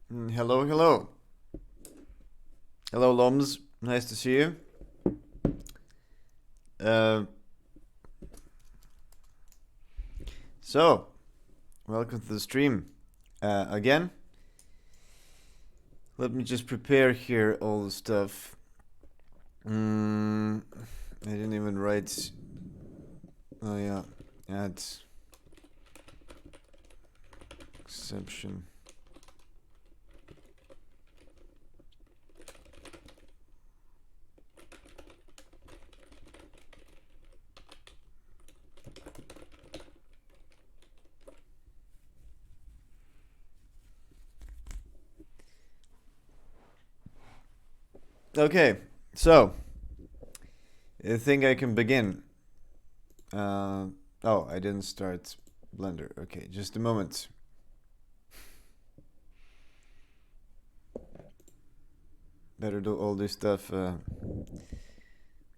Hello, hello. Hello, Loms. Nice to see you. Uh, so, welcome to the stream. Again, let me just prepare here all the stuff. I didn't even write. Oh, yeah. Add exception. Okay, so I think I can begin. Oh, I didn't start Blender. Okay, just a moment. Better do all this stuff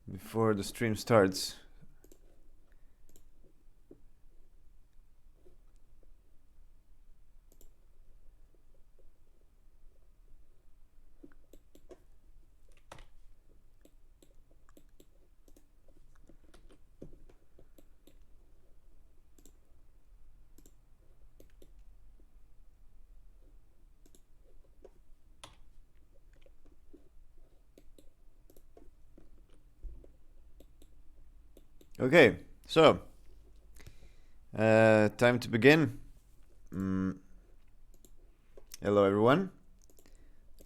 before the stream starts. Okay, so time to begin. Hello, everyone.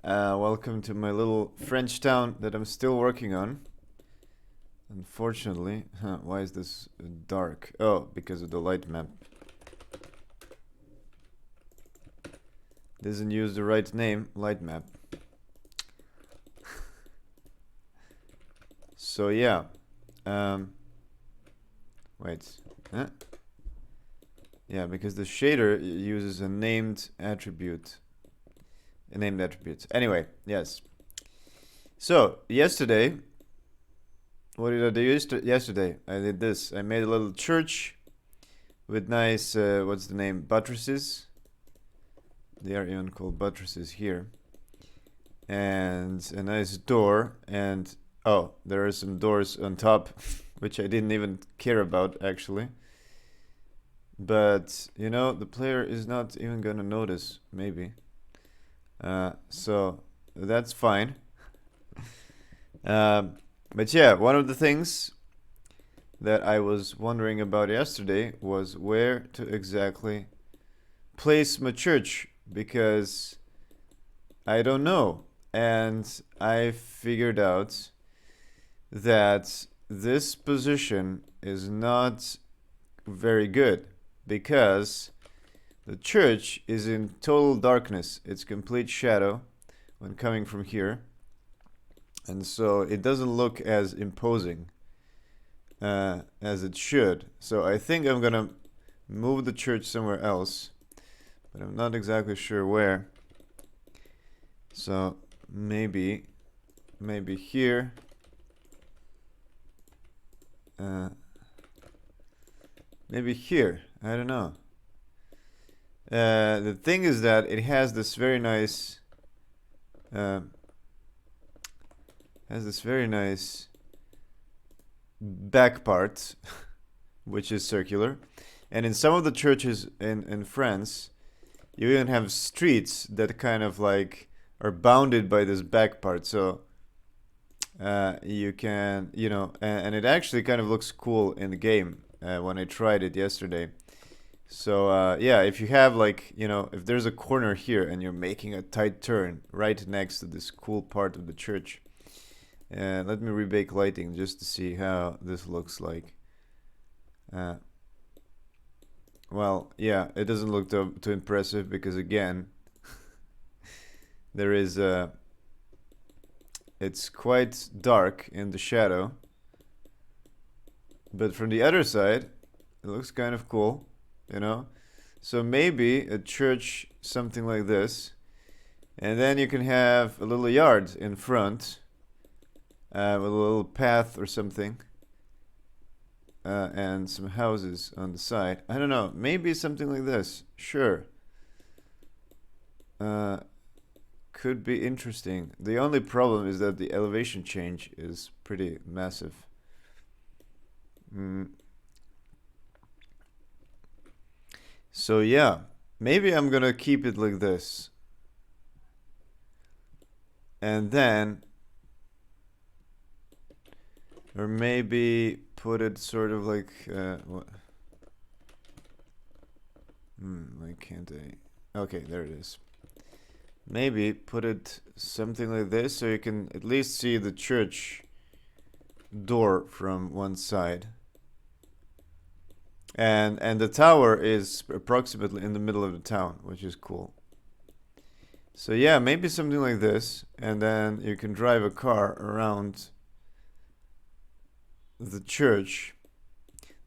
Welcome to my little French town that I'm still working on. Unfortunately, why is this dark? Oh, because of the light map. Doesn't use the right name, light map. So yeah. Wait. Huh? Yeah, because the shader uses a named attribute. A named attribute. Anyway, yes. So, yesterday, what did I do yesterday? I did this. I made a little church with nice, what's the name? Buttresses. They are even called buttresses here. And a nice door. And, oh, there are some doors on top, which I didn't even care about, actually. But, you know, the player is not even gonna notice, maybe. So, that's fine. But yeah, one of the things that I was wondering about yesterday was where to exactly place my church, because I don't know. And I figured out that this position is not very good because the church is in total darkness. It's complete shadow when coming from here. And so it doesn't look as imposing as it should. So I think I'm gonna move the church somewhere else, but I'm not exactly sure where. So maybe here. Maybe here. I don't know. The thing is that it has this very nice back part, which is circular. And in some of the churches in France, you even have streets that kind of like are bounded by this back part. So you can, you know, and it actually kind of looks cool in the game when I tried it yesterday. So yeah, if you have like, you know, if there's a corner here and you're making a tight turn right next to this cool part of the church, let me rebake lighting just to see how this looks like. Well, yeah, it doesn't look too impressive because again, there is it's quite dark in the shadow. But from the other side, it looks kind of cool, you know? So maybe a church, something like this. And then you can have a little yard in front with a little path or something. And some houses on the side. I don't know, maybe something like this. Sure. could be interesting. The only problem is that the elevation change is pretty massive. So yeah, maybe I'm gonna keep it like this. And then, or maybe put it sort of like, what? Why can't I? Okay, there it is. Maybe put it something like this so you can at least see the church door from one side. And the tower is approximately in the middle of the town, which is cool. So yeah, maybe something like this, and then you can drive a car around the church.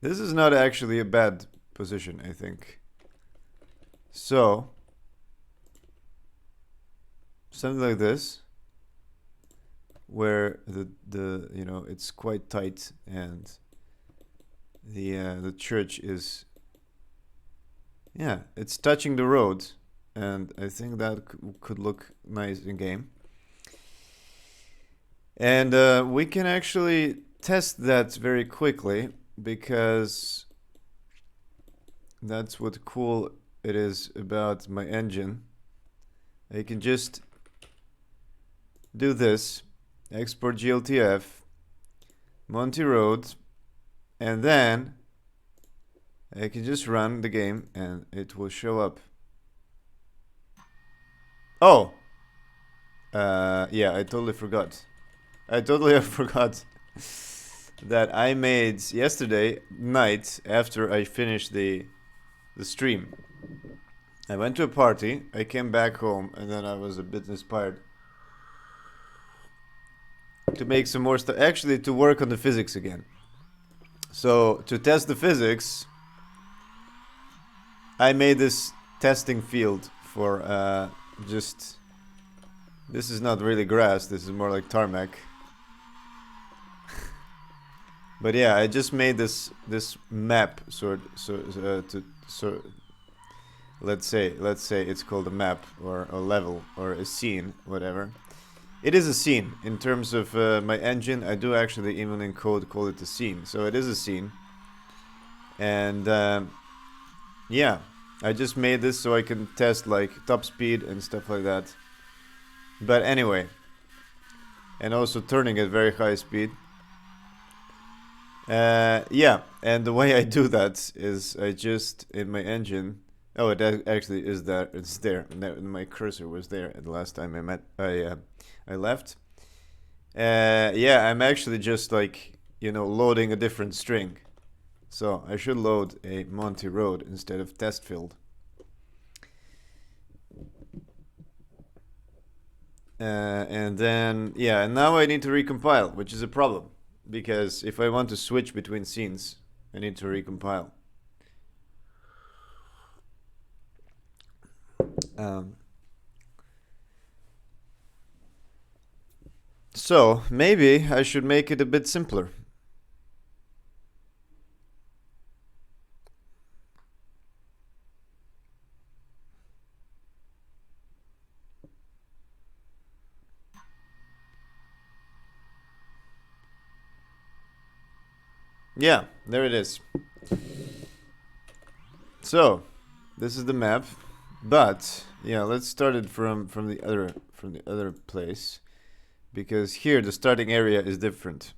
This is not actually a bad position, I think. So something like this, where the you know, it's quite tight and the church is, yeah, it's touching the road, and I think that could look nice in game. And we can actually test that very quickly, because that's what cool it is about my engine. I can just do this, export GLTF, Monty Road, and then I can just run the game and it will show up. Oh! Yeah, I totally forgot. I totally forgot that I made yesterday night after I finished the stream. I went to a party, I came back home, and then I was a bit inspired to make some more stuff. Actually, to work on the physics again. So, to test the physics, I made this testing field for just... This is not really grass, this is more like tarmac. But yeah, I just made this map let's say it's called a map or a level or a scene, whatever. It is a scene in terms of my engine. I do actually even in code call it a scene, so it is a scene. And yeah, I just made this so I can test like top speed and stuff like that. But anyway, and also turning at very high speed. Yeah, and the way I do that is I just, in my engine... Oh, it actually is there. It's there. My cursor was there the last time I left. Yeah, I'm actually just like, you know, loading a different string. So I should load a Monty Road instead of test field. And then, yeah, and now I need to recompile, which is a problem. Because if I want to switch between scenes, I need to recompile. So, maybe I should make it a bit simpler. Yeah, there it is. So, this is the map, but yeah, let's start it from the other place, because here the starting area is different.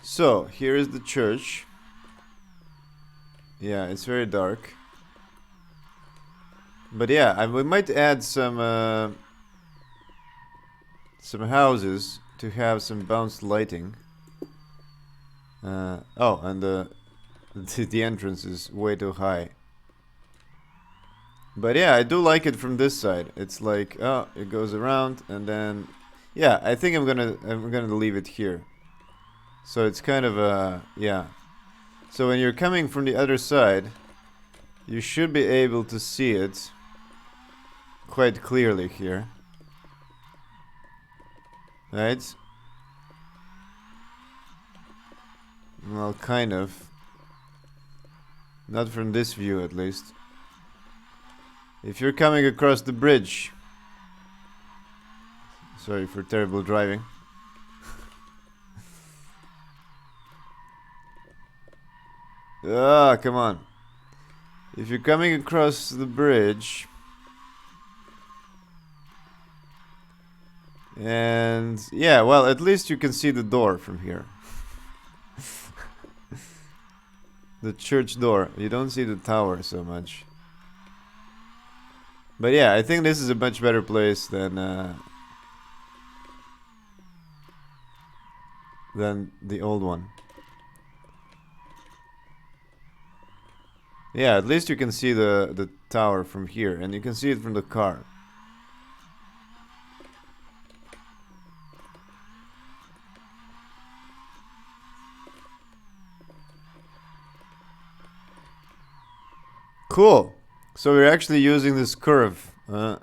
So, here is the church. Yeah, it's very dark. But yeah, we might add some houses to have some bounced lighting. Oh, and the entrance is way too high. But yeah, I do like it from this side. It's like, oh, it goes around, and then, yeah, I think I'm gonna leave it here. So it's kind of a, yeah. So when you're coming from the other side, you should be able to see it quite clearly here. Right? Well, kind of. Not from this view, at least. If you're coming across the bridge... Sorry for terrible driving. Ah, come on. If you're coming across the bridge... And... Yeah, well, at least you can see the door from here. The church door. You don't see the tower so much. But yeah, I think this is a much better place than the old one. Yeah, at least you can see the tower from here, and you can see it from the car. Cool. So we're actually using this curve of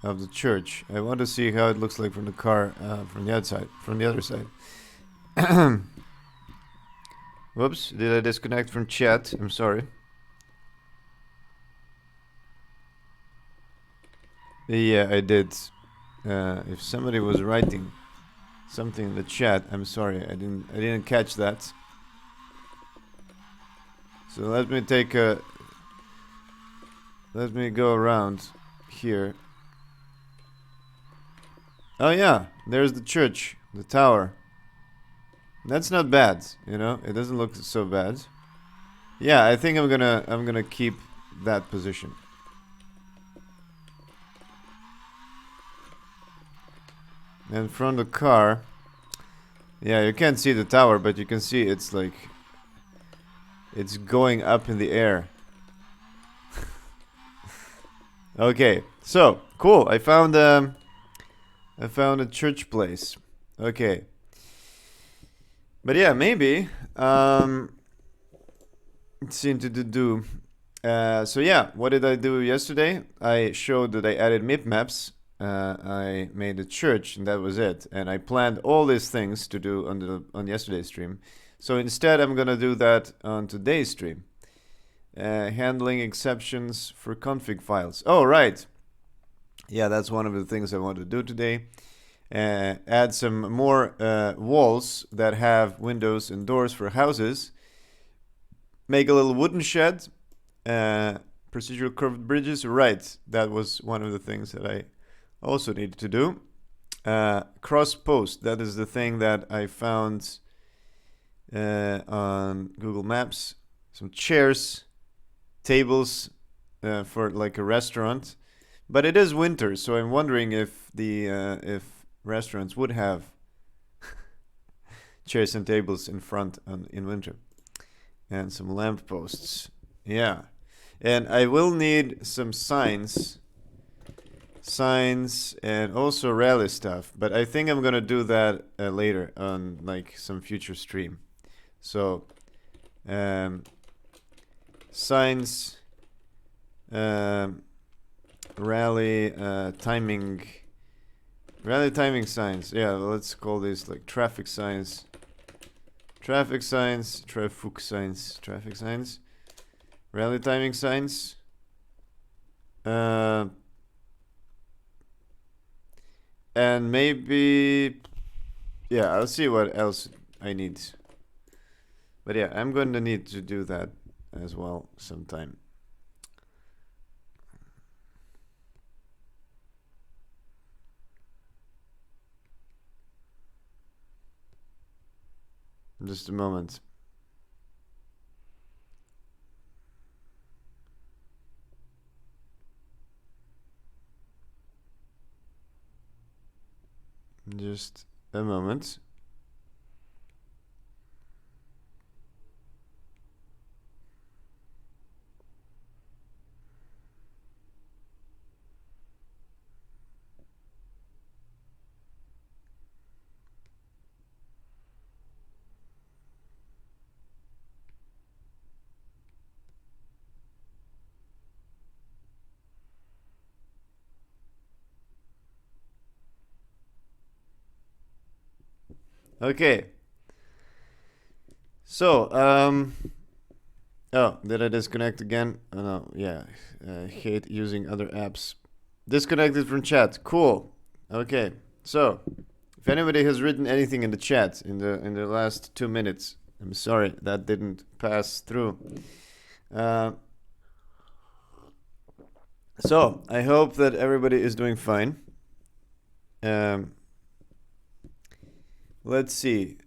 the church. I want to see how it looks like from the car, from the outside, from the other side. Whoops, did I disconnect from chat? I'm sorry. Yeah, I did. If somebody was writing something in the chat, I'm sorry, I didn't catch that. So let me go around here. Oh yeah, there's the church, the tower. That's not bad, you know. It doesn't look so bad. Yeah, I think I'm gonna keep that position. And from the car, yeah, you can't see the tower, but you can see it's like it's going up in the air. Okay, so cool. I found a church place. Okay. But yeah, maybe it seemed to do. So yeah, what did I do yesterday? I showed that I added MIP maps. I made a church, and that was it. And I planned all these things to do on yesterday's stream. So instead, I'm gonna do that on today's stream. Handling exceptions for config files. Oh right. Yeah, that's one of the things I want to do today. Add some more walls that have windows and doors for houses. Make a little wooden shed. Procedural curved bridges. Right, that was one of the things that I also needed to do. Cross post. That is the thing that I found on Google Maps. Some chairs, tables for like a restaurant. But it is winter, so I'm wondering if if restaurants would have chairs and tables in front in winter. And some lamp posts. Yeah. And I will need some signs and also rally stuff, but I think I'm gonna do that later on like some future stream. So signs, rally timing signs. Yeah, let's call these like traffic signs, rally timing signs. And maybe, yeah, I'll see what else I need. But yeah, I'm going to need to do that as well sometime. Just a moment. Just a moment. Okay. So, Oh, did I disconnect again? Oh no, yeah. I hate using other apps. Disconnected from chat. Cool. Okay. So, if anybody has written anything in the chat in the last 2 minutes, I'm sorry that didn't pass through. So I hope that everybody is doing fine. Let's see.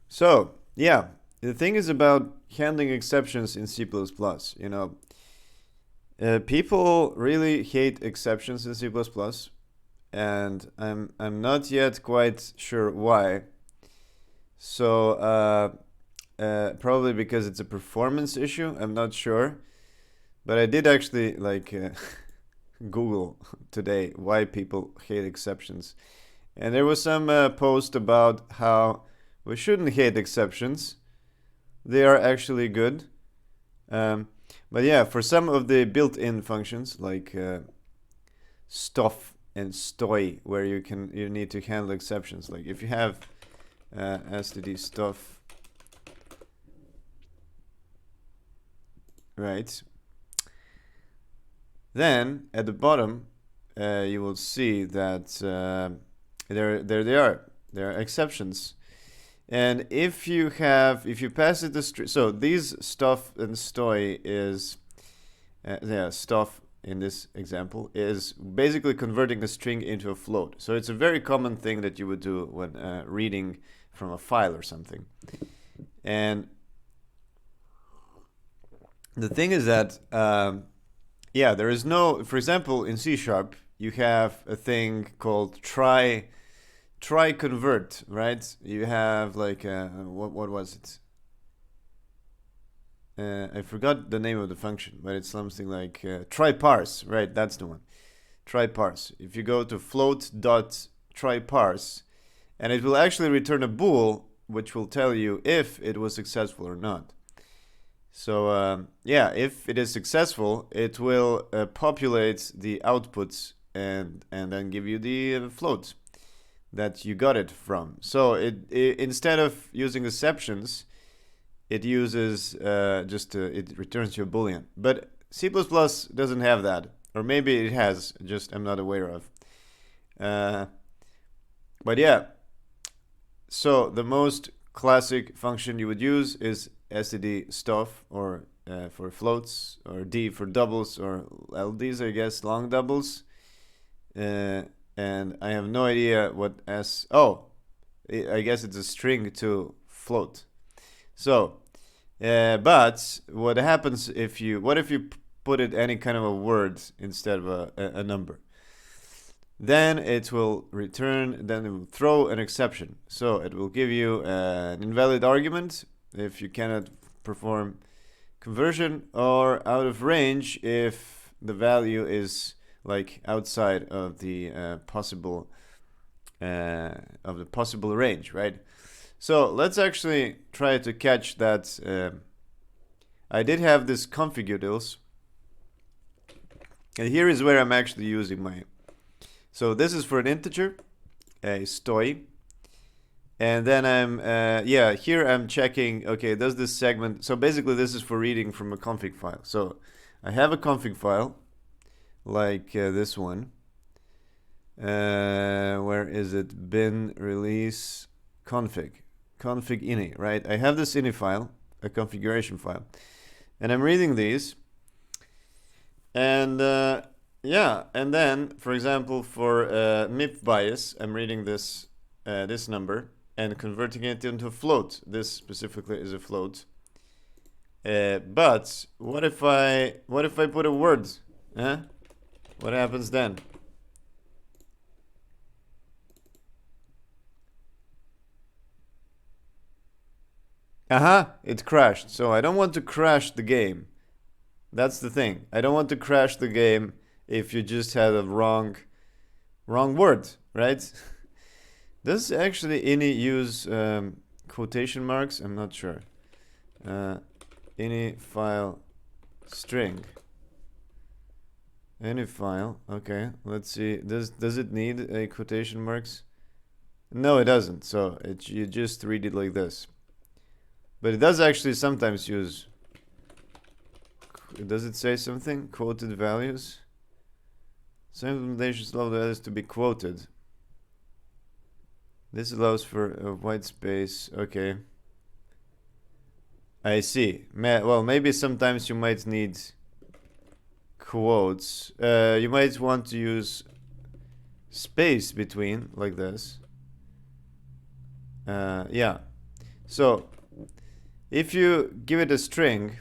So yeah, the thing is about handling exceptions in C++. You know, people really hate exceptions in C++, and I'm not yet quite sure why. So probably because it's a performance issue. I'm not sure, but I did actually like Google today why people hate exceptions, and there was some post about how we shouldn't hate exceptions. They are actually good. But yeah, for some of the built-in functions like stuff and stoy, where you need to handle exceptions. Like if you have std stuff, right? Then at the bottom, you will see that there they are. There are exceptions. And if you pass it the string, so these stuff and stoy is, stuff in this example is basically converting a string into a float. So it's a very common thing that you would do when reading from a file or something. And the thing is that, there is no, for example, in C#, you have a thing called try convert, right? You have like what was it? I forgot the name of the function, but it's something like try parse, right? That's the one. Try parse. If you go to float.try parse, and it will actually return a bool, which will tell you if it was successful or not. So if it is successful, it will populate the outputs and then give you the float that you got it from. So it instead of using exceptions, it uses it returns you a boolean. But C++ doesn't have that, or maybe it has, just I'm not aware of. But yeah, so the most classic function you would use is std stuff, or for floats, or d for doubles, or LDs, I guess, long doubles. And I have no idea what I guess it's a string to float. So, but what happens if you put it any kind of a word instead of a number? Then it will return, then it will throw an exception. So it will give you an invalid argument if you cannot perform conversion, or out of range if the value is like outside of the possible range, right? So let's actually try to catch that. I did have this config-utils, and here is where I'm actually using my. So this is for an integer, a stoy, and then I'm here I'm checking. Okay, does this segment? So basically, this is for reading from a config file. So I have a config file, like this one. Where is it? Bin release config ini, right? I have this ini file, a configuration file, and I'm reading these. And and then, for example, for MIP bias, I'm reading this this number and converting it into a float. This specifically is a float. But what if I put a word? What happens then? It crashed. So I don't want to crash the game. That's the thing. I don't want to crash the game if you just had a wrong word, right? Does actually ini use quotation marks? I'm not sure. Ini file string. Any file. Okay, let's see. Does it need a quotation marks? No, it doesn't. So you just read it like this. But it does actually sometimes use does it say something? Quoted values? Some implementations allow the values to be quoted. This allows for a white space. Okay. I see. Well, maybe sometimes you might need quotes. You might want to use space between, like this. Yeah. So, if you give it a string,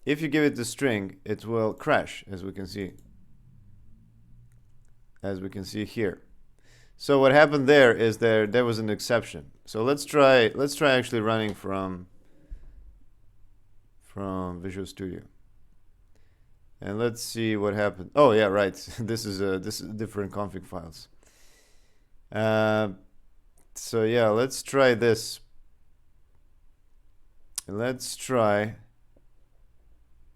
it will crash, as we can see. As we can see here. So what happened there is there was an exception. So let's try actually running from Visual Studio. And let's see what happened. Oh yeah, right. this is different config files. So yeah, let's try this. Let's try.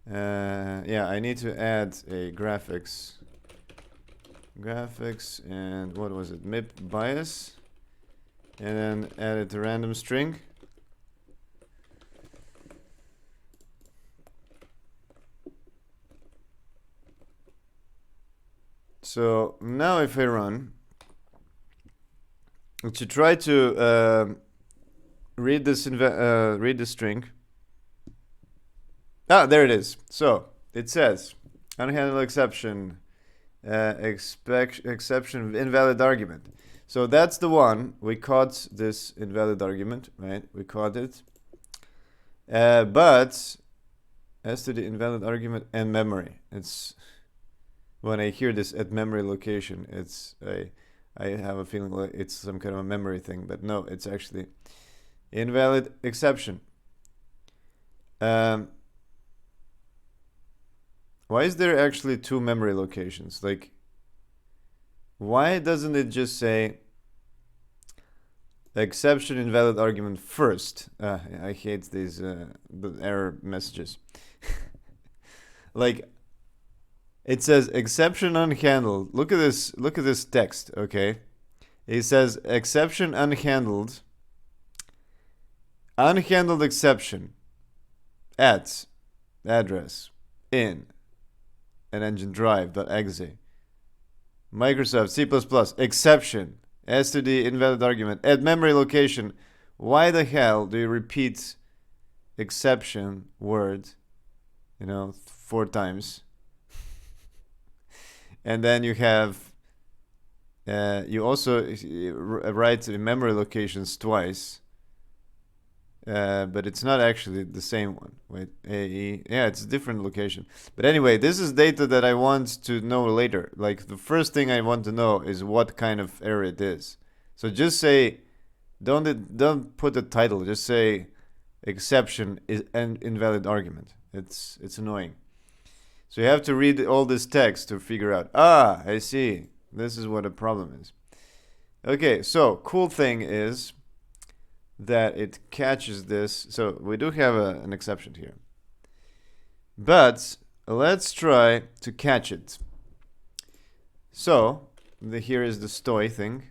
Yeah, I need to add a graphics, and what was it? MIP bias, and then add it to random string. So now if I run, to try to read this string. Ah, there it is. So it says unhandled exception, exception invalid argument. So that's the one. We caught this invalid argument, right? We caught it. But as to the invalid argument and memory, it's when I hear this at memory location, I have a feeling like it's some kind of a memory thing, but no, it's actually invalid exception. Why is there actually two memory locations? Like, why doesn't it just say exception invalid argument first? I hate these the error messages. Like, it says exception unhandled. Look at this text, okay? It says exception unhandled. Unhandled exception at address in an engine drive.exe. Microsoft C++ exception as to the invalid argument at memory location. Why the hell do you repeat exception word, 4 times? And then you have, you also write memory locations twice, but it's not actually the same one. Wait, AE, yeah, it's a different location. But anyway, this is data that I want to know later. Like, the first thing I want to know is what kind of error it is. So just say, don't put the title. Just say exception is an invalid argument. It's annoying. So you have to read all this text to figure out, I see. This is what a problem is. Okay, so cool thing is that it catches this. So we do have an exception here. But let's try to catch it. So here is the stoy thing.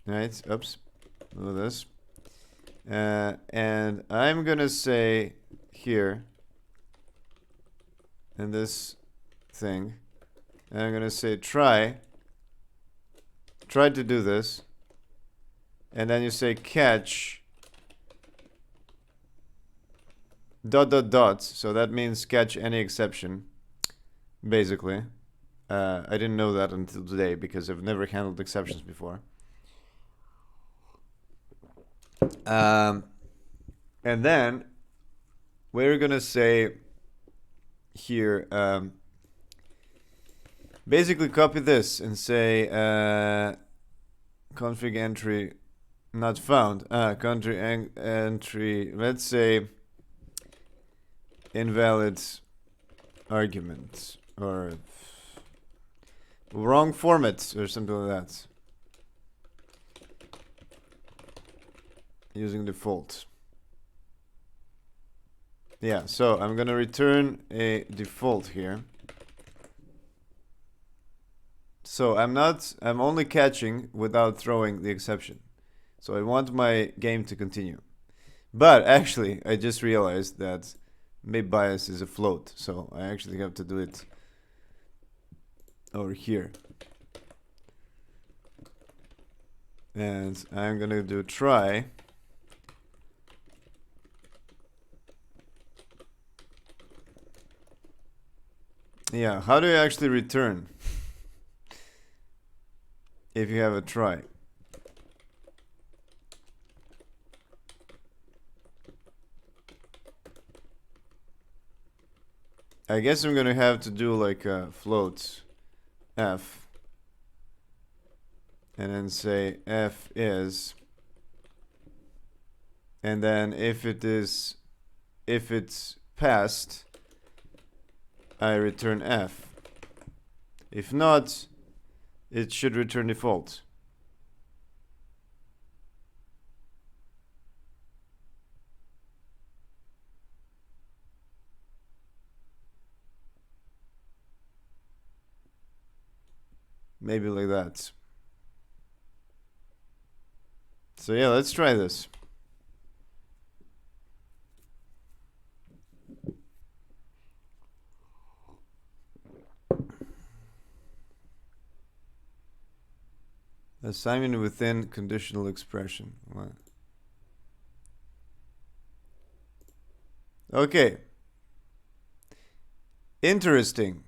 Right, oops, look at this. And I'm going to say here, in this thing, and I'm going to say try to do this, and then you say catch ... so that means catch any exception, basically. I didn't know that until today because I've never handled exceptions before. And then we're gonna say here, basically copy this and say config entry not found. Country entry, let's say invalid argument or wrong format or something like that. Using default. Yeah, so I'm gonna return a default here. So I'm only catching without throwing the exception. So I want my game to continue. But actually, I just realized that map bias is a float, so I actually have to do it over here. And I'm gonna do try. Yeah, how do you actually return if you have a try? I guess I'm gonna have to do like a float f and then say f is, and then if it's passed, I return f. If not, it should return default. Maybe like that. So yeah, let's try this. Assignment within conditional expression. What? Okay. Interesting.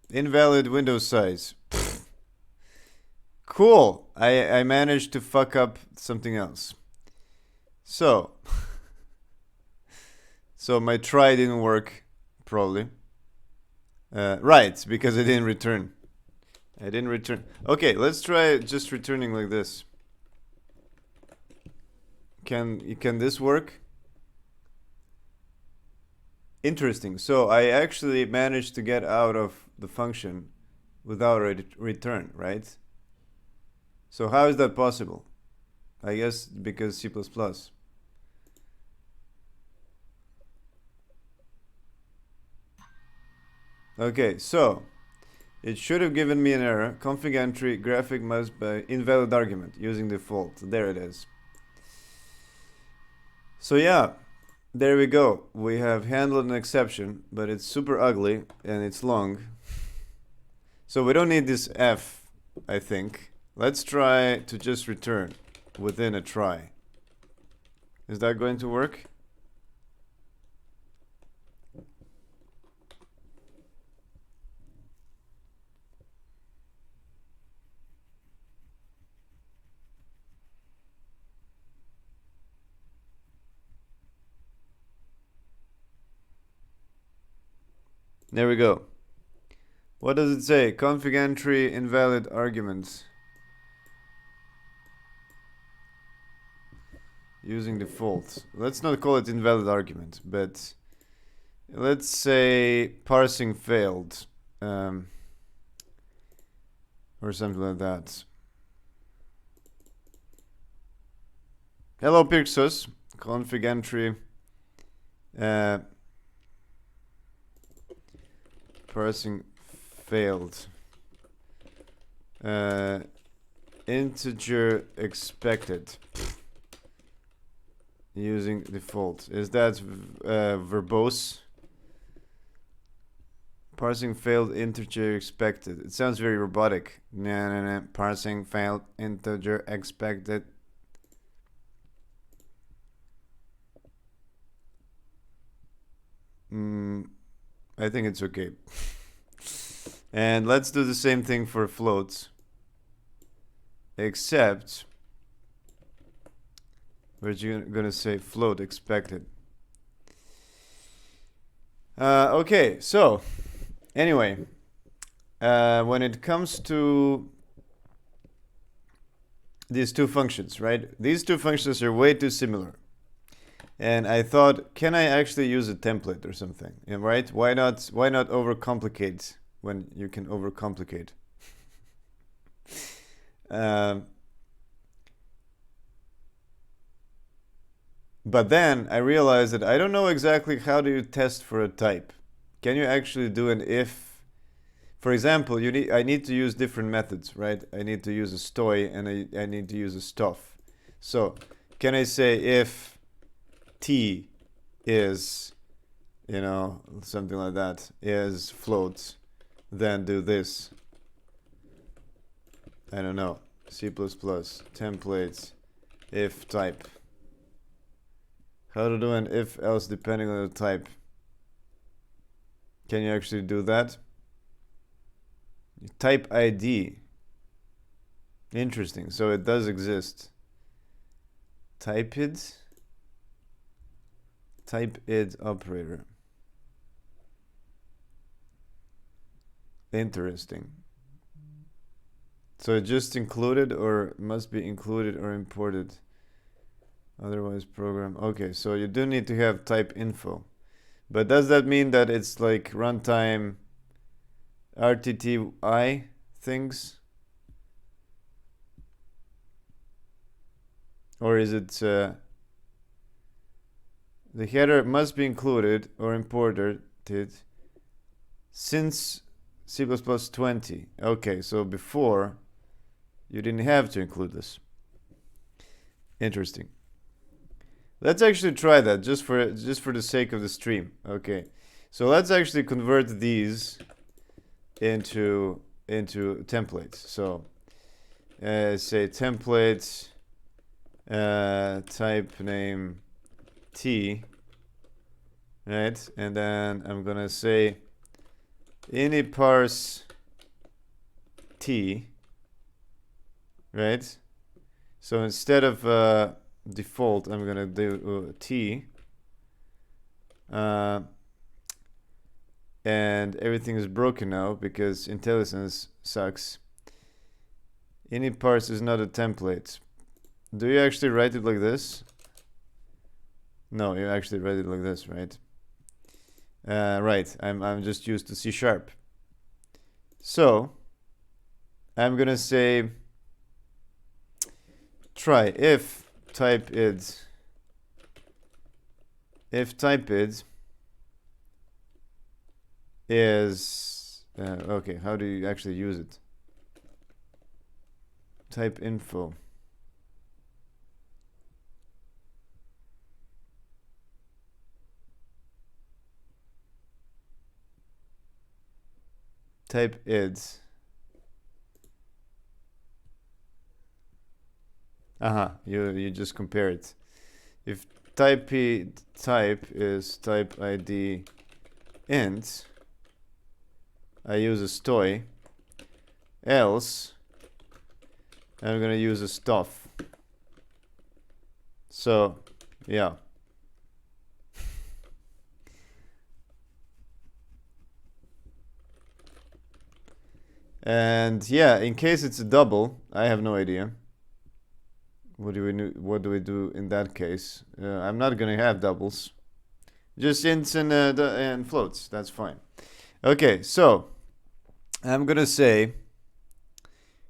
Invalid window size. Pfft. Cool. I managed to fuck up something else. So my try didn't work, probably. Right, because I didn't return. Okay, let's try just returning like this. Can this work? Interesting. So I actually managed to get out of the function without a return, right? So how is that possible? I guess because C++. Okay, so it should have given me an error. Config entry graphic must be invalid argument using default. There it is. So yeah, there we go. We have handled an exception, but it's super ugly and it's long. So we don't need this F, I think. Let's try to just return within a try. Is that going to work? There we go. What does it say? Config entry invalid arguments. Using default. Let's not call it invalid argument, but let's say parsing failed. Or something like that. Hello Pixos. Config entry. Parsing failed. Integer expected. Using default. Is that verbose? Parsing failed, integer expected. It sounds very robotic. Nah. Parsing failed, integer expected. I think it's okay. And let's do the same thing for floats. Except we're gonna say float expected. Okay, so anyway, when it comes to these two functions, right? These two functions are way too similar. And I thought, can I actually use a template or something? Yeah, right? Why not overcomplicate when you can overcomplicate? But then I realized that I don't know exactly how do you test for a type. Can you actually do an if? For example, I need to use different methods, right? I need to use a stoy and I need to use a stuff. So can I say if T is, you know, something like that, is floats, then do this. I don't know. C++, templates, if type. How to do an if else depending on the type. Can you actually do that? Type ID. Interesting. So it does exist. Type it operator. Interesting. So it just included or must be included or imported. Otherwise program. Okay, so you do need to have type info. But does that mean that it's like runtime RTTI things? Or is it the header must be included or imported since C++ 20? Okay, so before you didn't have to include this. Interesting. Let's actually try that just for the sake of the stream. Okay, so let's actually convert these into templates. So say templates type name T, right? And then I'm gonna say ini parse T, right? So instead of default, I'm gonna do T, and everything is broken now because IntelliSense sucks. Ini parse is not a template. Do you actually write it like this? No, you actually write it like this, right? Right. I'm just used to C#. So I'm gonna say try if type id is okay. How do you actually use it? Type info. Type id. You just compare it. If type is type ID int, I use a stoy. Else, I'm gonna use a stuff. So, yeah. And yeah, in case it's a double, I have no idea. What do we do in that case? I'm not gonna have doubles. Just ints and floats. That's fine. Okay, so I'm gonna say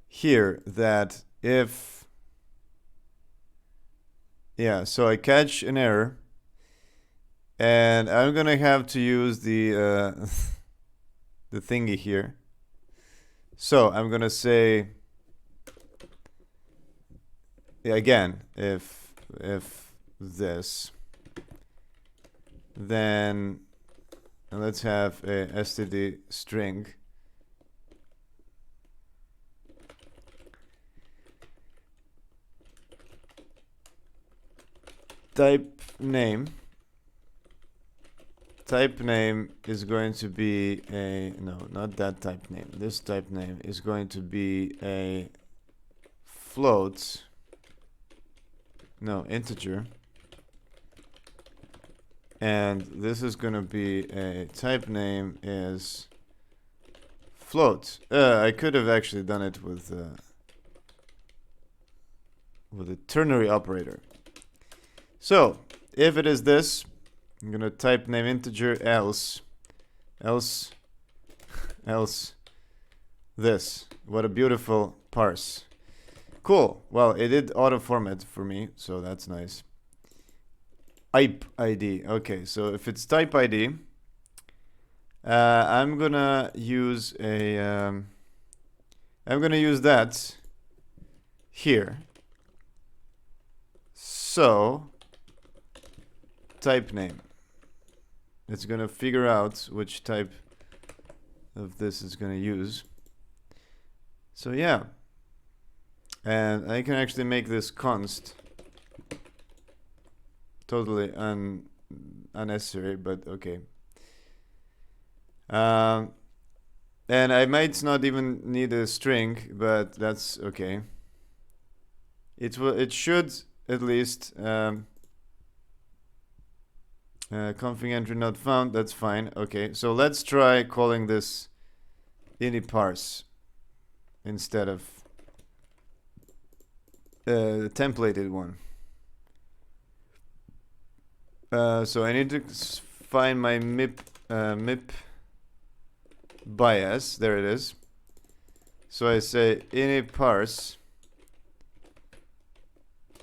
here that if so I catch an error, and I'm gonna have to use the the thingy here. So I'm gonna say again, if this, then let's have a std string type name is going to be a no, not that type name. This type name is going to be a float, no, integer, and this is going to be a type name is float. I could have actually done it with a ternary operator. So if it is this, I'm gonna type name integer else this. What a beautiful parse. Cool. Well, it did auto format for me, so that's nice. Type ID. Okay, so if it's type ID, I'm gonna use a I'm gonna use that here. So type name. It's gonna figure out which type of this is gonna use. So yeah. And I can actually make this const. Totally unnecessary, but okay. And I might not even need a string, but that's okay. It should at least config entry not found. That's fine. Okay, so let's try calling this ini parse instead of the templated one. So I need to find my mip bias. There it is. So I say ini parse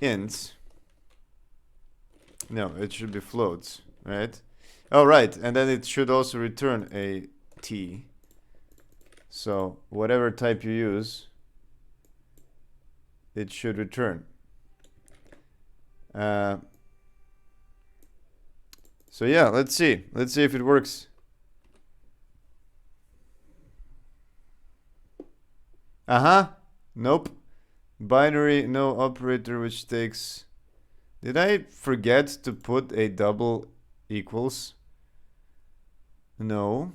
int. No, it should be floats, right? Oh, right, and then it should also return a t. So whatever type you use, it should return. So yeah, let's see if it works. Nope. Binary no operator which takes. Did I forget to put a double equals? No.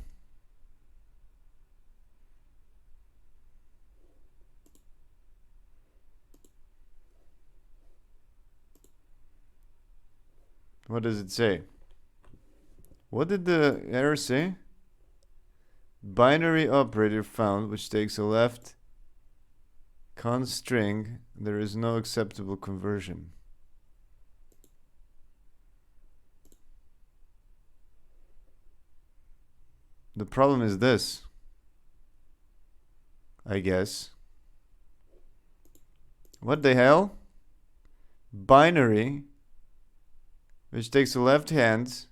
What does it say? What did the error say? Binary operator found which takes a left const string. There is no acceptable conversion. The problem is this, I guess. What the hell? Binary which takes a left hand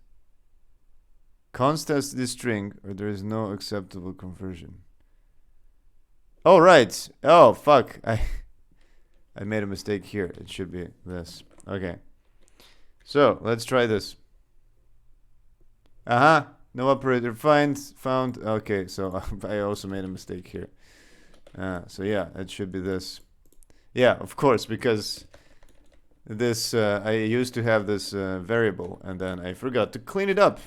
const as the string, or there is no acceptable conversion. Oh, right. Oh, fuck. I made a mistake here. It should be this. Okay. So, let's try this. No operator found. Okay, so I also made a mistake here. So yeah, it should be this. Yeah, of course, because this I used to have this variable, and then I forgot to clean it up.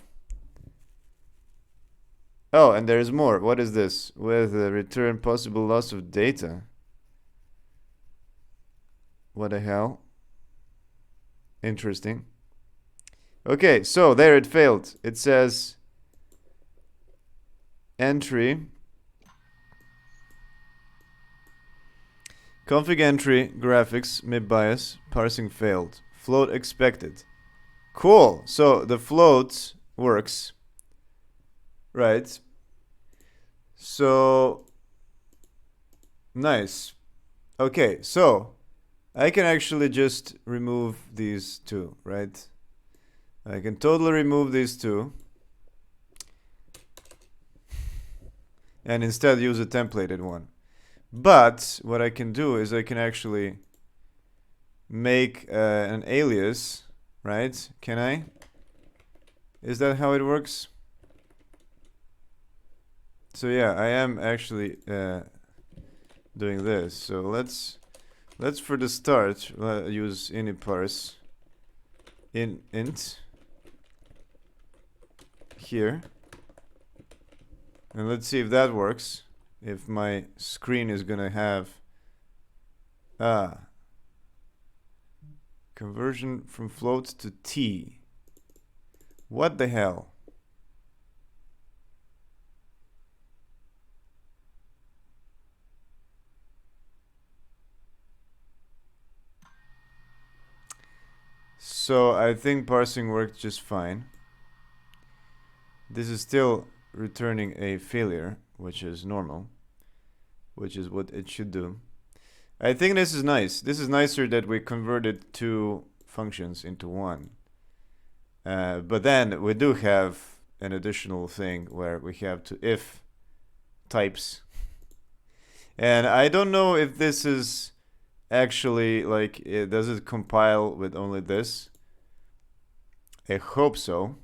Oh, and there's more. What is this? With return possible loss of data. What the hell? Interesting. Okay, so there it failed. It says entry. Config entry graphics mid bias parsing failed. Float expected. Cool. So the float works. Right. So nice. Okay, so I can actually just remove these two, right? I can totally remove these two and instead use a templated one. But what I can do is I can actually make an alias, right? Can I? Is that how it works? So yeah, I am actually doing this. So let's for the start use ini parse int here, and let's see if that works. If my screen is gonna have conversion from float to t. What the hell? So I think parsing worked just fine. This is still returning a failure, which is normal, which is what it should do. I think this is nice. This is nicer that we converted two functions into one. But then we do have an additional thing where we have to if types. And I don't know if this is actually like, does it compile with only this? I hope so.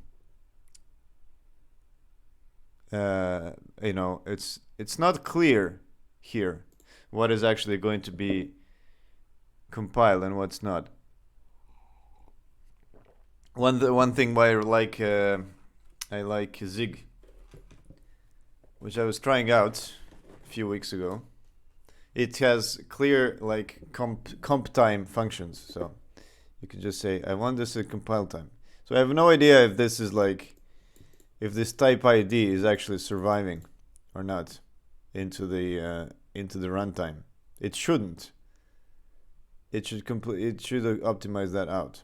You know, it's not clear here what is actually going to be compiled and what's not. One thing why I like Zig, which I was trying out a few weeks ago. It has clear like comp time functions, so you can just say I want this at compile time. So I have no idea if this is like if this type ID is actually surviving or not into the runtime. It shouldn't. It should optimize that out,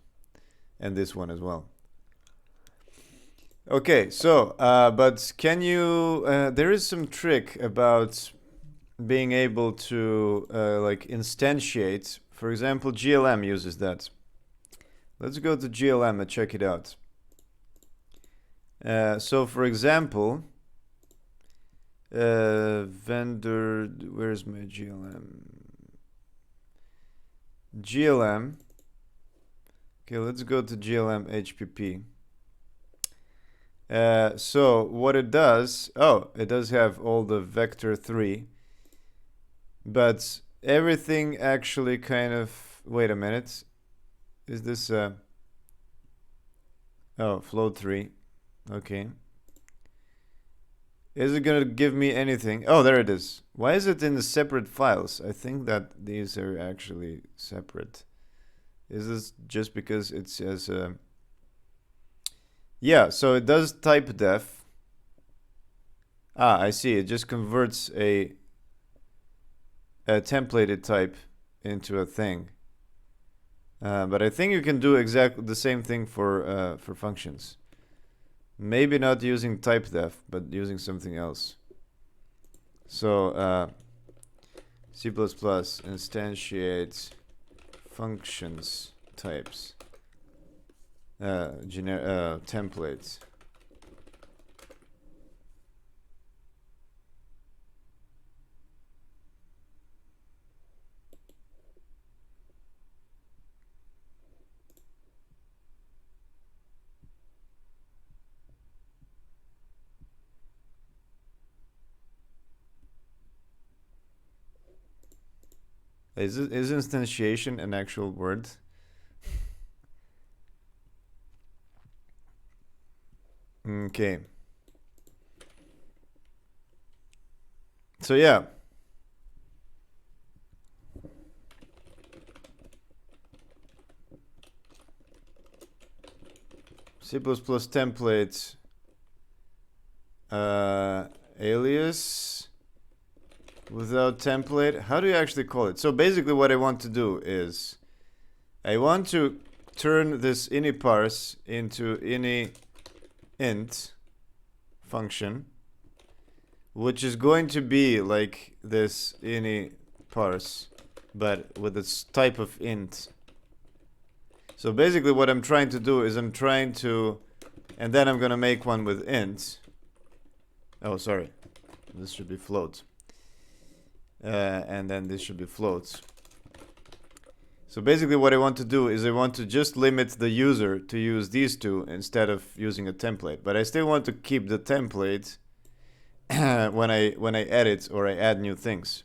and this one as well. Okay, so but can you? There is some trick about being able to like instantiate. For example, GLM uses that. Let's go to GLM and check it out. So for example, vendor, where's my GLM? GLM. Okay, let's go to GLM HPP. So what it does, it does have all the vector 3, but everything actually kind of, wait a minute, is this, float 3, okay. Is it gonna give me anything? Oh, there it is. Why is it in the separate files? I think that these are actually separate. Is this just because it says, yeah, so it does type def. I see. It just converts a templated type into a thing. But I think you can do exactly the same thing for functions. Maybe not using type def, but using something else. So C++ instantiates functions types. Templates. Is instantiation an actual word? Okay. So yeah. C++ template alias without template. How do you actually call it? So basically what I want to do is I want to turn this ini_parse into ini_int function, which is going to be like this ini_parse, but with this type of int. So basically what I'm trying to do is and then I'm going to make one with int. Oh, sorry. This should be float. And then this should be floats. So basically what I want to do is I want to just limit the user to use these two instead of using a template. But I still want to keep the template when I edit or I add new things.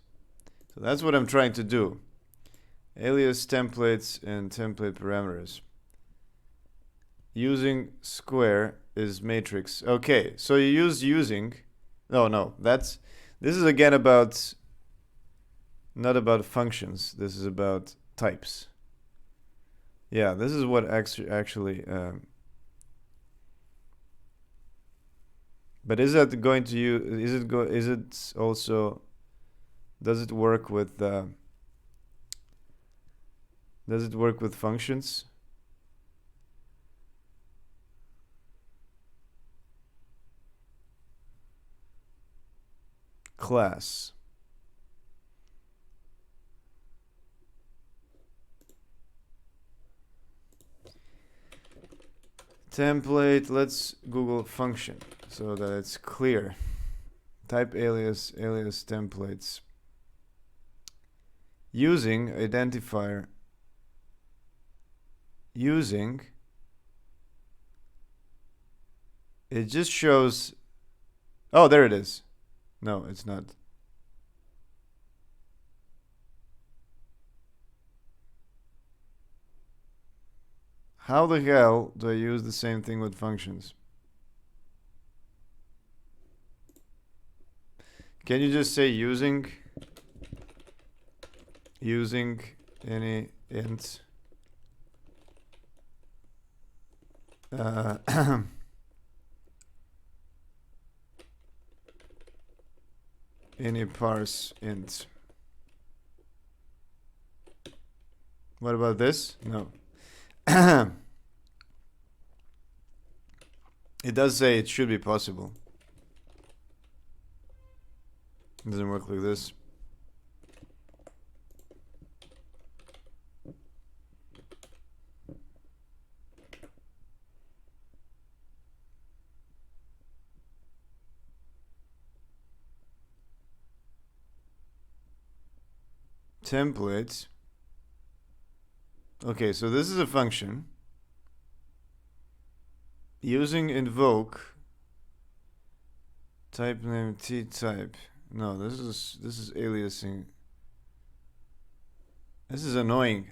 So that's what I'm trying to do. Alias templates and template parameters. Using square is matrix. Okay, so you use using. No, this is again about not about functions. This is about types. Yeah, this is what actually. But is that going to use? Is it also? Does it work with? Does it work with functions? Class. Template, let's Google function so that it's clear. Type alias templates. Using identifier. Using It just shows. Oh, there it is. No, it's not. How the hell do I use the same thing with functions? Can you just say using any int any parse int? What about this? No. It does say it should be possible. It doesn't work like this. Templates. Okay, so this is a function. Using invoke type name t type. No, this is aliasing. This is annoying.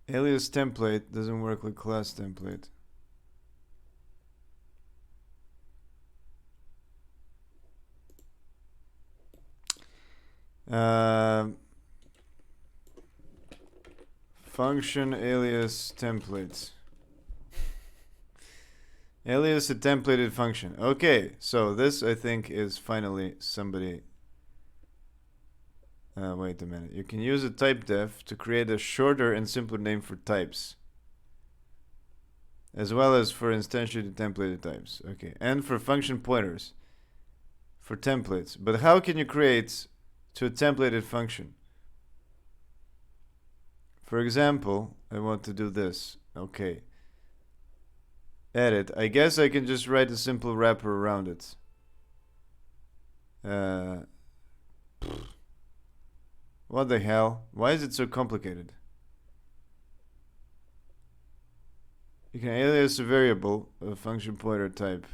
Alias template doesn't work with class template. Function alias templates. Alias a templated function. Okay, so this I think is finally somebody. Wait a minute. You can use a type def to create a shorter and simpler name for types, as well as for instantiated templated types. Okay, and for function pointers, for templates. But how can you create to a templated function? For example, I want to do this. Okay. Edit. I guess I can just write a simple wrapper around it. What the hell? Why is it so complicated? You can alias a variable, a function pointer type.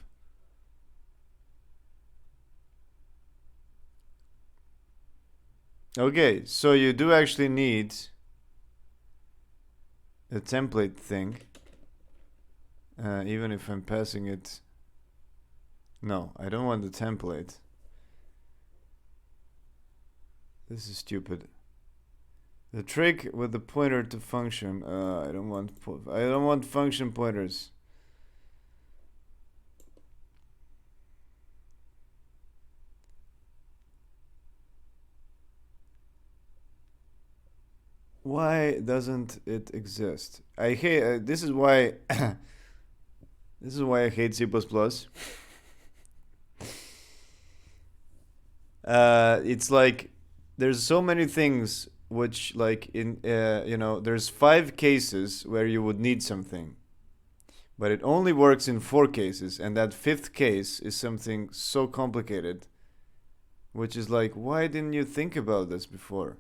Okay, so you do actually need a template thing. Even if I'm passing it. No, I don't want the template. This is stupid. The trick with the pointer to function. I don't want function pointers. Why doesn't it exist? I hate. This is why. This is why I hate C++. It's like there's so many things which, like, in there's 5 cases where you would need something, but it only works in 4 cases, and that 5th case is something so complicated, which is like, why didn't you think about this before?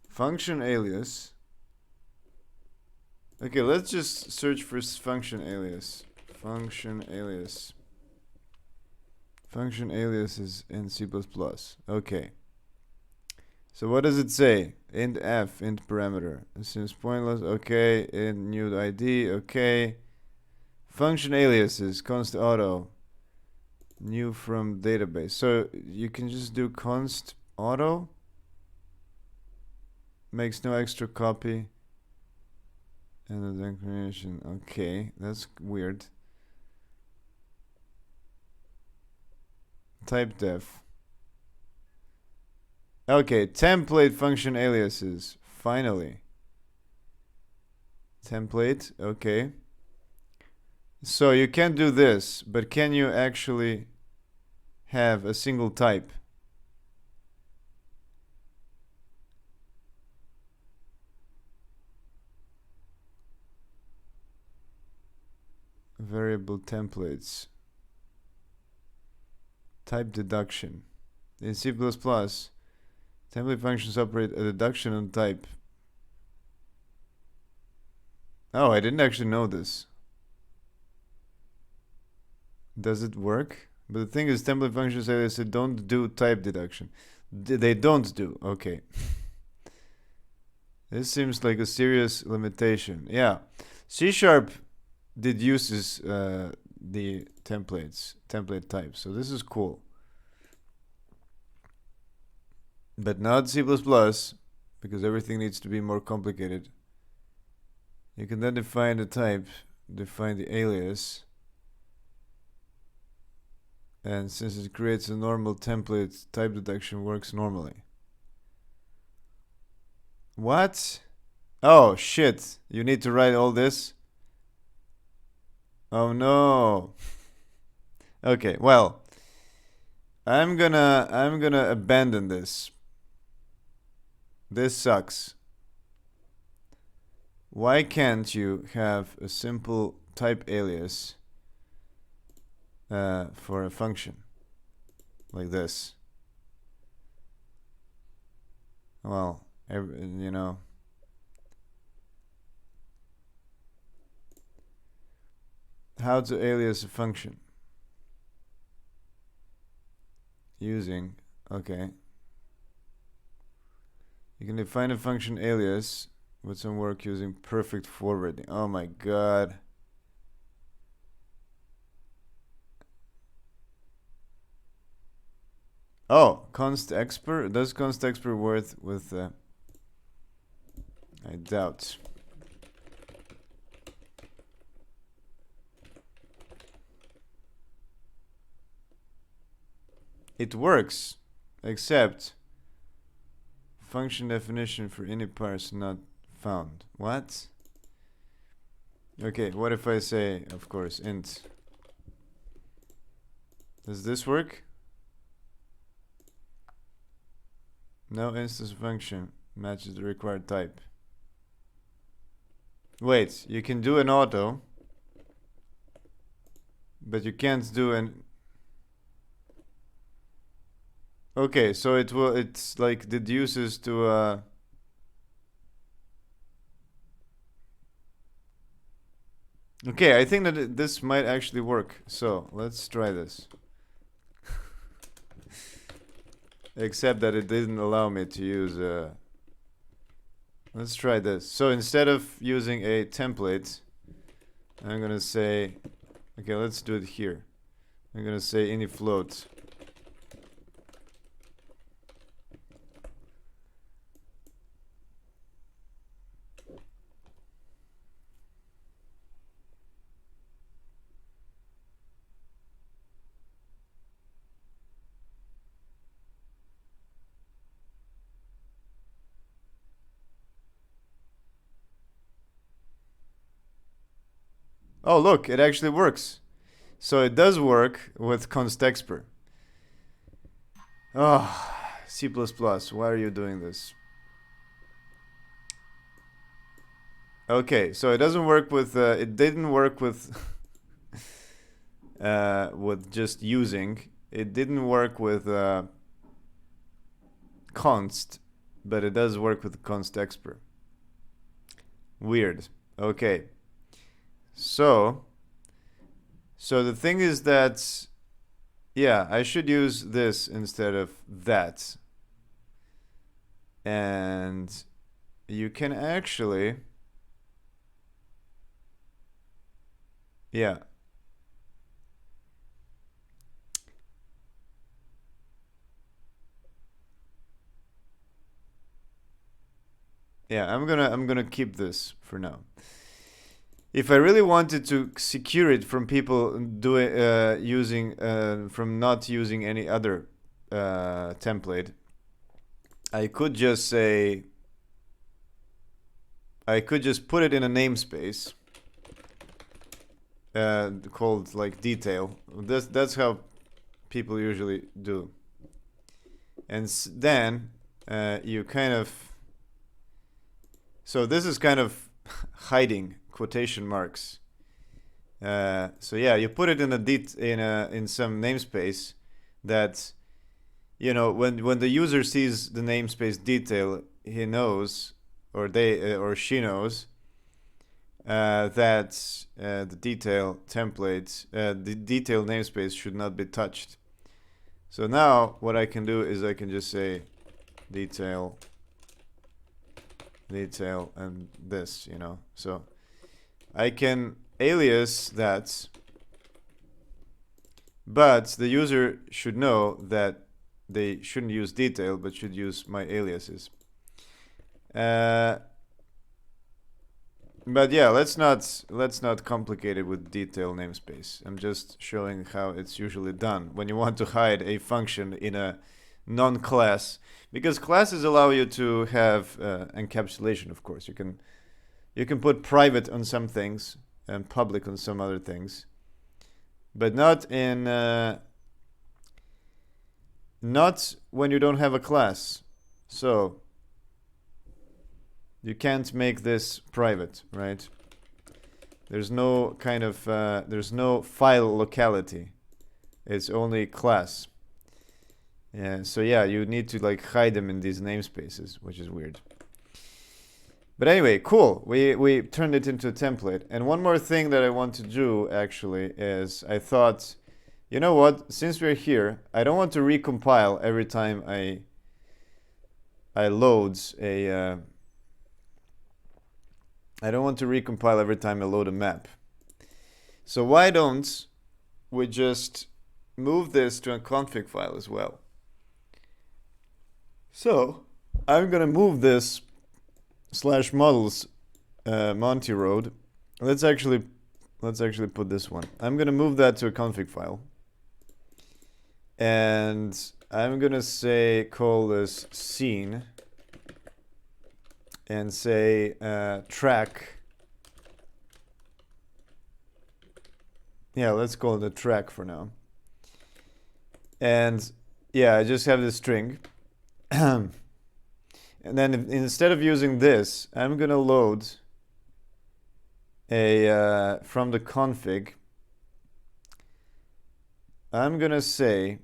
Function alias. Okay, let's just search for function alias. Function alias. Function alias is in C++. Okay. So what does it say? Int f, int parameter. It seems pointless. Okay. Int new ID. Okay. Function aliases. Const auto. New from database. So you can just do const auto. Makes no extra copy. And the declaration. Okay. That's weird. Type def. Okay, template function aliases. Finally. Template, okay. So you can do this, but can you actually have a single type? Variable templates. Type deduction. In C++, template functions operate a deduction on type. Oh, I didn't actually know this. Does it work? But the thing is, template functions alias don't do type deduction. They don't do. Okay. This seems like a serious limitation. Yeah. C# deduces the template types. So this is cool. But not C++, because everything needs to be more complicated. You can then define the type, define the alias. And since it creates a normal template, type deduction works normally. What? Oh, shit. You need to write all this? Oh, no. Okay, well. I'm gonna abandon this. This sucks. Why can't you have a simple type alias for a function like this? Well, you know. How to alias a function? Using, okay. You can define a function alias with some work using perfect forwarding. Oh my god. Oh, const expr? Does const expr work with I doubt. It works, except function definition for any parse not found. What? Okay, what if I say, of course, int? Does this work? No instance function matches the required type. Wait, you can do an auto, but you can't do an... Okay, so it's like deduces to Okay, I think that this might actually work. So, let's try this. Except that it didn't allow me to use let's try this. So instead of using a template, I'm gonna say, okay, let's do it here. I'm gonna say any float. Oh, look, it actually works. So it does work with const expr. Oh, C++, why are you doing this? Okay, so it doesn't work with, it didn't work with, with just using. It didn't work with const, but it does work with const expr. Weird. Okay. So the thing is that, yeah, I should use this instead of that. And you can actually, yeah. Yeah, I'm gonna keep this for now. If I really wanted to secure it from people doing using from not using any other template, I could just say, I could just put it in a namespace called like detail. That's how people usually do. And then you kind of, so this is kind of hiding quotation marks. So yeah, you put it in in some namespace that, you know, when the user sees the namespace detail, he knows, or they or she knows that the detail template, the detail namespace should not be touched. So now what I can do is I can just say detail, and this, you know. So I can alias that, but the user should know that they shouldn't use detail, but should use my aliases. But yeah, let's not complicate it with detail namespace. I'm just showing how it's usually done when you want to hide a function in a non-class, because classes allow you to have encapsulation. Of course, you can put private on some things and public on some other things, but not when you don't have a class. So you can't make this private, right? There's no kind of there's no file locality. It's only class. Yeah, so yeah, you need to like hide them in these namespaces, which is weird. But anyway, cool. We turned it into a template. And one more thing that I want to do actually is I thought, you know what? Since we're here, I don't want to recompile every time I load a I don't want to recompile every time I load a map. So why don't we just move this to a config file as well? So I'm gonna move this /models Monty Road. Let's actually put this one. I'm gonna move that to a config file, and I'm gonna say call this scene and say track. Yeah, let's call it a track for now. And yeah, I just have this string. And then instead of using this, I'm gonna load a from the config. I'm gonna say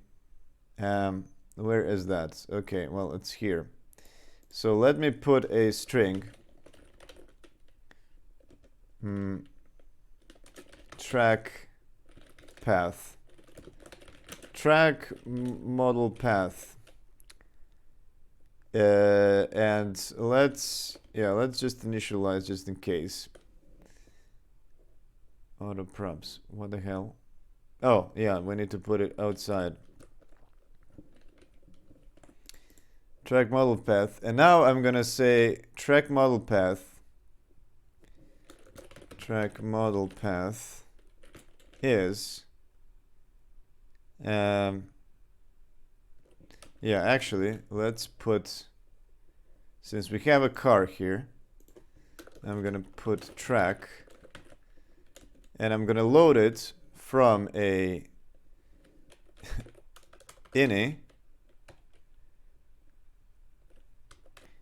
where is that? Okay, well, it's here. So let me put a string track path, track model path, and let's just initialize just in case. Auto props, what the hell? Oh yeah, we need to put it outside. Track model path, and now I'm gonna say track model path is yeah, actually let's put, since we have a car here, I'm gonna put track, and I'm gonna load it from a ini.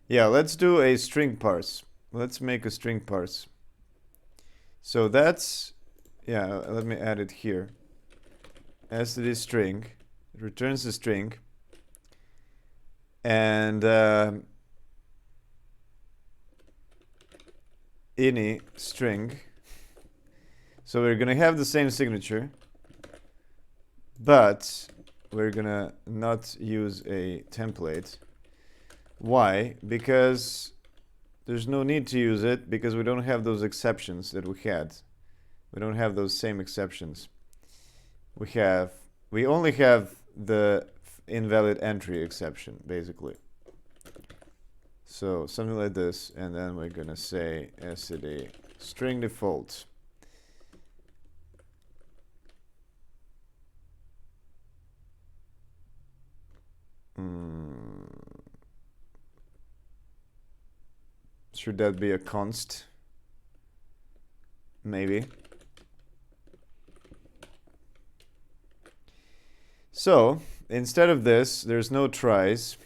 Yeah, let's do a string parse. Let's make a string parse. So that's, yeah, let me add it here. Std string, it returns the string, and ini string. So we're gonna have the same signature, but we're gonna not use a template. Why? Because there's no need to use it, because we don't have those exceptions that we had. We don't have those same exceptions. We only have the invalid entry exception, basically. So something like this, and then we're gonna say std string default. Should that be a const? Maybe. So, instead of this, there's no tries.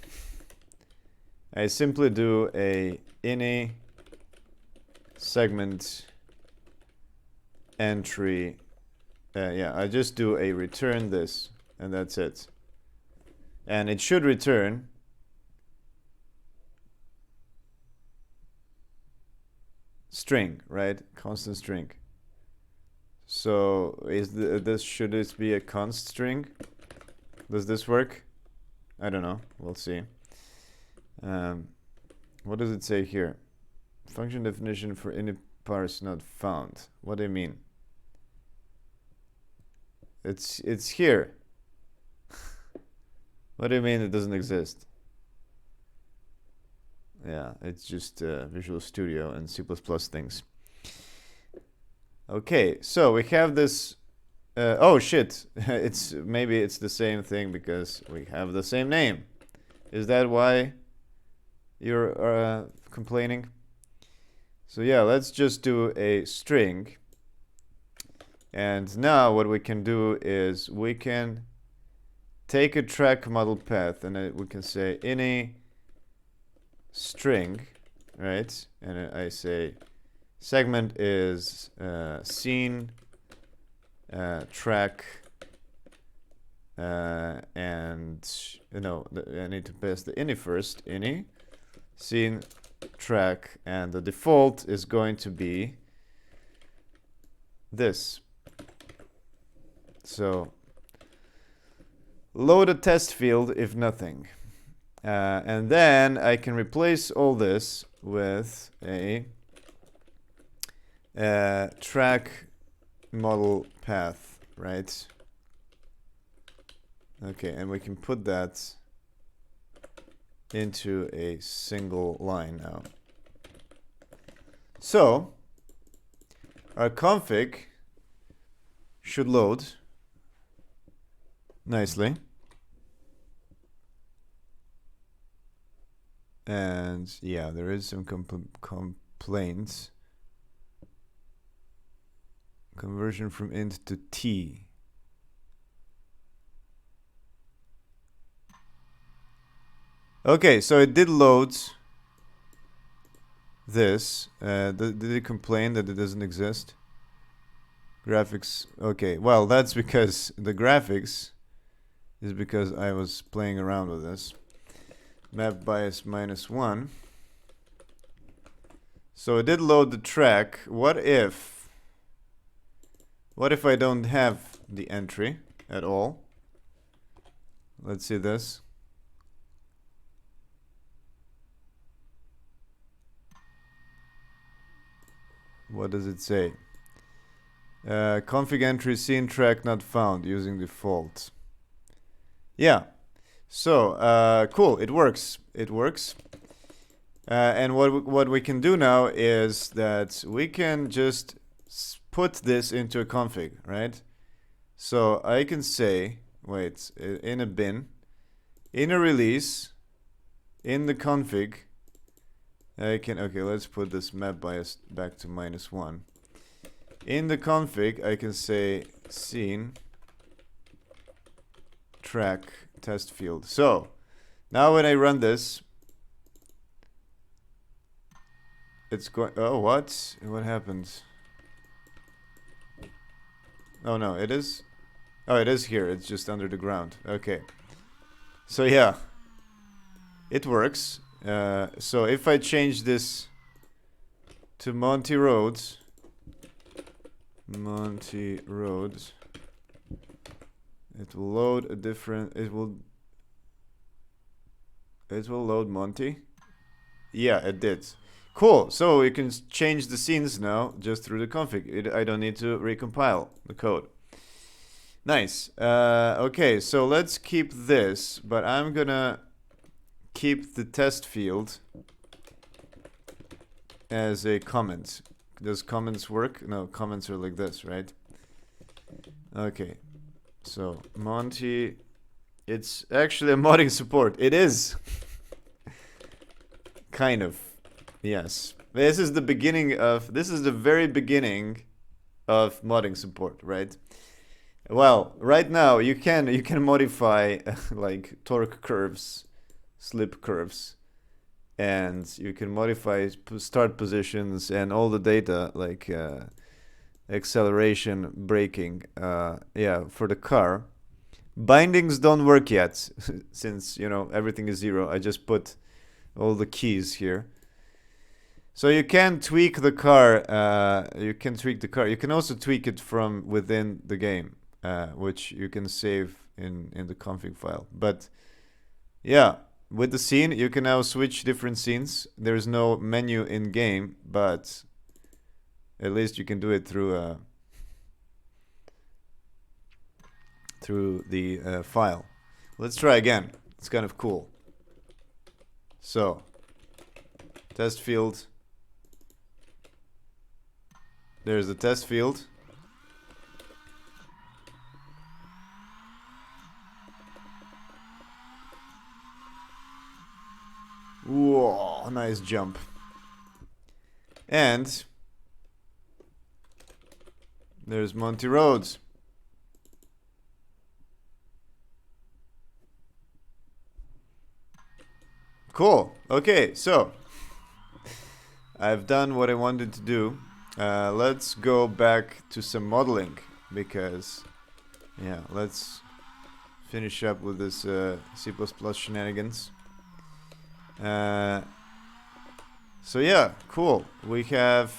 I simply do a ini segment entry. Yeah, I just do a return this, and that's it. And it should return string, right? Constant string. So should this be a const string? Does this work? I don't know. We'll see. What does it say here? Function definition for any parse not found. What do you mean? It's here. What do you mean it doesn't exist? Yeah, it's just Visual Studio and C++ things. Okay, so we have this. Oh shit! Maybe it's the same thing because we have the same name. Is that why you're complaining? So yeah, let's just do a string. And now what we can do is we can take a track model path and we can say ini string, right? And I say segment is scene track and I need to pass the ini first. Ini scene track, and the default is going to be this. So load a test field if nothing, and then I can replace all this with a track model path, right? Okay, and we can put that into a single line now. So our config should load nicely, and yeah, there is some complaints. Conversion from int to t. Okay, so it did load this. Did it complain that it doesn't exist? Graphics. Okay, well, that's because the graphics is because I was playing around with this. Map bias -1. So it did load the track. What if I don't have the entry at all? Let's see this. What does it say? Config entry scene track not found using default. Yeah. So cool. It works. It works. And what we can do now is that we can just put this into a config, right? So I can say, wait, in a bin, in a release, in the config, okay, let's put this map bias back to -1. In the config, I can say scene track test field. So now when I run this, it's going. Oh, what? What happened? Oh no, it is. Oh, it is here. It's just under the ground. Okay. So yeah, it works. So if I change this to Monty Roads, it will load a different. It will load Monty. Yeah, it did. Cool. So we can change the scenes now just through the config. I don't need to recompile the code. Nice. Okay, so let's keep this, but I'm gonna keep the test field as a comment. Does comments work? No, comments are like this, right? Okay. So Monty, it's actually a modding support. It is. Kind of. Yes. this is the beginning of, this is the very beginning of modding support, right? Well, right now you can modify like torque curves, slip curves, and you can modify start positions and all the data like acceleration, braking, yeah, for the car. Bindings don't work yet since, you know, everything is 0. I just put all the keys here. So you can tweak the car. You can tweak the car. You can also tweak it from within the game, which you can save in the config file. But yeah, with the scene, you can now switch different scenes. There's no menu in game, but at least you can do it through the file. Let's try again. It's kind of cool. So, test field. There's the test field. Whoa, nice jump. And there's Monty Roads. Cool. Okay, so I've done what I wanted to do. Let's go back to some modeling because, yeah, let's finish up with this C++ shenanigans. So yeah, cool. We have,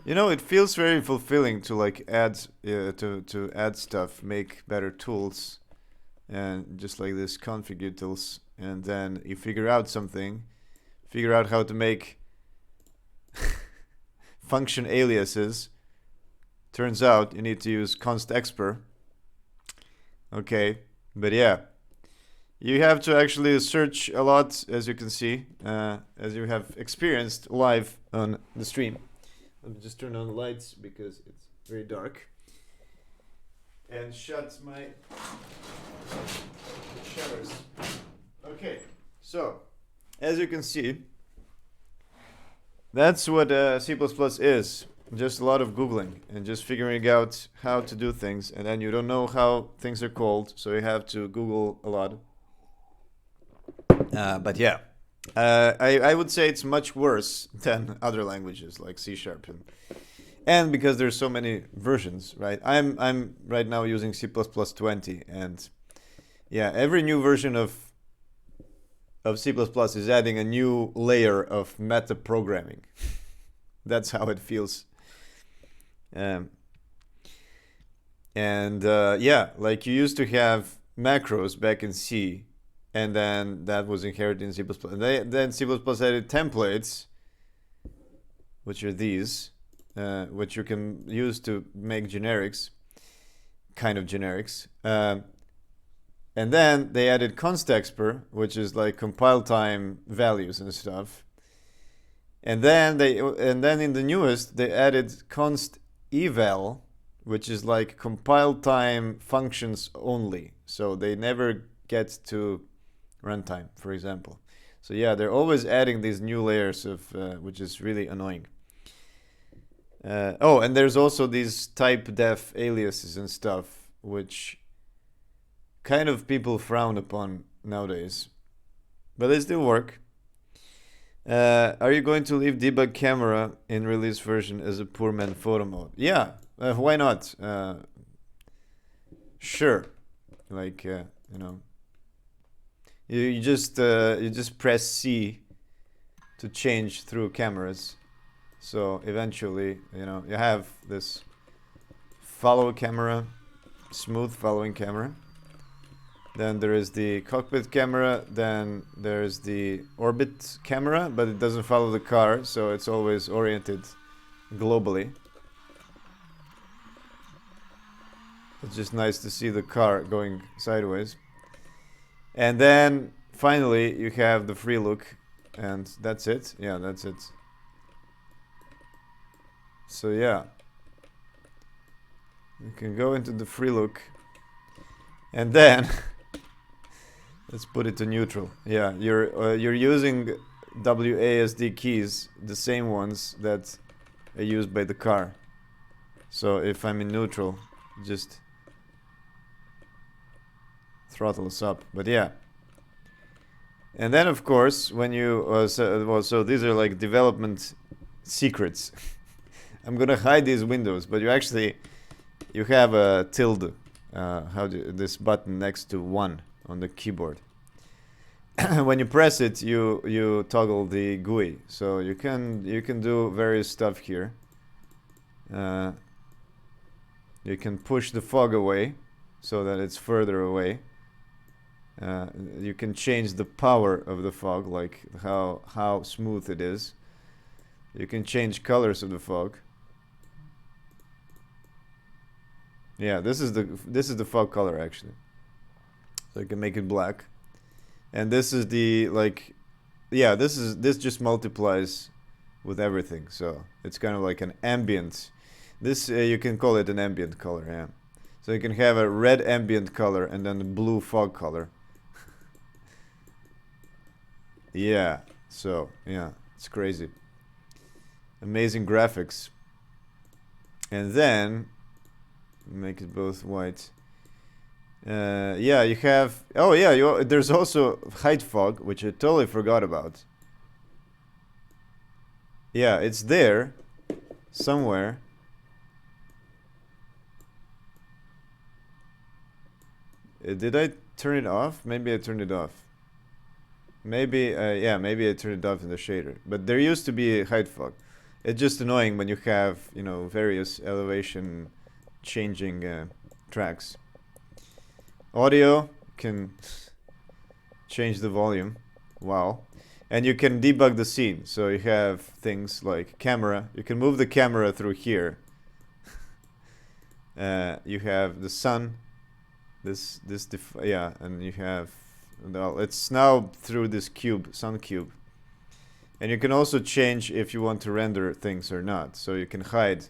you know, it feels very fulfilling to like add to add stuff, make better tools, and just like this config utils, and then you figure out something, figure out how to make function aliases. Turns out you need to use const expr. Okay, but yeah, you have to actually search a lot, as you can see, as you have experienced live on the stream. Let me just turn on the lights because it's very dark. And shut my shutters. Okay, so as you can see, that's what C++ is. Just a lot of Googling and just figuring out how to do things. And then you don't know how things are called, so you have to Google a lot. But yeah, I would say it's much worse than other languages like C#. And because there's so many versions, right? I'm right now using C++ 20, and yeah, every new version of C++ is adding a new layer of meta programming. That's how it feels. Yeah, like you used to have macros back in C, and then that was inherited in C++. And then C++ added templates, which are these, which you can use to make generics, kind of generics. And then they added const expr, which is like compile time values and stuff. And then in the newest they added const eval, which is like compile time functions only. So they never get to runtime, for example. So yeah, they're always adding these new layers of, which is really annoying. Oh, and there's also these type def aliases and stuff, which kind of people frown upon nowadays, but they still work. Are you going to leave debug camera in release version as a poor man photo mode? Yeah, why not? Sure, like you know, you just press C to change through cameras. So eventually, you know, you have this follow camera, smooth following camera. Then there is the cockpit camera, then there's the orbit camera, but it doesn't follow the car, so it's always oriented globally. It's just nice to see the car going sideways. And then finally you have the free look, and that's it. Yeah, that's it. So yeah, you can go into the free look, and then let's put it to neutral. Yeah, you're using WASD keys, the same ones that are used by the car. So if I'm in neutral, just throttle us up. But yeah. And then of course, when you so these are like development secrets. I'm gonna hide these windows, but you have a tilde, this button next to 1 on the keyboard. When you press it, you toggle the GUI, so you can do various stuff here. You can push the fog away so that it's further away. You can change the power of the fog, like how smooth it is. You can change colors of the fog. Yeah, this is the fog color actually. So you can make it black. And this is the this just multiplies with everything. So it's kind of like an ambient. This you can call it an ambient color, yeah. So you can have a red ambient color and then the blue fog color. Yeah. So yeah, it's crazy. Amazing graphics. And then make it both white. Yeah, you have. Oh yeah, there's also height fog, which I totally forgot about. Yeah, it's there somewhere. Did I turn it off? Maybe I turned it off. Maybe yeah, maybe I turned it off in the shader. But there used to be a height fog. It's just annoying when you have, various elevation changing tracks. Audio can change the volume. Wow. And you can debug the scene. So you have things like camera. You can move the camera through here. You have the sun. Yeah, and you have, well, it's now through this sun cube. And you can also change if you want to render things or not. So you can hide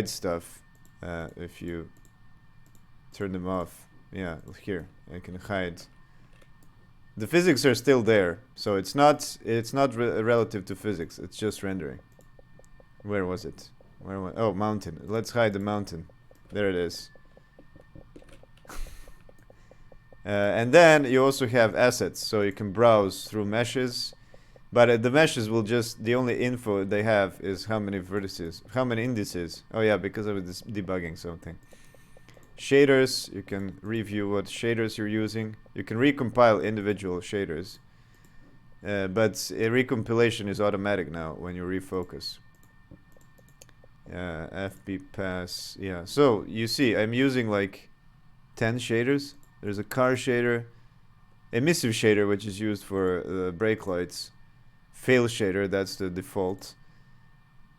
stuff if you turn them off. Yeah, here I can hide. The physics are still there, so it's not relative to physics. It's just rendering. Where was it? Oh, mountain. Let's hide the mountain. There it is. And then you also have assets, so you can browse through meshes. But the meshes will the only info they have is how many vertices, how many indices. Oh yeah, because I was debugging something. Shaders, you can review what shaders you're using. You can recompile individual shaders. But a recompilation is automatic now when you refocus. FB pass, yeah. So you see, I'm using like 10 shaders. There's a car shader, emissive shader, which is used for brake lights. Fail shader, that's the default,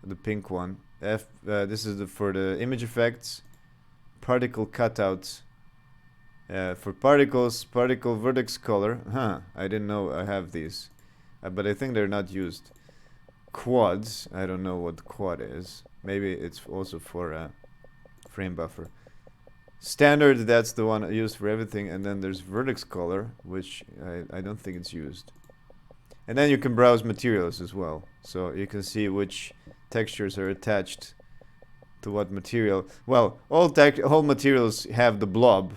the pink one. This is for the image effects. Particle cutout. For particles, particle vertex color. I didn't know I have these, but I think they're not used. Quads, I don't know what quad is. Maybe it's also for frame buffer. Standard, that's the one used for everything, and then there's vertex color, which I don't think it's used. And then you can browse materials as well, so you can see which textures are attached to what material. Well, all materials have the blob,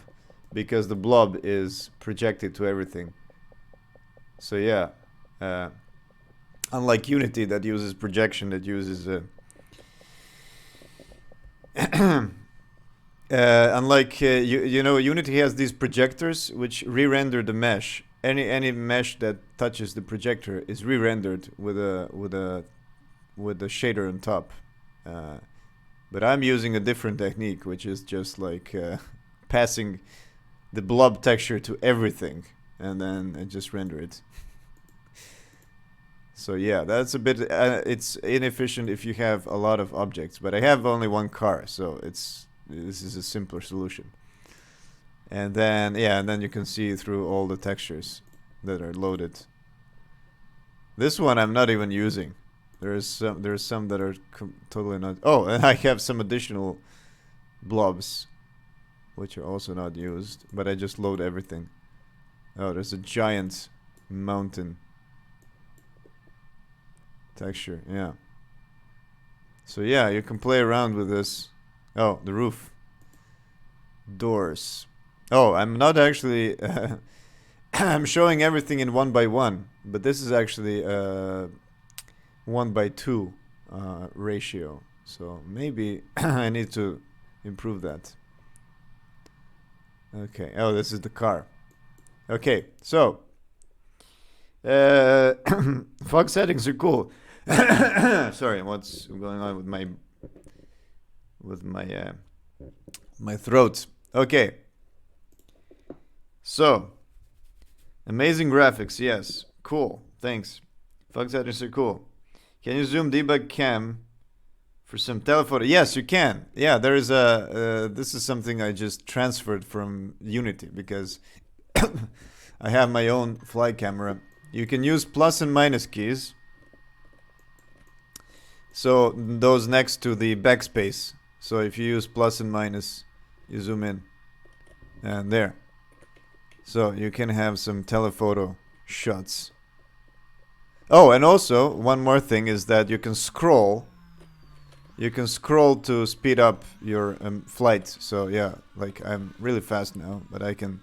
because the blob is projected to everything. So yeah, unlike Unity that uses projection, that uses unlike Unity has these projectors which re-render the mesh. Any mesh that touches the projector is re-rendered with a shader on top. But I'm using a different technique, which is just like passing the blob texture to everything, and then I just render it. So yeah, that's a bit. It's inefficient if you have a lot of objects, but I have only one car, so this is a simpler solution. And then you can see through all the textures that are loaded. This one I'm not even using. There's some that are totally not. Oh, and I have some additional blobs, which are also not used, but I just load everything. Oh, there's a giant mountain. texture. Yeah. So yeah, you can play around with this. Oh, the roof. Doors. Oh, I'm not actually. I'm showing everything in 1:1, but this is actually 1:2 ratio. So maybe I need to improve that. Okay. Oh, this is the car. Okay. So fog settings are cool. Sorry, what's going on with my throat? Okay. So amazing graphics. Yes. Cool. Thanks. Fog settings are cool. Can you zoom debug cam for some telephoto? Yes, you can. Yeah, there is a. This is something I just transferred from Unity because I have my own fly camera. You can use plus and minus keys. So those next to the backspace. So if you use plus and minus, you zoom in. And there. So you can have some telephoto shots. Oh, and also one more thing is that you can scroll. You can scroll to speed up your flight. So yeah, like I'm really fast now, but I can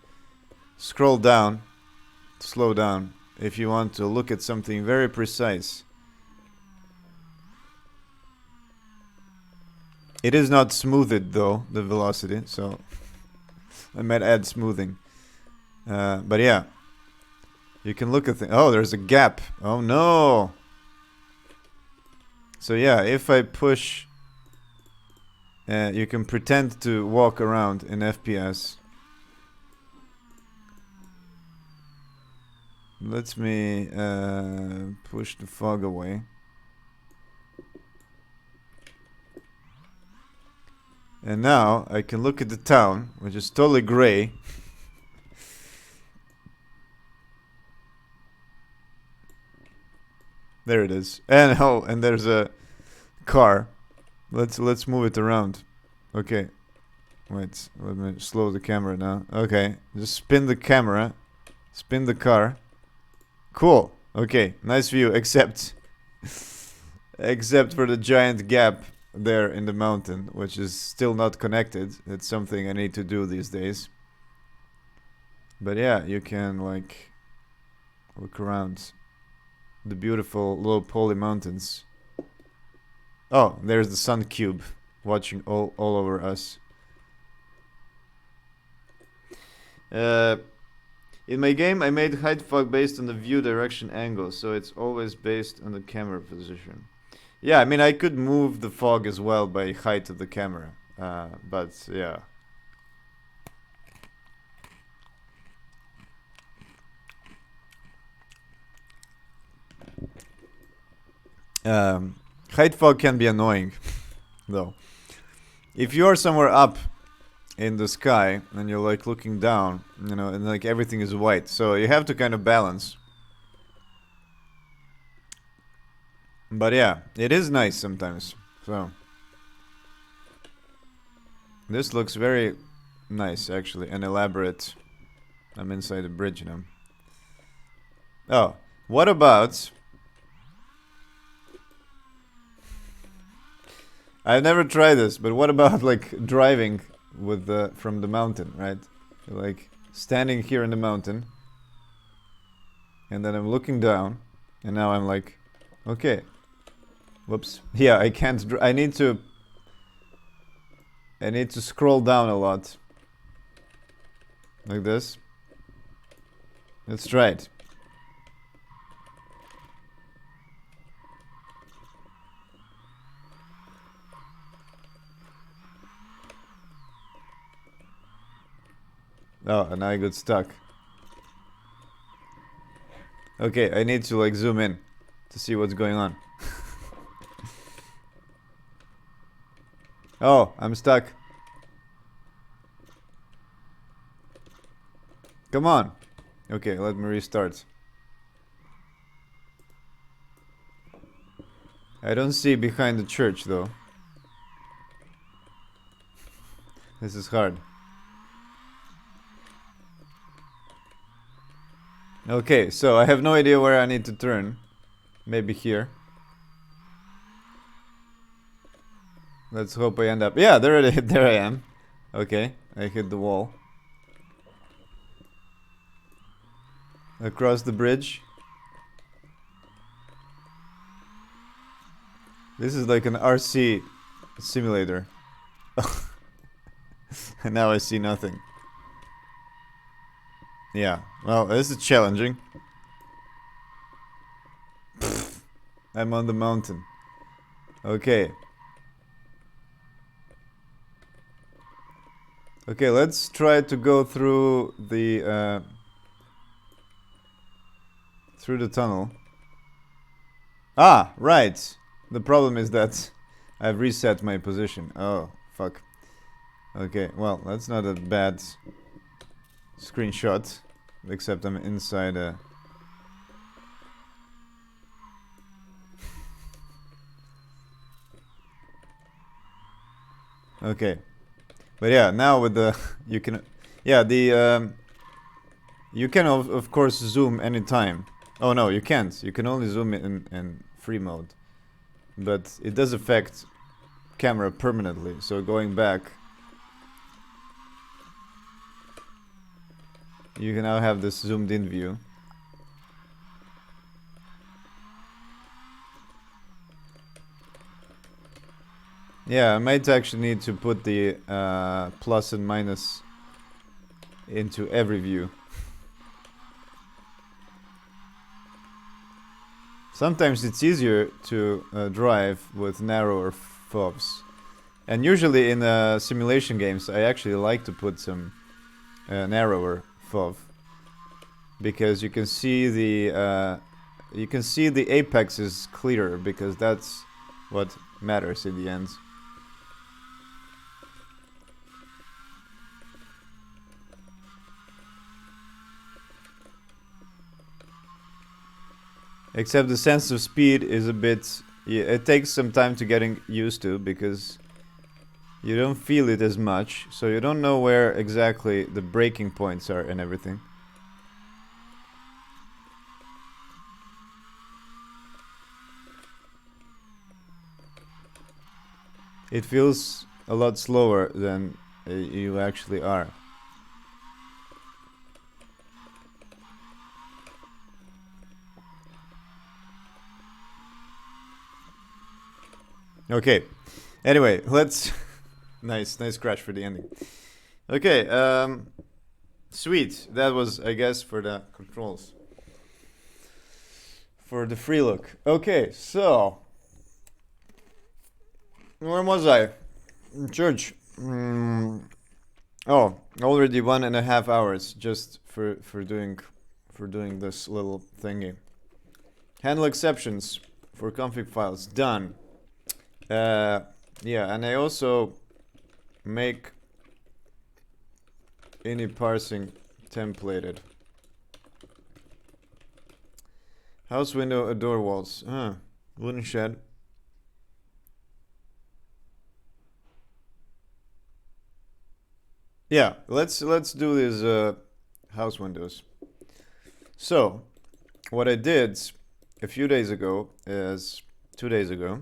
scroll down, slow down, if you want to look at something very precise. It is not smoothed though, the velocity, so I might add smoothing. But yeah, you can look at things. Oh, there's a gap. Oh no. So yeah, if I push, you can pretend to walk around in FPS. Let me push the fog away. And now I can look at the town, which is totally gray. There it is. And oh, and there's a car. Let's move it around. Okay. Wait, let me slow the camera now. Okay, just spin the camera. Spin the car. Cool. Okay, nice view, except for the giant gap there in the mountain, which is still not connected. It's something I need to do these days. But yeah, you can like look around the beautiful low poly mountains. Oh, there's the sun cube watching all over us. In my game, I made height fog based on the view direction angle, so it's always based on the camera position. Yeah, I mean, I could move the fog as well by height of the camera, but yeah. Height fog can be annoying, though. If you're somewhere up in the sky and you're like looking down, you know, and like everything is white, so you have to kind of balance. But yeah, it is nice sometimes. So this looks very nice actually and elaborate. I'm inside a bridge now. Oh, what about? I've never tried this, but what about like driving with from the mountain, right? Like standing here in the mountain, and then I'm looking down, and now I'm like, okay, whoops, yeah, I can't. I need to scroll down a lot, like this. Let's try it. Oh, and I got stuck. Okay, I need to like zoom in to see what's going on. Oh, I'm stuck. Come on. Okay, let me restart. I don't see behind the church though. This is hard. Okay, so I have no idea where I need to turn. Maybe here. Let's hope I end up. Yeah, there I am. Okay, I hit the wall. Across the bridge. This is like an RC simulator. And now I see nothing. Yeah, well, this is challenging. I'm on the mountain. Okay. Okay, let's try to go through the tunnel. Ah, right. The problem is that I've reset my position. Oh, fuck. Okay, well, that's not a bad screenshot, except I'm inside a... Okay. But yeah, now with the... you can... Yeah, the... you can, of course, zoom anytime. Oh, no, you can't. You can only zoom in free mode. But it does affect camera permanently, so going back... You can now have this zoomed in view. Yeah, I might actually need to put the plus and minus into every view. Sometimes it's easier to drive with narrower FOVs. And usually in simulation games I actually like to put some narrower FOV. Because you can see the apexes clearer, because that's what matters in the end. Except the sense of speed is a bit... Yeah, it takes some time to getting used to, because you don't feel it as much, so you don't know where exactly the braking points are and everything. It feels a lot slower than you actually are. Okay. Anyway, let's... nice crash for the ending. Okay, sweet. That was, I guess, for the controls. For the free look. Okay, so... Where was I? In church. Oh, already 1.5 hours just for doing this little thingy. Handle exceptions for config files. Done. Yeah, and I also make any parsing templated. House window, door walls. Wooden shed. Yeah, let's do these house windows. So, what I did a few days ago is 2 days ago.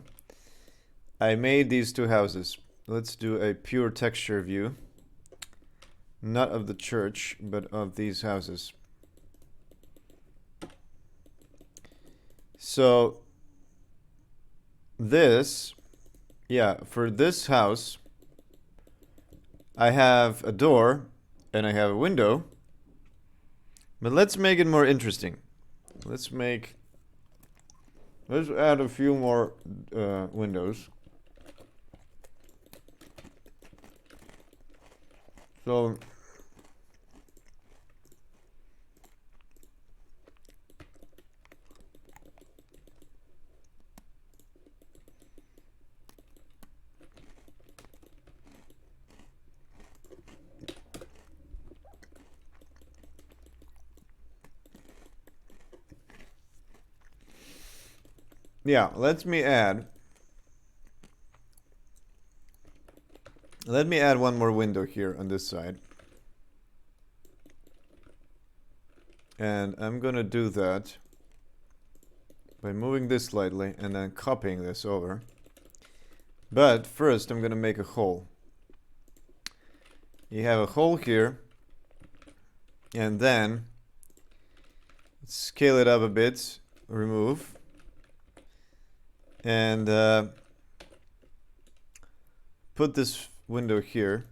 I made these two houses. Let's do a pure texture view. Not of the church, but of these houses. So this, yeah, for this house, I have a door and I have a window. But let's make it more interesting. Let's add a few more windows. So yeah, let me add one more window here on this side. And I'm gonna do that by moving this slightly and then copying this over. But first I'm gonna make a hole. You have a hole here, and then scale it up a bit, remove, and put this window here.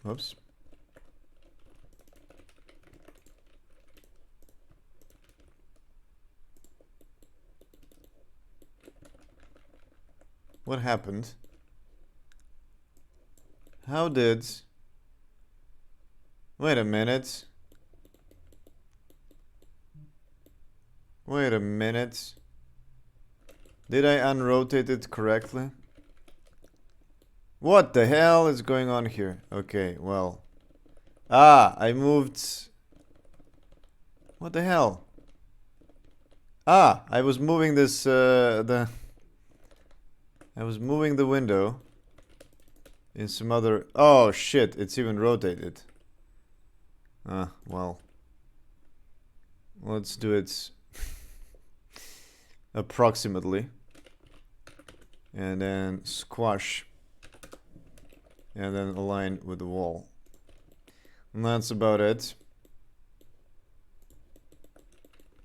Whoops. What happened? How did... Wait a minute. Wait a minute. Did I unrotate it correctly? What the hell is going on here? Okay, well. I moved... What the hell? I was moving this, I was moving the window in some other... Oh, shit, it's even rotated. Well. Let's do it approximately. And then squash. And then align with the wall. And that's about it.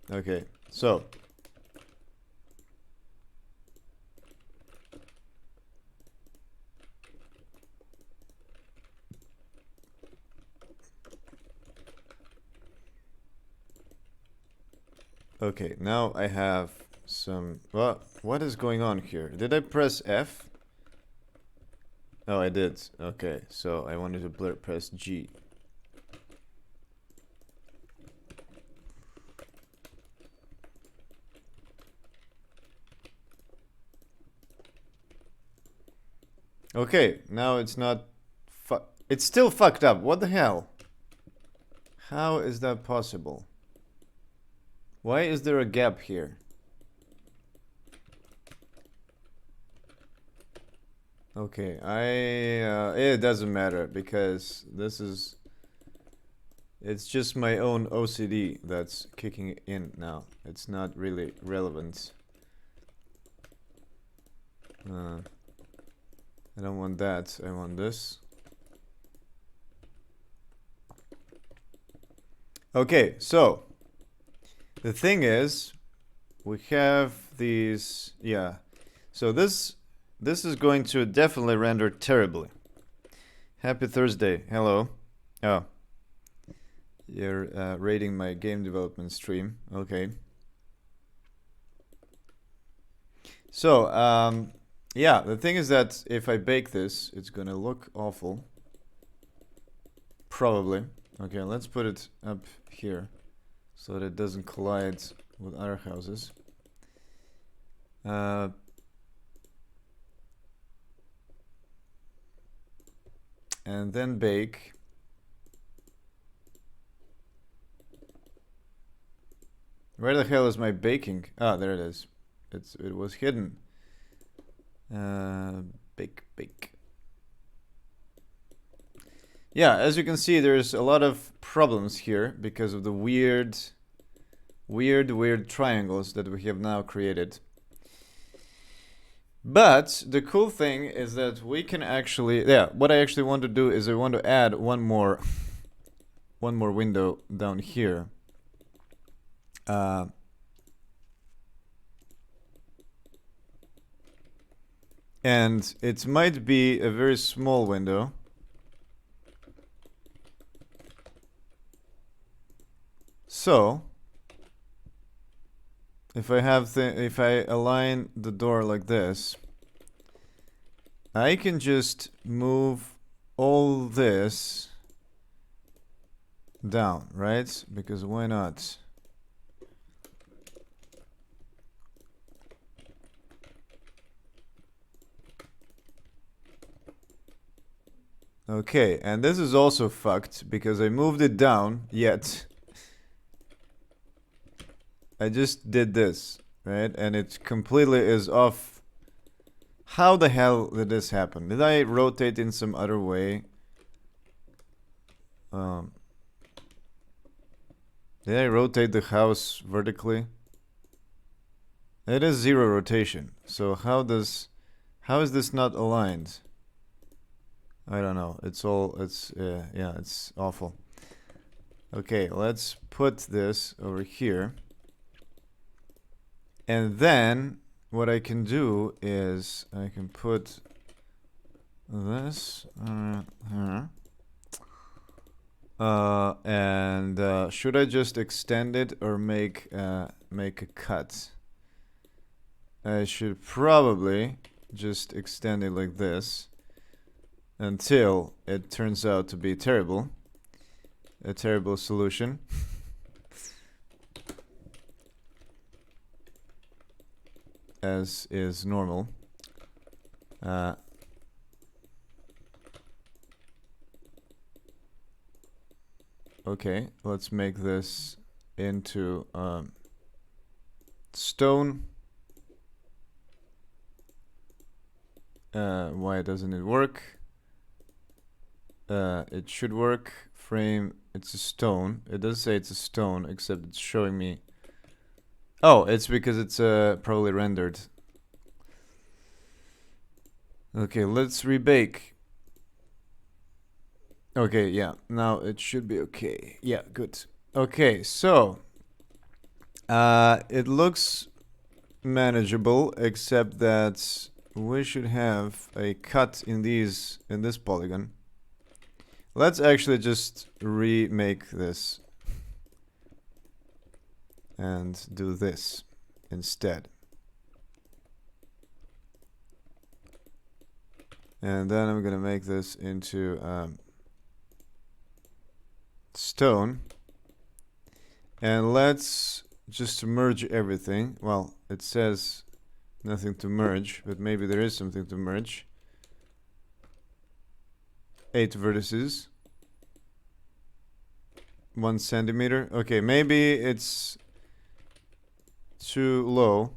Okay, so. Okay, now I have some... What is going on here? Did I press F? Oh, I did. Okay, so I wanted to press G. Okay, now it's not... It's still fucked up. What the hell? How is that possible? Why is there a gap here? Okay, it doesn't matter because this is... It's just my own OCD that's kicking in now. It's not really relevant. I don't want that. I want this. Okay, so the thing is, we have these... Yeah. So this is going to definitely render terribly. Happy Thursday. Hello. Oh. You're rating my game development stream. Okay. So, yeah, the thing is that if I bake this, it's gonna look awful. Probably. Okay, let's put it up here so that it doesn't collide with other houses. And then bake. Where the hell is my baking? Ah, there it is. It was hidden. Bake. Yeah, as you can see, there's a lot of problems here because of the weird triangles that we have now created. But the cool thing is that we can actually, what I actually want to do is I want to add one more window down here. And it might be a very small window. So if I align the door like this, I can just move all this down, right? Because why not? Okay, and this is also fucked because I moved it down, yet I just did this, right? And it completely is off. How the hell did this happen? Did I rotate in some other way? Did I rotate the house vertically? It is 0 rotation. So how is this not aligned? I don't know. It's awful. Okay, let's put this over here. And then what I can do is I can put this here. And should I just extend it or make a cut? I should probably just extend it like this until it turns out to be terrible. A terrible solution. As is normal. Okay, let's make this into stone. Why doesn't it work? It should work. Frame, it's a stone. It does say it's a stone, except it's showing me. Oh, it's because it's probably rendered. Okay, let's rebake. Okay, yeah, now it should be okay. Yeah, good. Okay, so it looks manageable, except that we should have a cut in this polygon. Let's actually just remake this and do this instead. And then I'm gonna make this into stone. And let's just merge everything. Well, it says nothing to merge, but maybe there is something to merge. 8 vertices. 1 centimeter. Okay, maybe it's too low.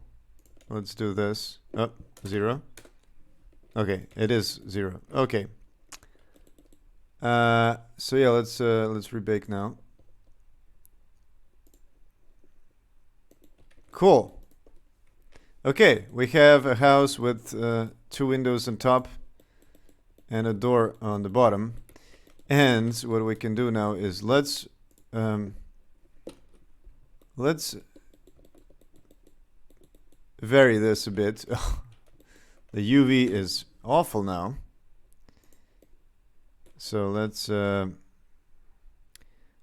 Let's do this. Oh, 0. Okay, it is 0. Okay. So yeah, let's rebake now. Cool. Okay, we have a house with 2 windows on top and a door on the bottom. And what we can do now is let's vary this a bit. The UV is awful now. So let's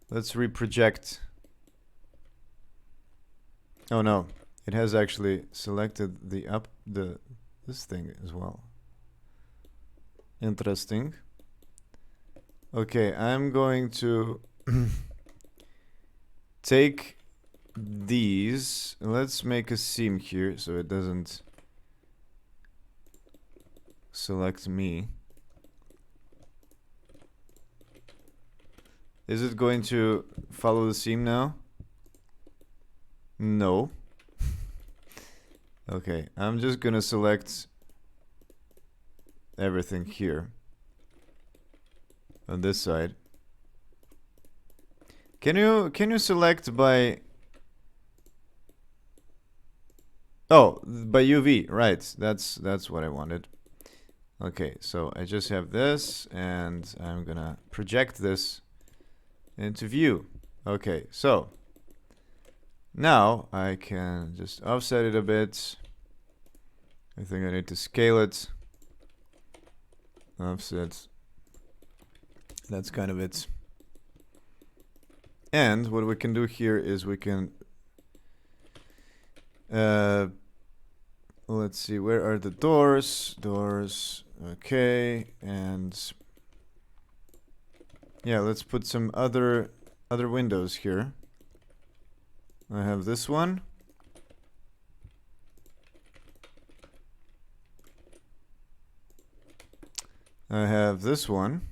reproject. Oh no, it has actually selected this thing as well. Interesting. Okay, I'm going to take these. Let's make a seam here so it doesn't select me. Is it going to follow the seam now? No. Okay, I'm just gonna select everything here on this side. Can you select by by UV, right? That's what I wanted. Okay, so I just have this and I'm gonna project this into view. Okay, so now I can just offset it a bit. I think I need to scale it. Offset. That's kind of it. And what we can do here is we can let's see, where are the doors? Doors, okay, and yeah, let's put some other windows here. I have this one. I have this one.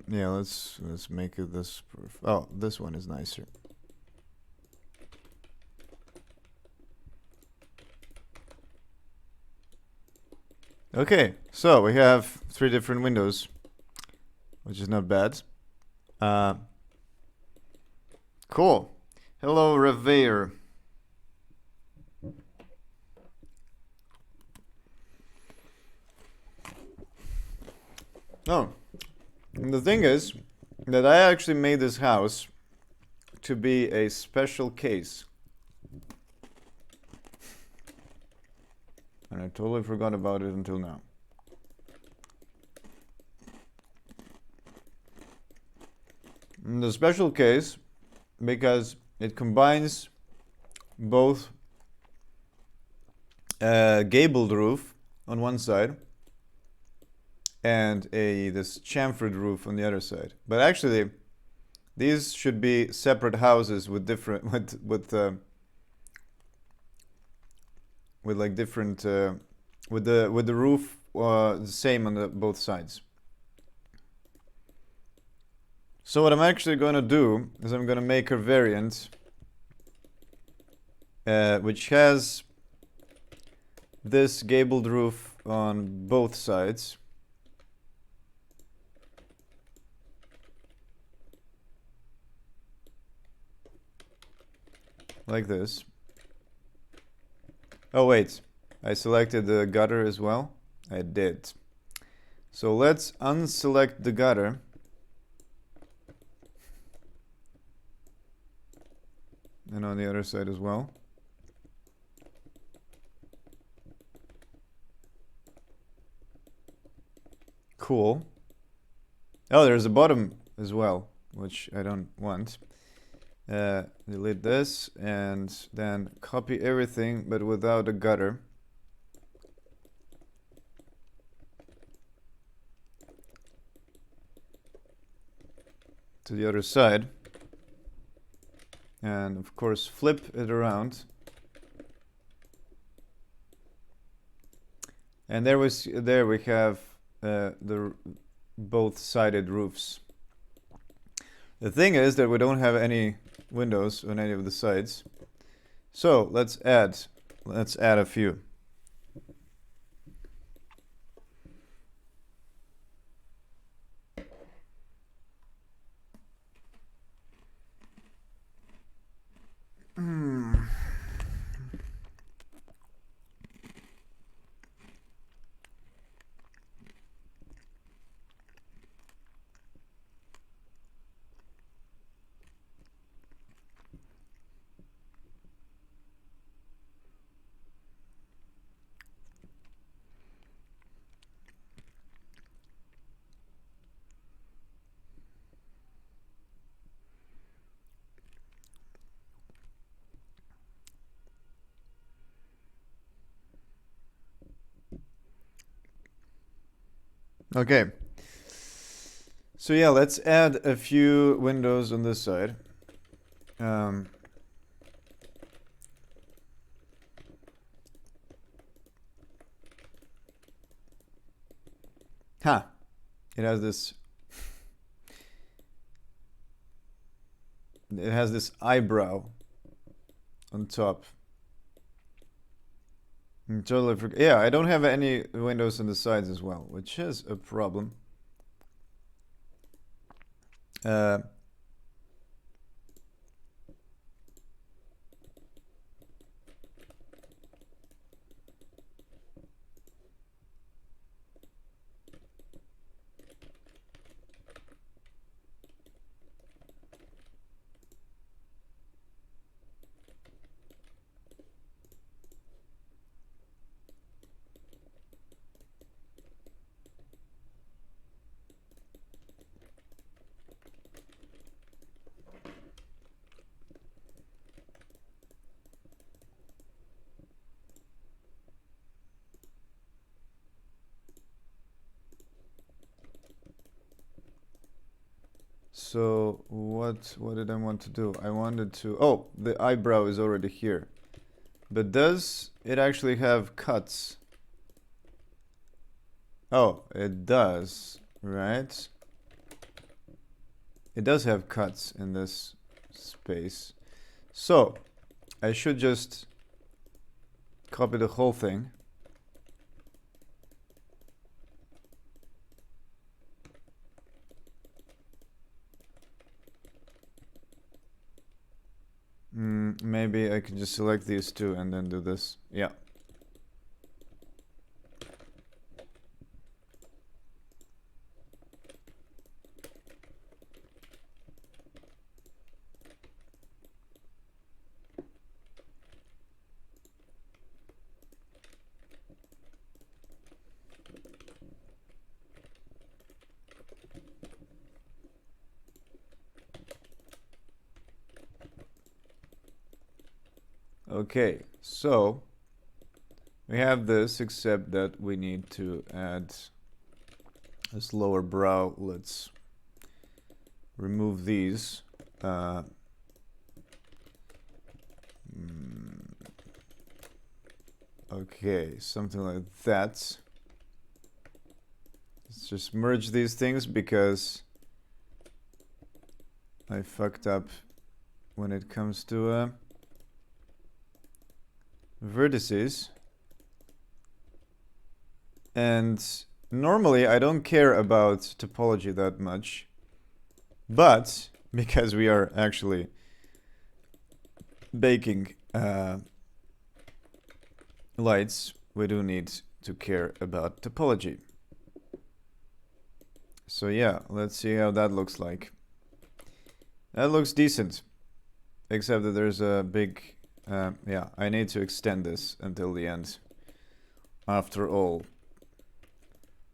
Yeah, let's make it this. Oh, this one is nicer. Okay, so we have 3 different windows, which is not bad. Cool. Hello, Revere. Oh, and the thing is that I actually made this house to be a special case. And I totally forgot about it until now. And the special case because it combines both a gabled roof on one side and this chamfered roof on the other side. But actually, these should be separate houses with different with like different with the roof the same on both sides. So what I'm actually going to do is I'm going to make a variant which has this gabled roof on both sides. Like this. Oh wait, I selected the gutter as well. I did. So let's unselect the gutter. And on the other side as well. Cool. Oh, there's a bottom as well, which I don't want. Delete this and then copy everything but without a gutter. To the other side. And of course flip it around. And there we have the both-sided roofs. The thing is that we don't have any windows on any of the sides. So let's add a few. Okay. So yeah, let's add a few windows on this side. It has this. It has this eyebrow on top. Totally forgot. Yeah, I don't have any windows on the sides as well, which is a problem. So what did I want to do? I wanted to, oh, the eyebrow is already here. But does it actually have cuts? Oh, it does, right? It does have cuts in this space. So I should just copy the whole thing. Maybe I can just select these two and then do this. Yeah. Okay, so we have this, except that we need to add this lower brow. Let's remove these. Okay, something like that. Let's just merge these things because I fucked up when it comes to vertices. And normally I don't care about topology that much, but because we are actually baking lights, we do need to care about topology. So yeah, let's see how that looks like. That looks decent, except that there's a big yeah, I need to extend this until the end after all.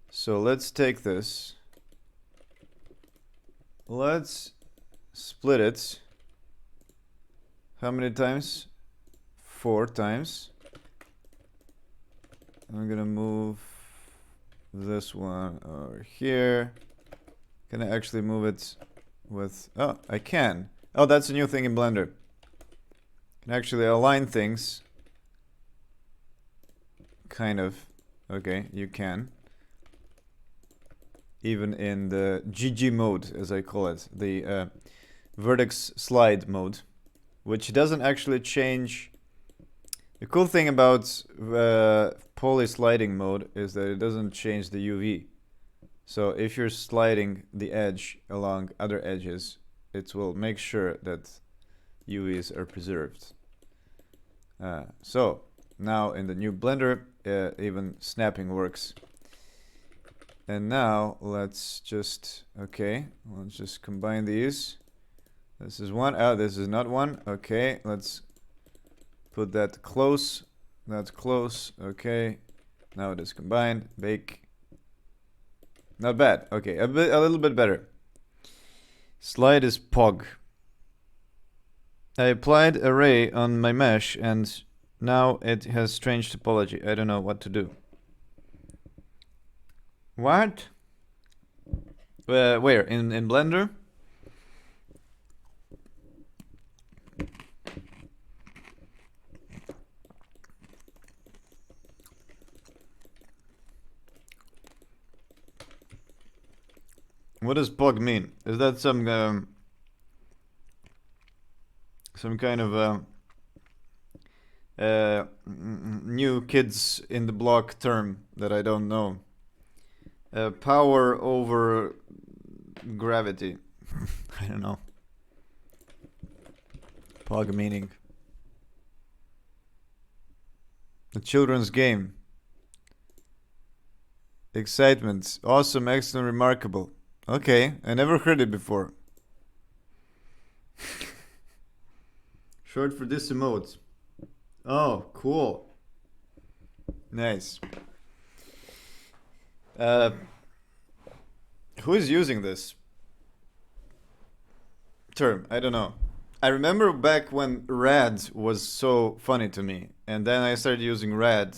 So let's take this, let's split it. How many times? 4 times. I'm gonna move this one over here. Can I actually move it with, oh, I can. Oh, that's a new thing in Blender. Can actually align things. Kind of. Okay, you can. Even in the GG mode, as I call it, the vertex slide mode, which doesn't actually change. The cool thing about poly sliding mode is that it doesn't change the UV. So if you're sliding the edge along other edges, it will make sure that UVs are preserved. So now in the new Blender, even snapping works. And now let's just, okay, let's just combine these. This is one, this is not one. Okay, let's put that close. That's close. Okay, now it is combined. Bake. Not bad. Okay, a little bit better. Slide is pog. I applied array on my mesh and now it has strange topology. I don't know what to do. What? Where? In Blender? What does pog mean? Is that some kind of new kids in the block term that I don't know? Power over gravity. I don't know. Pog meaning. A children's game. Excitement. Awesome, excellent, remarkable. Okay, I never heard it before. Short for this emote. Oh, cool. Nice. Who is using this term? I don't know. I remember back when rad was so funny to me, and then I started using rad,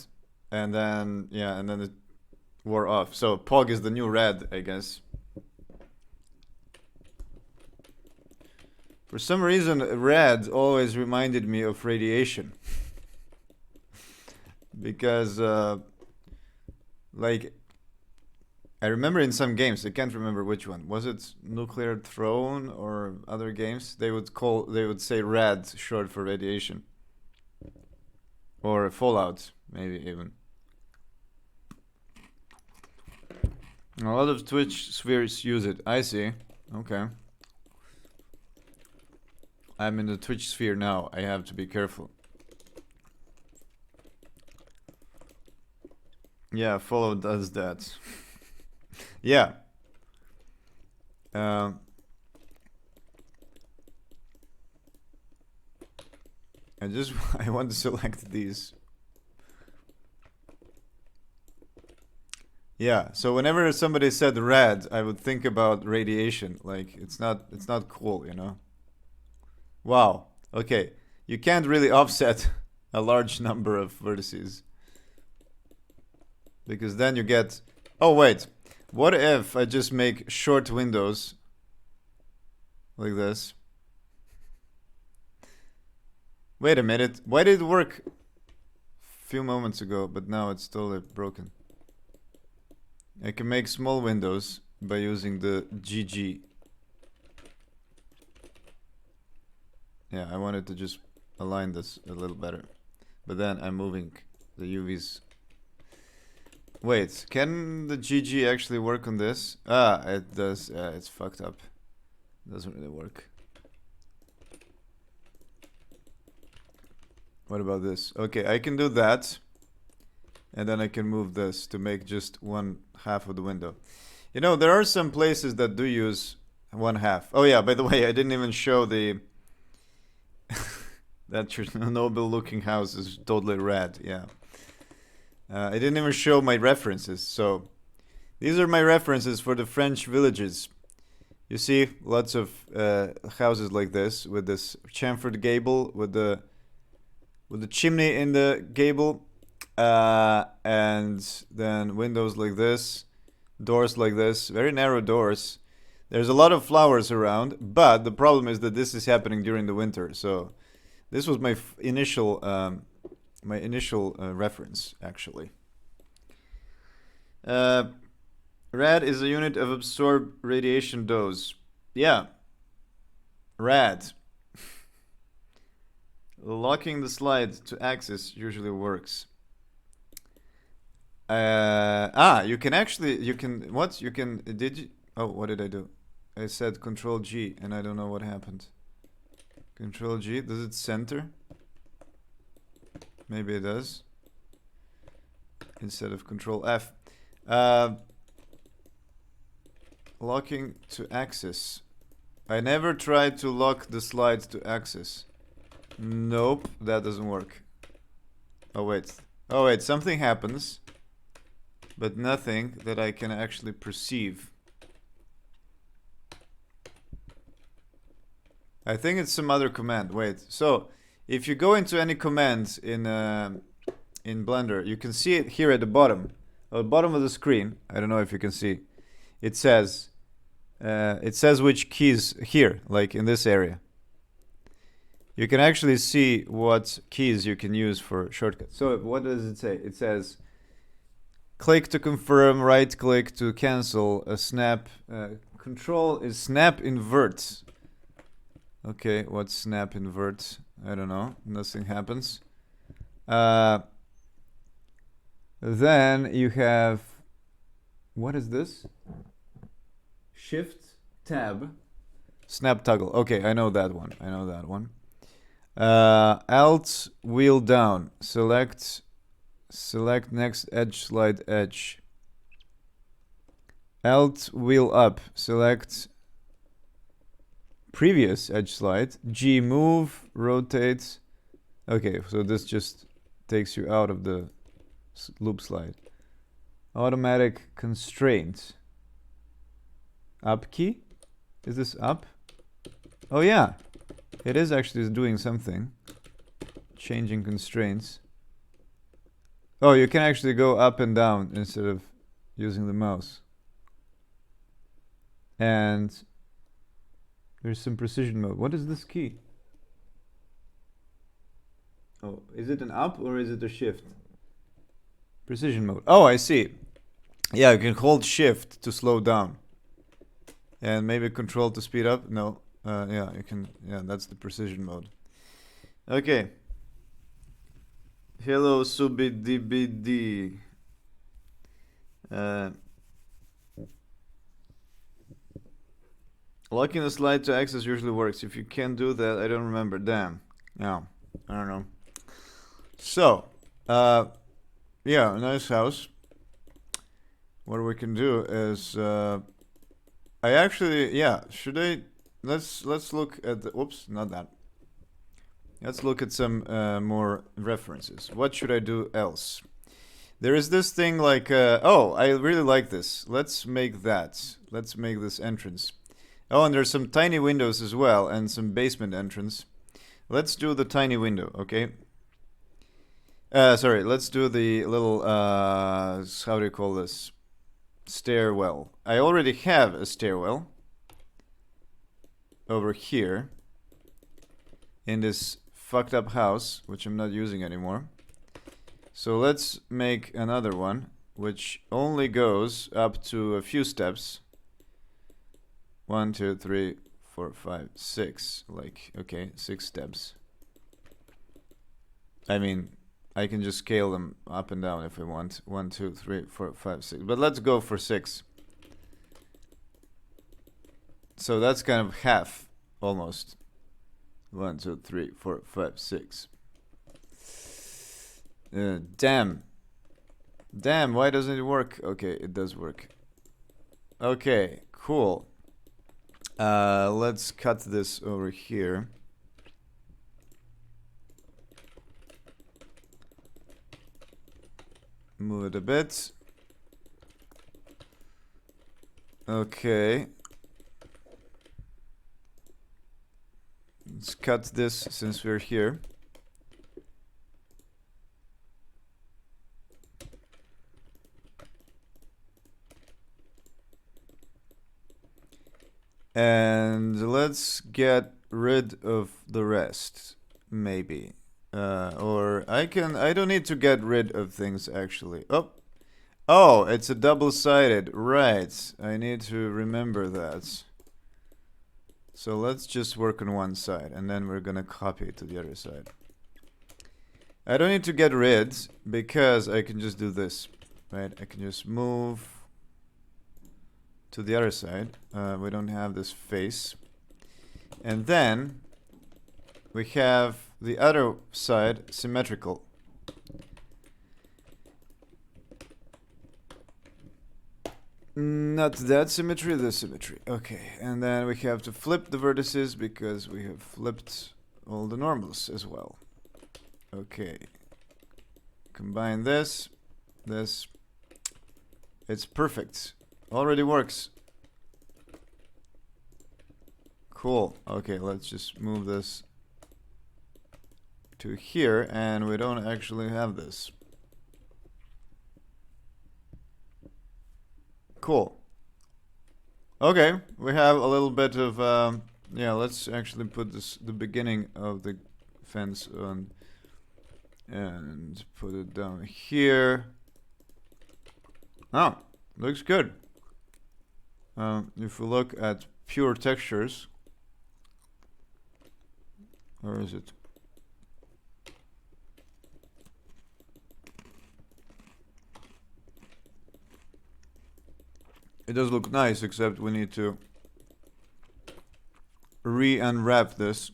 and then yeah, and then it wore off. So pog is the new rad, I guess. For some reason, rad always reminded me of radiation. Because, like, I remember in some games, I can't remember which one. Was it Nuclear Throne or other games? They would say rad, short for radiation. Or Fallout, maybe even. A lot of Twitch spheres use it. I see. Okay. I'm in the Twitch sphere now. I have to be careful. Yeah, follow does that. Yeah. I I want to select these. Yeah, so whenever somebody said red, I would think about radiation. Like it's not cool, you know. Wow. Okay. You can't really offset a large number of vertices because then you get. Oh wait. What if I just make short windows like this? Wait a minute. Why did it work a few moments ago, but now it's totally broken? I can make small windows by using the GG. Yeah, I wanted to just align this a little better. But then I'm moving the UVs. Wait, can the GG actually work on this? Ah, it does. It's fucked up. Doesn't really work. What about this? Okay, I can do that. And then I can move this to make just one half of the window. You know, there are some places that do use one half. Oh yeah, by the way, I didn't even show the... that Chernobyl looking house is totally red, yeah. I didn't even show my references, so... These are my references for the French villages. You see lots of houses like this, with this chamfered gable, with the chimney in the gable. And then windows like this, doors like this, very narrow doors. There's a lot of flowers around, but the problem is that this is happening during the winter. So this was my initial reference, actually. Rad is a unit of absorbed radiation dose. Yeah. Rad. Locking the slide to axis usually works. You can actually, what did I do? I said Control G and I don't know what happened. Control G, does it center? Maybe it does. Instead of Control F. Locking to axis. I never tried to lock the slide to axis. Nope, that doesn't work. Oh wait, something happens. But nothing that I can actually perceive. I think it's some other command. Wait, so if you go into any commands in Blender, you can see it here at the bottom of the screen. I don't know if you can see. It says which keys here, like in this area. You can actually see what keys you can use for shortcuts. So what does it say? It says click to confirm, right click to cancel, a snap. Control is snap invert. Okay, what's snap invert? I don't know. Nothing happens. Then you have, what is this? Shift tab. Snap toggle. Okay, I know that one. Alt wheel down. Select next edge slide edge. Alt wheel up. Select previous edge slide. G move, rotate. Okay, so this just takes you out of the loop slide. Automatic constraint. Up key? Is this up? Oh yeah, it is actually doing something. Changing constraints. Oh, you can actually go up and down instead of using the mouse. And there's some precision mode. What is this key? Oh, is it an up or is it a shift? Precision mode. Oh, I see. Yeah, you can hold shift to slow down. And maybe control to speed up. No. Yeah, you can. Yeah, that's the precision mode. Okay. Hello, subidbd. Locking the slide to access usually works. If you can't do that, I don't remember. Damn. No, I don't know. So, yeah, nice house. What we can do is, I actually, yeah, should I? Let's look at the. Oops, not that. Let's look at some more references. What should I do else? There is this thing like, oh, I really like this. Let's make that. Let's make this entrance. Oh, and there's some tiny windows as well, and some basement entrance. Let's do the tiny window, okay? Sorry, let's do the little, how do you call this? Stairwell. I already have a stairwell over here in this fucked up house, which I'm not using anymore. So let's make another one, which only goes up to a few steps. 1, 2, 3, 4, 5, 6. Like, okay, 6 steps. I mean, I can just scale them up and down if I want. 1, 2, 3, 4, 5, 6. But let's go for 6. So that's kind of half, almost. 1, 2, 3, 4, 5, 6. Damn. Damn, why doesn't it work? Okay, it does work. Okay, cool. Let's cut this over here. Move it a bit. Okay. Let's cut this since we're here. And let's get rid of the rest, maybe. Or I don't need to get rid of things actually. Oh, it's a double-sided, right. I need to remember that. So let's just work on one side and then we're gonna copy it to the other side. I don't need to get rid because I can just do this, right? I can just move to the other side. We don't have this face. And then we have the other side symmetrical. Not that symmetry, this symmetry. Okay, and then we have to flip the vertices because we have flipped all the normals as well. Okay. Combine this. It's perfect. Already works. Cool. Okay, let's just move this to here, and we don't actually have this. Cool. Okay, we have a little bit of, yeah, let's actually put the beginning of the fence on and put it down here. Oh, looks good. If we look at pure textures, where is it? It does look nice, except we need to re-unwrap this.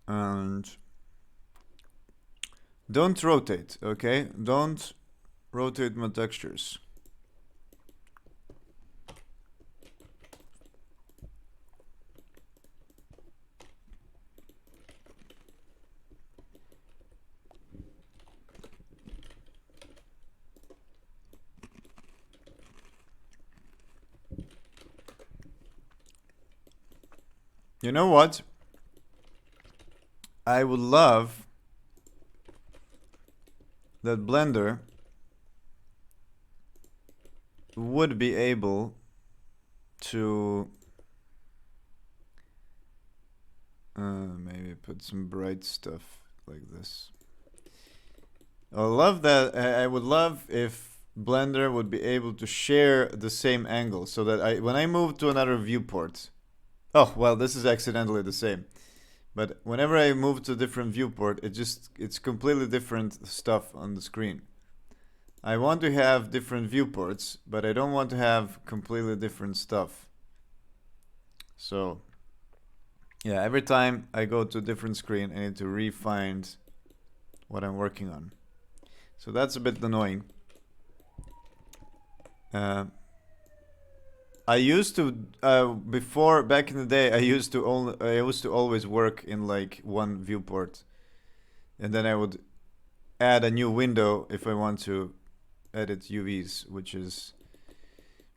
And don't rotate, okay? Don't rotate my textures. You know what? I would love that Blender would be able to maybe put some bright stuff like this. I love that. I would love if Blender would be able to share the same angle so that when I move to another viewport. Oh, well, this is accidentally the same. But whenever I move to a different viewport, it's completely different stuff on the screen. I want to have different viewports, but I don't want to have completely different stuff. So yeah, every time I go to a different screen, I need to re-find what I'm working on. So that's a bit annoying. I used to before, back in the day, I used to always work in like one viewport, and then I would add a new window if I want to edit UVs, which is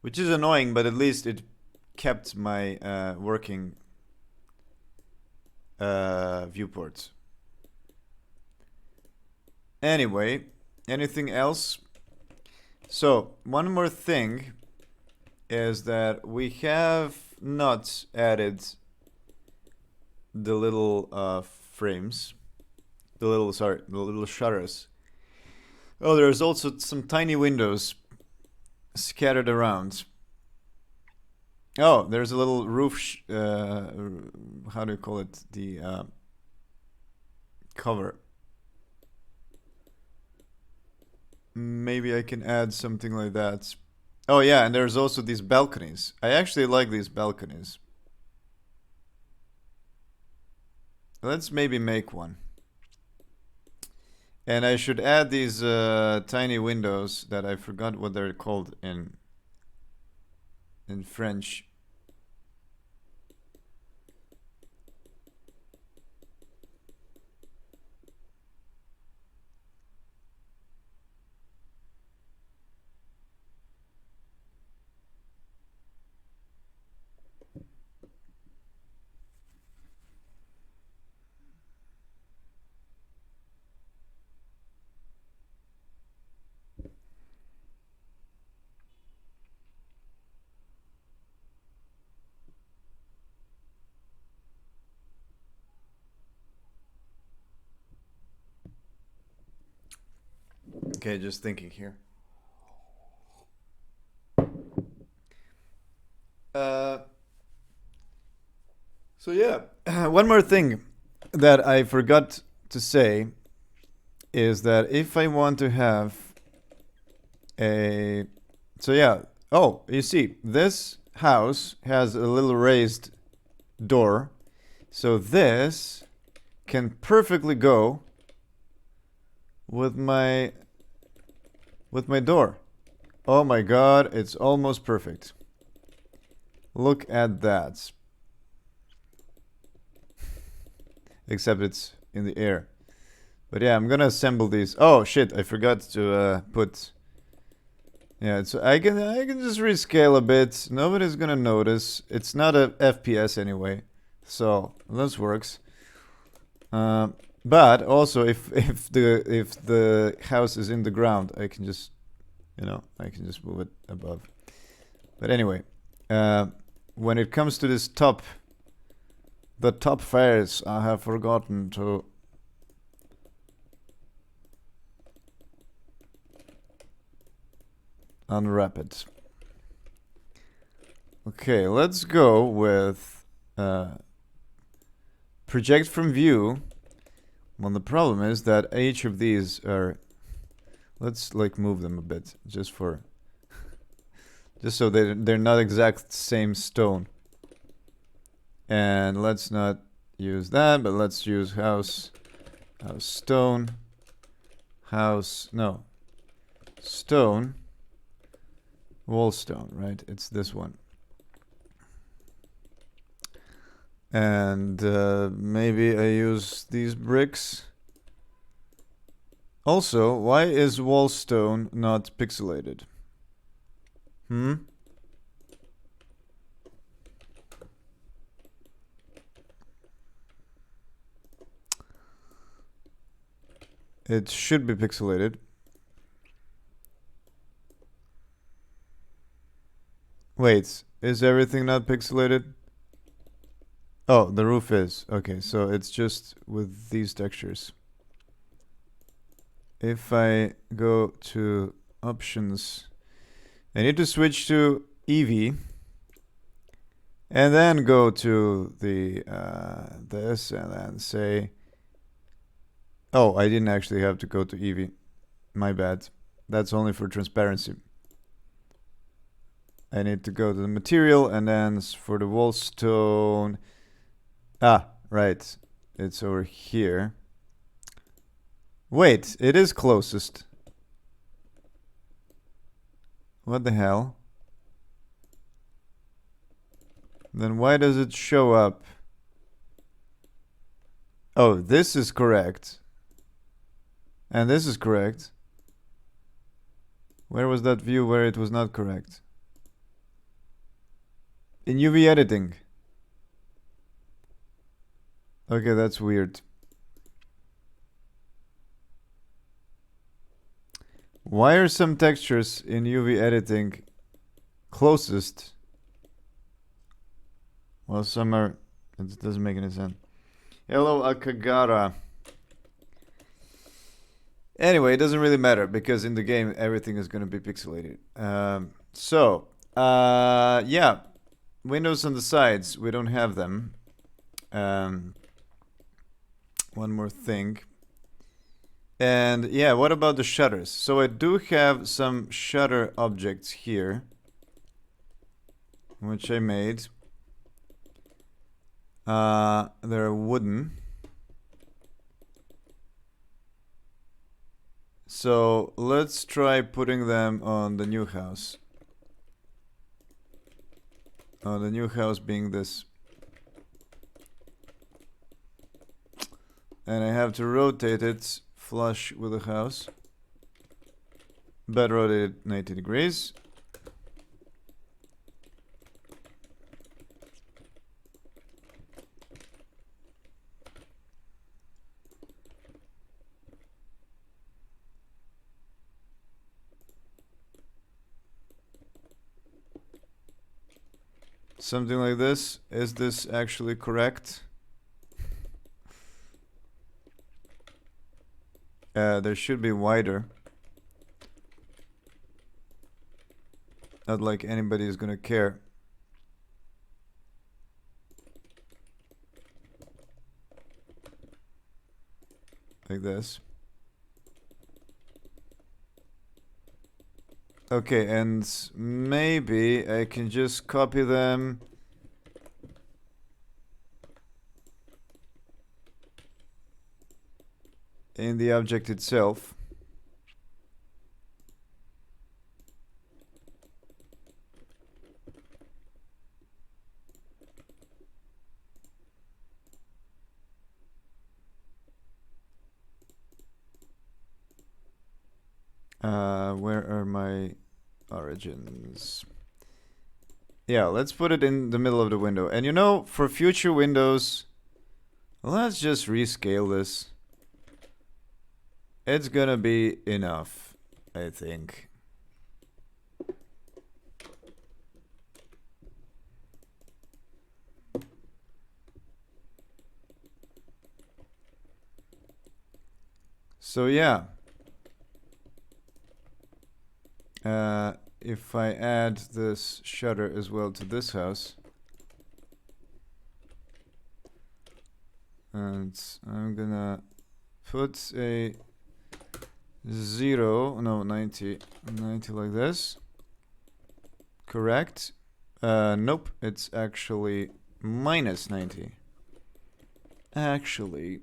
annoying, but at least it kept my working viewports. Anyway, anything else? So one more thing is that we have not added the little frames, the little shutters. Oh, there's also some tiny windows scattered around. Oh, there's a little roof. How do you call it? The cover. Maybe I can add something like that. Oh yeah, and there's also these balconies. I actually like these balconies. Let's maybe make one. And I should add these tiny windows that I forgot what they're called in French. Okay, just thinking here. So yeah, one more thing that I forgot to say is that if I want to have a, so yeah, oh, you see, this house has a little raised door, so this can perfectly go with my door. Oh my god, it's almost perfect. Look at that. Except it's in the air. But yeah, I'm gonna assemble these. Oh shit, I forgot to put. Yeah, so I can just rescale a bit. Nobody's gonna notice. It's not a FPS anyway, so this works. But also, if the house is in the ground, I can just, I can just move it above. But anyway, when it comes to this the top face, I have forgotten to unwrap it. Okay, let's go with project from view. Well, the problem is that each of these are. Let's like move them a bit, just so they're not exact same stone. And let's not use that, but let's use house stone, stone, wall stone, right? It's this one. And maybe I use these bricks. Also, why is wall stone not pixelated? It should be pixelated. Wait, is everything not pixelated? Oh, the roof is. Okay, so it's just with these textures. If I go to options, I need to switch to Eevee. And then go to the this and then say, oh, I didn't actually have to go to Eevee. My bad. That's only for transparency. I need to go to the material, and then for the wall stone. Ah, right. It's over here. Wait, it is closest. What the hell? Then why does it show up? Oh, this is correct. And this is correct. Where was that view where it was not correct? In UV editing. Okay, that's weird. Why are some textures in UV editing closest? Well, some are... It doesn't make any sense. Hello, Akagara. Anyway, it doesn't really matter because in the game everything is going to be pixelated. Yeah, windows on the sides, we don't have them. One more thing. And yeah, what about the shutters? So I do have some shutter objects here, which I made. They're wooden. So let's try putting them on the new house. The new house being this. And I have to rotate it flush with the house. But rotate it 90 degrees. Something like this. Is this actually correct? There should be wider. Not like anybody is gonna care. Like this. Okay, and maybe I can just copy them. In the object itself. Where are my origins? Yeah, let's put it in the middle of the window. And you know, for future windows, let's just rescale this. It's gonna be enough, I think. So yeah. If I add this shutter as well to this house. And I'm gonna put a 90 like this. Correct. Nope, it's actually minus 90. Actually.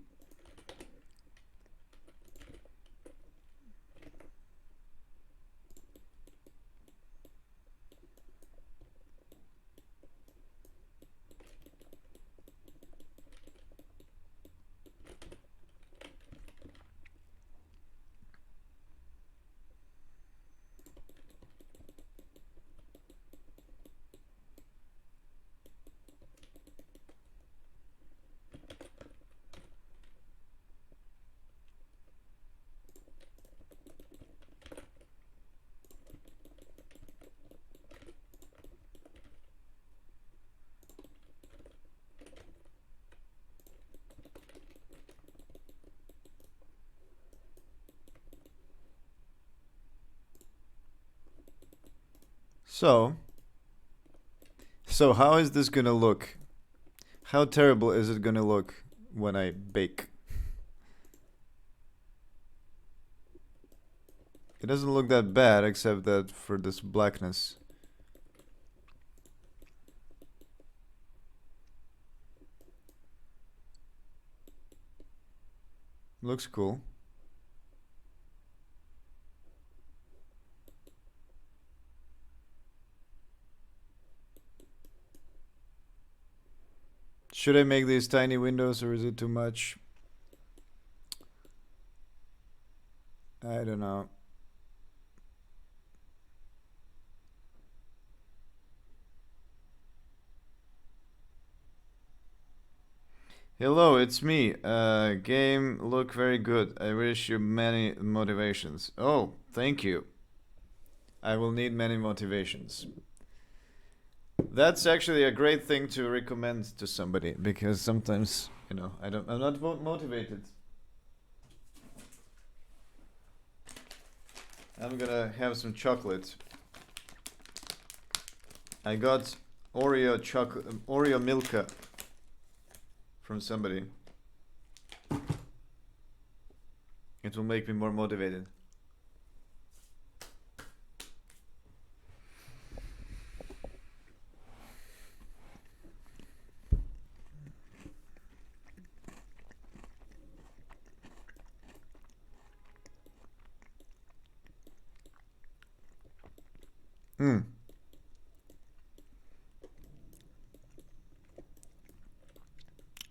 So how is this gonna look? How terrible is it gonna look when I bake? It doesn't look that bad, except that for this blackness. Looks cool. Should I make these tiny windows or is it too much? I don't know. Hello, it's me. Game look very good. I wish you many motivations. Oh, thank you. I will need many motivations. That's actually a great thing to recommend to somebody because sometimes, I'm not motivated. I'm gonna have some chocolate. I got Oreo Milka from somebody. It will make me more motivated.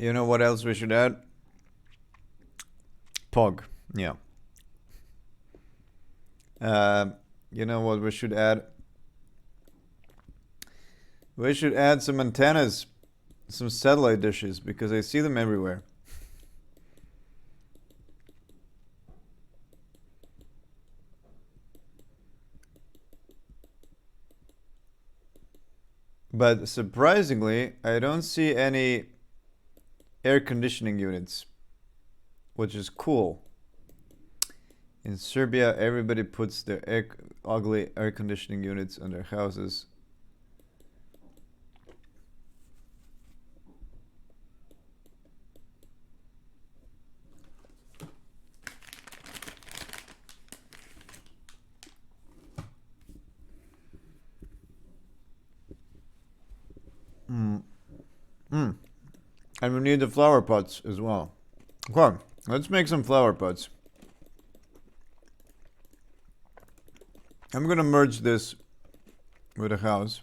You know what else we should add? Pog. Yeah. You know what we should add? We should add some antennas, some satellite dishes, because I see them everywhere. But surprisingly, I don't see any air conditioning units, which is cool. In Serbia, everybody puts their ugly air conditioning units on their houses. And we need the flower pots as well. Come on, let's make some flower pots. I'm gonna merge this with a house.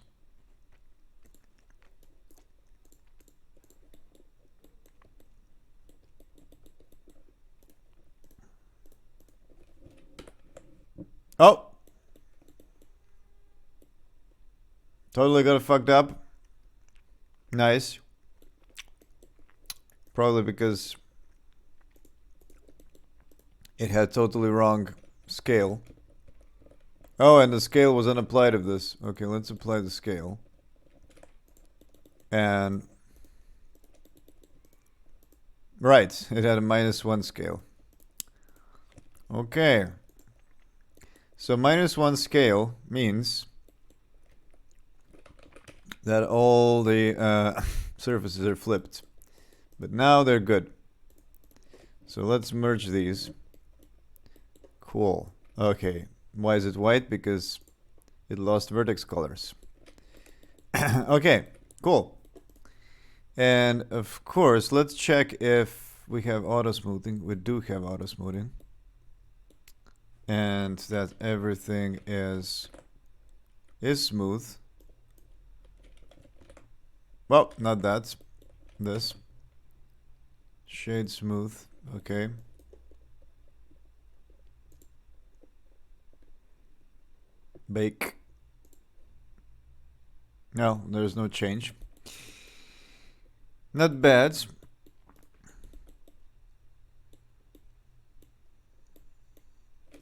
Oh! Totally got it fucked up. Nice. Probably because it had totally wrong scale. Oh, and the scale was unapplied of this. Okay, let's apply the scale. And... right, it had a -1 scale. Okay. So -1 scale means that all the surfaces are flipped. But now they're good. So let's merge these. Cool. Okay. Why is it white? Because it lost vertex colors. Okay, cool. And of course, let's check if we have auto smoothing. We do have auto smoothing. And that everything is smooth. Well, not that. This. Shade smooth. Okay. Bake. No, there's no change. Not bad.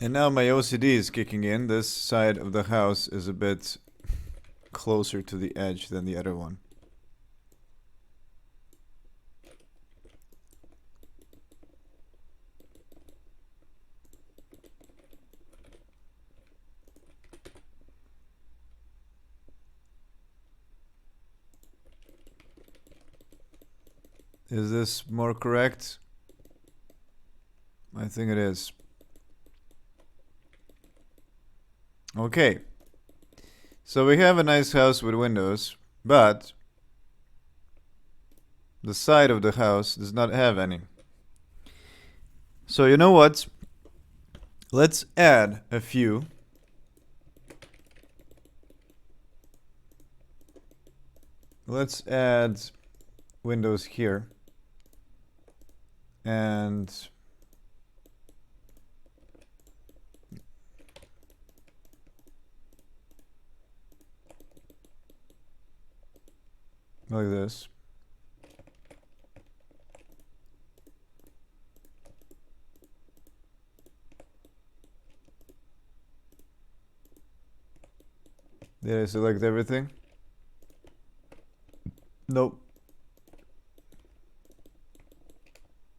And now my OCD is kicking in. This side of the house is a bit closer to the edge than the other one. Is this more correct? I think it is. Okay. So we have a nice house with windows, but the side of the house does not have any. So you know what? Let's add a few. Let's add windows here. And like this. Did I select everything? Nope.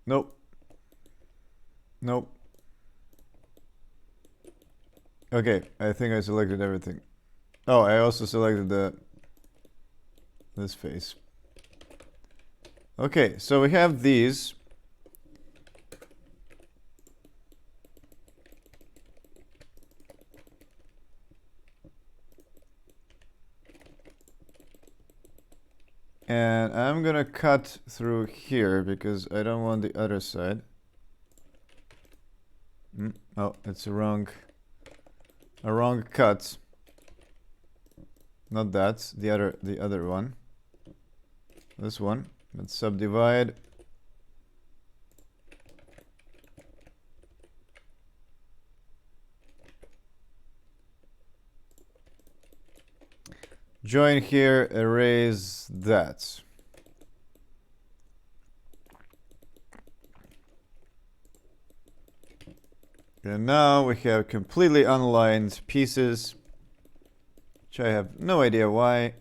Nope. Nope. Okay, I think I selected everything. Oh, I also selected this face. Okay, so we have these. And I'm gonna cut through here because I don't want the other side. Oh, it's a wrong cut. Not that, the other one. This one. Let's subdivide. Join here, erase that. And now we have completely unaligned pieces, which I have no idea why.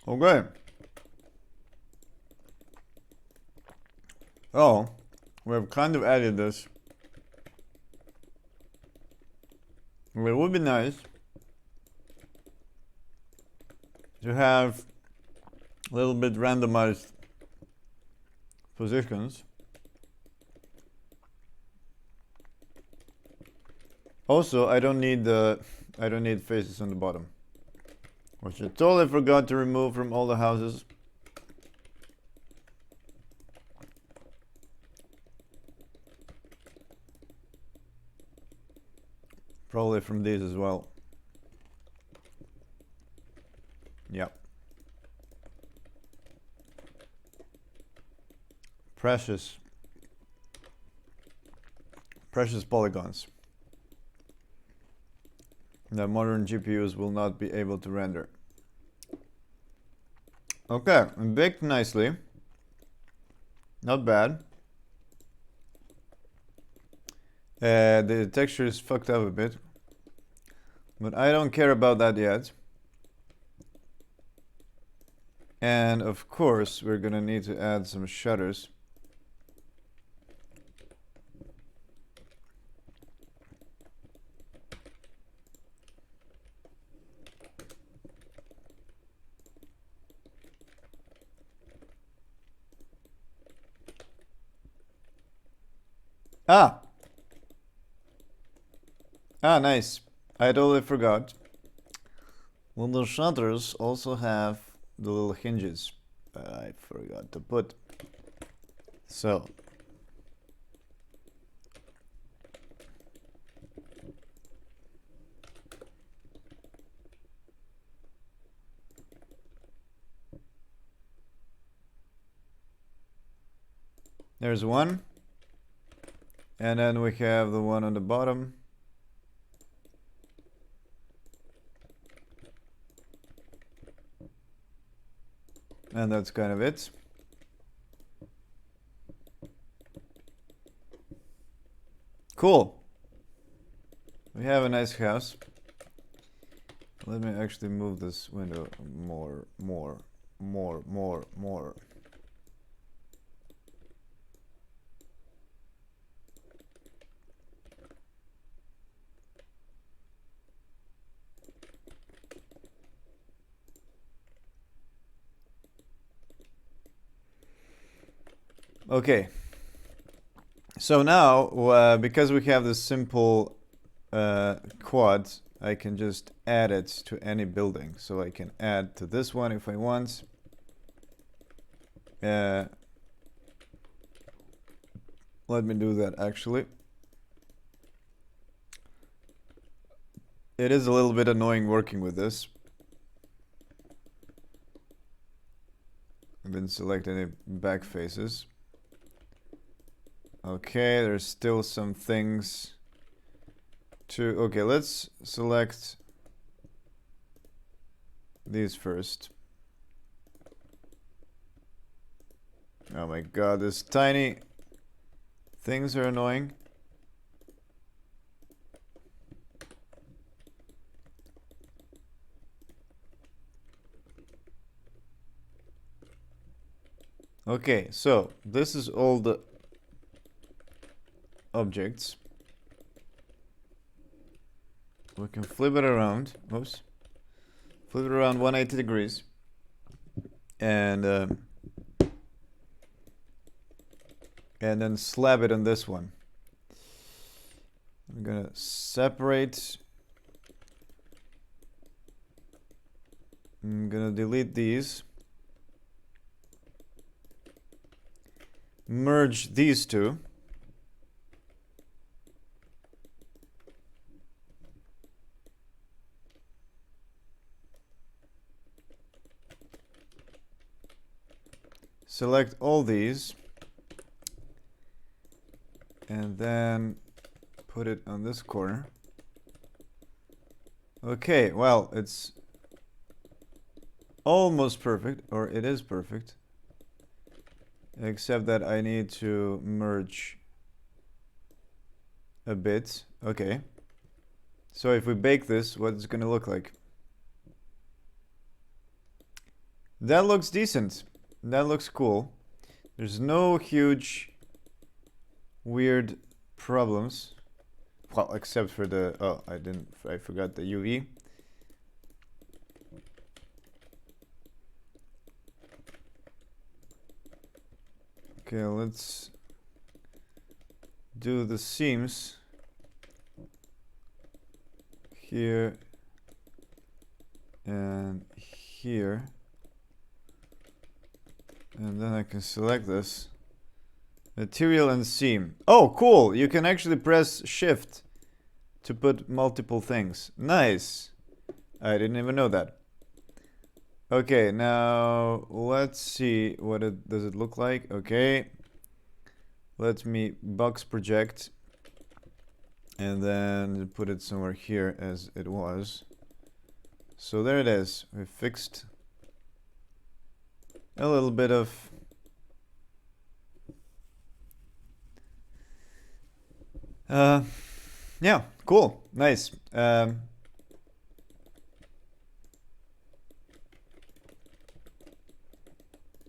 Okay. Oh, we have kind of added this. It would be nice to have a little bit randomized positions. Also, I don't need faces on the bottom, which I totally forgot to remove from all the houses. Probably from these as well. Yep. Precious polygons that modern GPUs will not be able to render. Okay, baked nicely. Not bad. The texture is fucked up a bit, but I don't care about that yet. And of course, we're gonna need to add some shutters. Ah, nice. I totally forgot. Well, the shutters also have the little hinges I forgot to put. So there's one, and then we have the one on the bottom. And that's kind of it. Cool. We have a nice house. Let me actually move this window more. Okay. So now, because we have this simple quad, I can just add it to any building. So I can add to this one if I want. Let me do that actually. It is a little bit annoying working with this. I didn't select any back faces. Okay, there's still some things to... Okay, let's select these first. Oh my god, these tiny things are annoying. Okay, so this is all the objects. We can flip it around. Oops. Flip it around 180 degrees. And then slap it on this one. I'm gonna separate. I'm gonna delete these. Merge these two. Select all these. And then put it on this corner. Okay, well, it's almost perfect, or it is perfect. Except that I need to merge a bit. Okay. So if we bake this, what it's gonna look like? That looks decent. That looks cool. There's no huge weird problems. Well, except for the... Oh, I forgot the UV. Okay, let's do the seams here and here, and then I can select this material and seam. Oh, cool! You can actually press shift to put multiple things. Nice. I didn't even know that. Okay, now let's see what it does it look like. Okay, let me box project and then put it somewhere here as it was. So there it is. We fixed a little bit of yeah, cool, nice.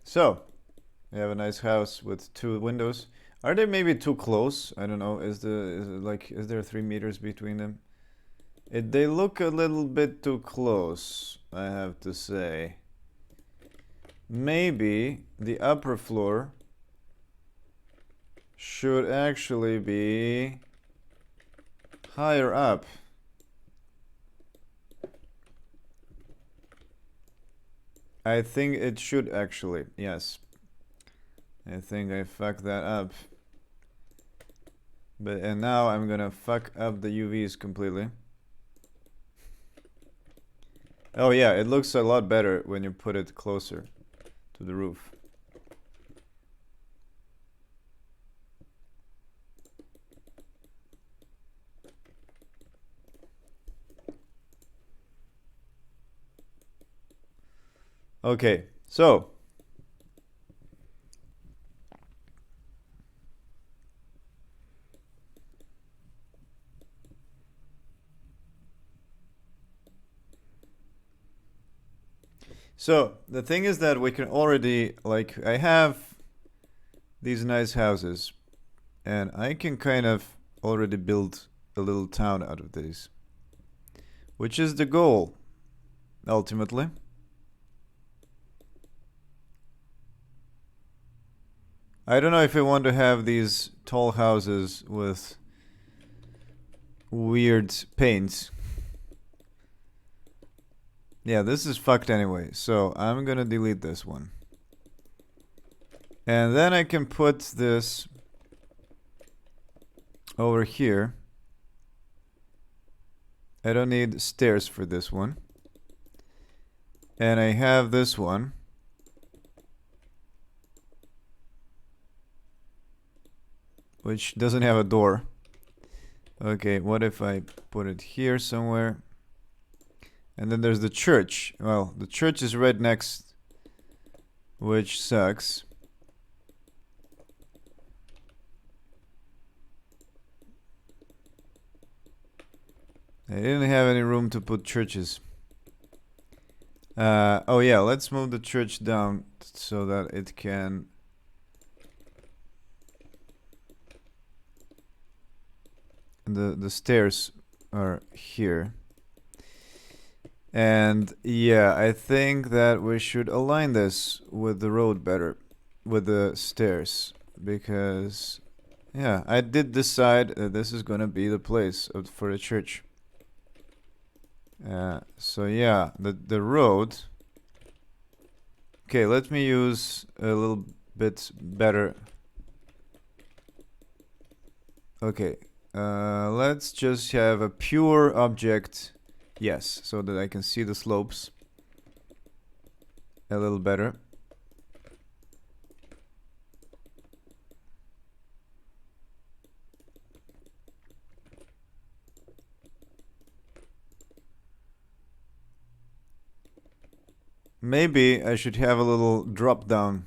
So, we have a nice house with 2 windows. Are they maybe too close? I don't know. Is there 3 meters between them? They look a little bit too close, I have to say. Maybe the upper floor should actually be higher up. I think it should actually. Yes. I think I fucked that up. And now I'm gonna fuck up the UVs completely. Oh yeah, it looks a lot better when you put it closer to the roof. Okay, so the thing is that we can already, like, I have these nice houses, and I can kind of already build a little town out of these, which is the goal, ultimately. I don't know if I want to have these tall houses with weird paints. Yeah, this is fucked anyway, so I'm gonna delete this one. And then I can put this over here. I don't need stairs for this one. And I have this one. Which doesn't have a door. Okay, what if I put it here somewhere? And then there's the church. Well, the church is right next, which sucks. I didn't have any room to put churches. Oh yeah, let's move the church down so that it can... The stairs are here. And yeah, I think that we should align this with the road better, with the stairs, because yeah, I did decide that this is gonna be the place for the church. So yeah, the road. Okay, let me use a little bit better. Okay, let's just have a pure object. Yes, so that I can see the slopes a little better. Maybe I should have a little drop down.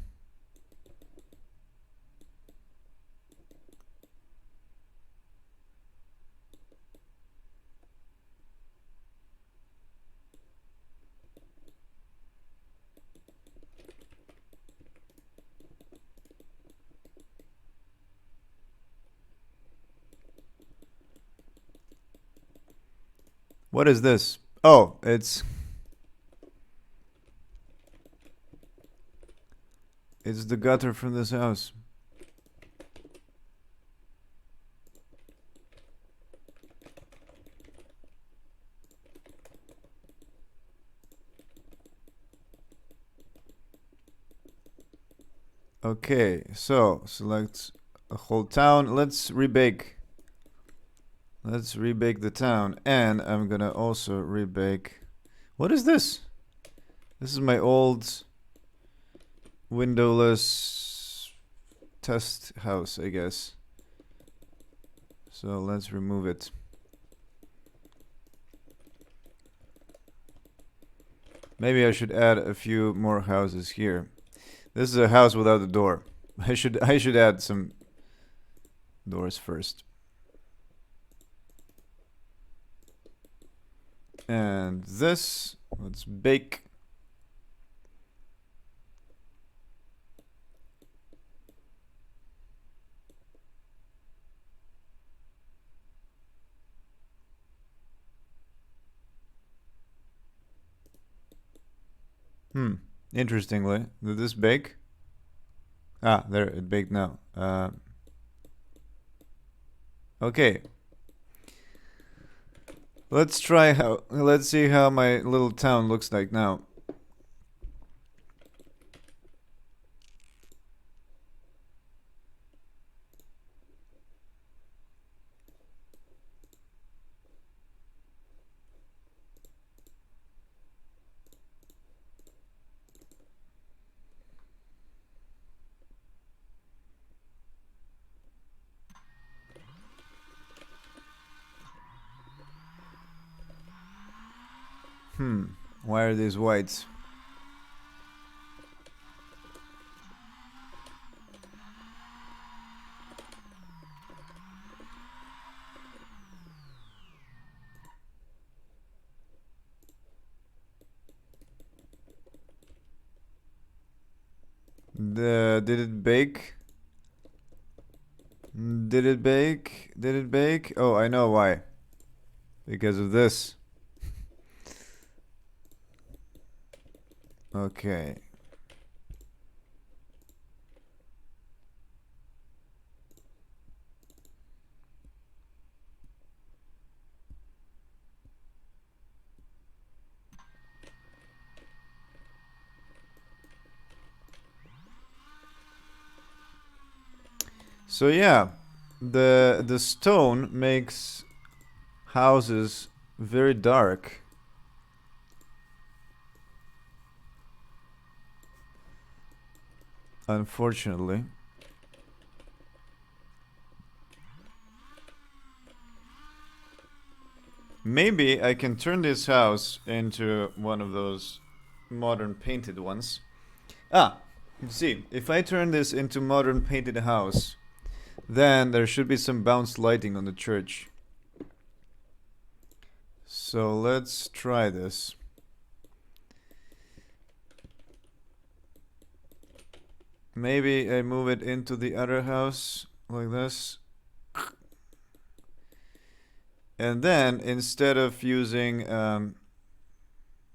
What is this? Oh, it's the gutter from this house. Okay, so select a whole town. Let's rebake. Let's rebake the town, and I'm gonna also rebake. What is this? This is my old windowless test house, I guess. So let's remove it. Maybe I should add a few more houses here. This is a house without a door. I should add some doors first. And this, let's bake. Interestingly, did this bake? Ah, there, it baked now. Okay. Let's see how my little town looks like now. Why are these white? Did it bake? Did it bake? Did it bake? Oh, I know why. Because of this. Okay. So yeah, the stone makes houses very dark. Unfortunately. Maybe I can turn this house into one of those modern painted ones. Ah, see, if I turn this into modern painted house, then there should be some bounce lighting on the church. So let's try this. Maybe I move it into the other house like this. And then instead of using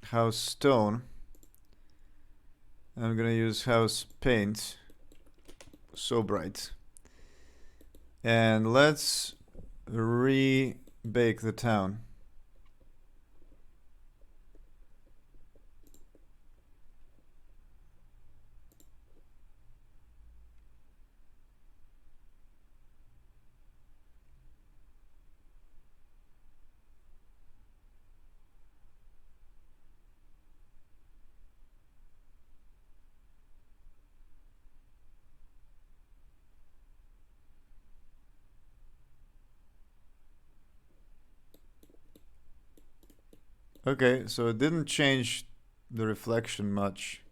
house stone, I'm gonna use house paint. So bright. And let's re-bake the town. Okay, so it didn't change the reflection much.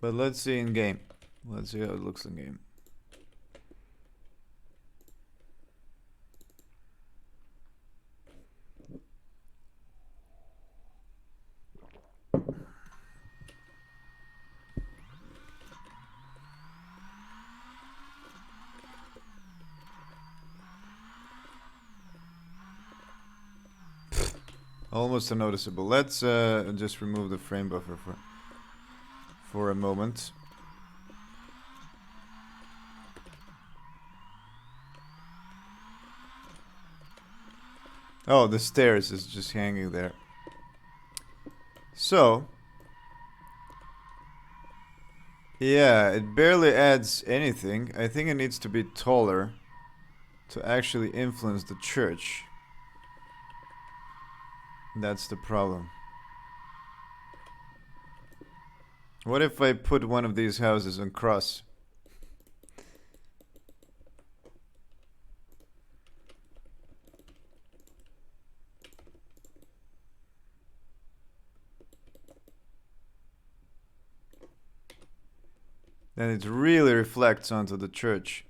But let's see in game. Let's see how it looks in game. Almost unnoticeable. Let's just remove the frame buffer for a moment. Oh, the stairs is just hanging there. So, yeah, it barely adds anything. I think it needs to be taller to actually influence the church. That's the problem. What if I put one of these houses on cross? Then it really reflects onto the church.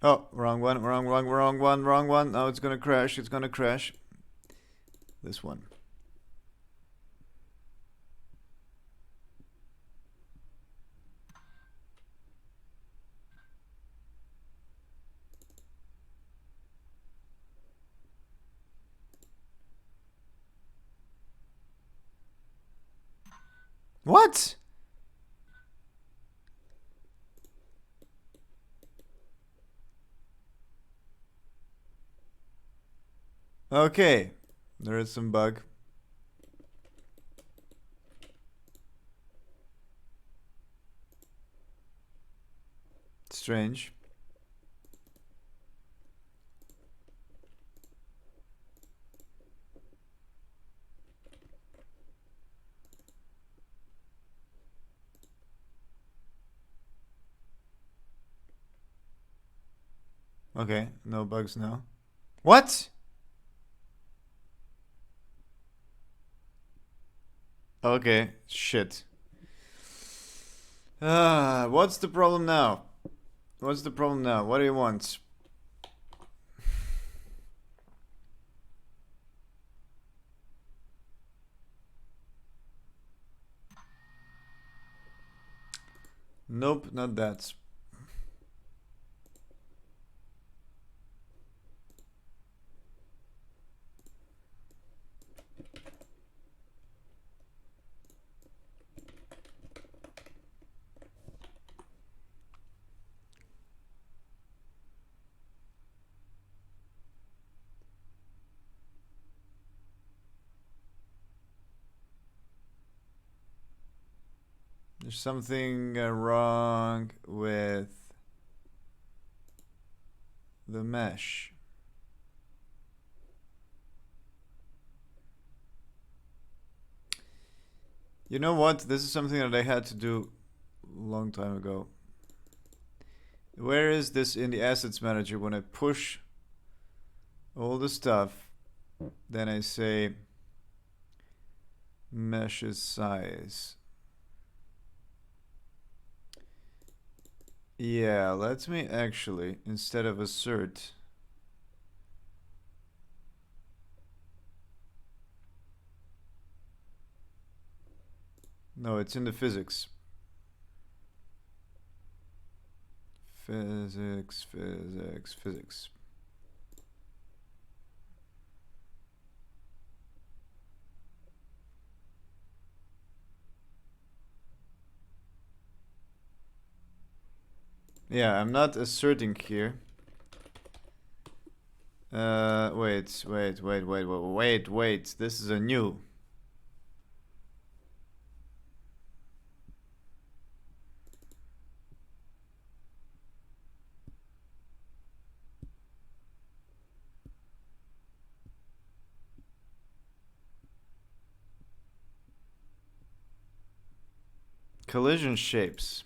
Oh, wrong one, wrong one. Oh, it's gonna crash, it's gonna crash. This one. What? Okay. There is some bug. Strange. Okay, no bugs now. What? Okay, shit. What's the problem now? What's the problem now? What do you want? Nope, not that. There's something wrong with the mesh. You know what? This is something that I had to do a long time ago. Where is this in the assets manager? When I push all the stuff, then I say meshes size. Yeah, let me actually, instead of assert, no, it's in the physics. Physics, physics, physics. Yeah, I'm not asserting here. Wait. This is a new. Collision shapes.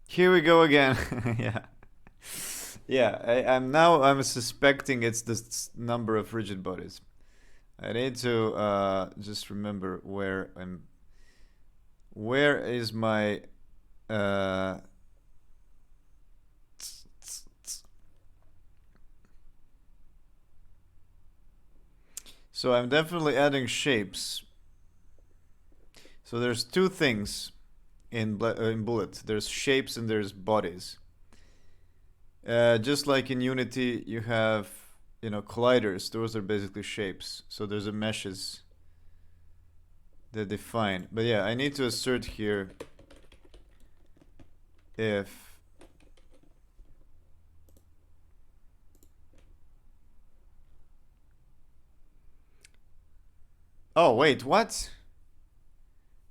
Here we go again. Yeah. Yeah, I'm suspecting it's the number of rigid bodies. I need to just remember where is my uh so I'm definitely adding shapes. So there's two things in Bullet. There's shapes and there's bodies. Just like in Unity, you have colliders. Those are basically shapes. So there's a meshes that define. But yeah, I need to assert here if oh wait, what?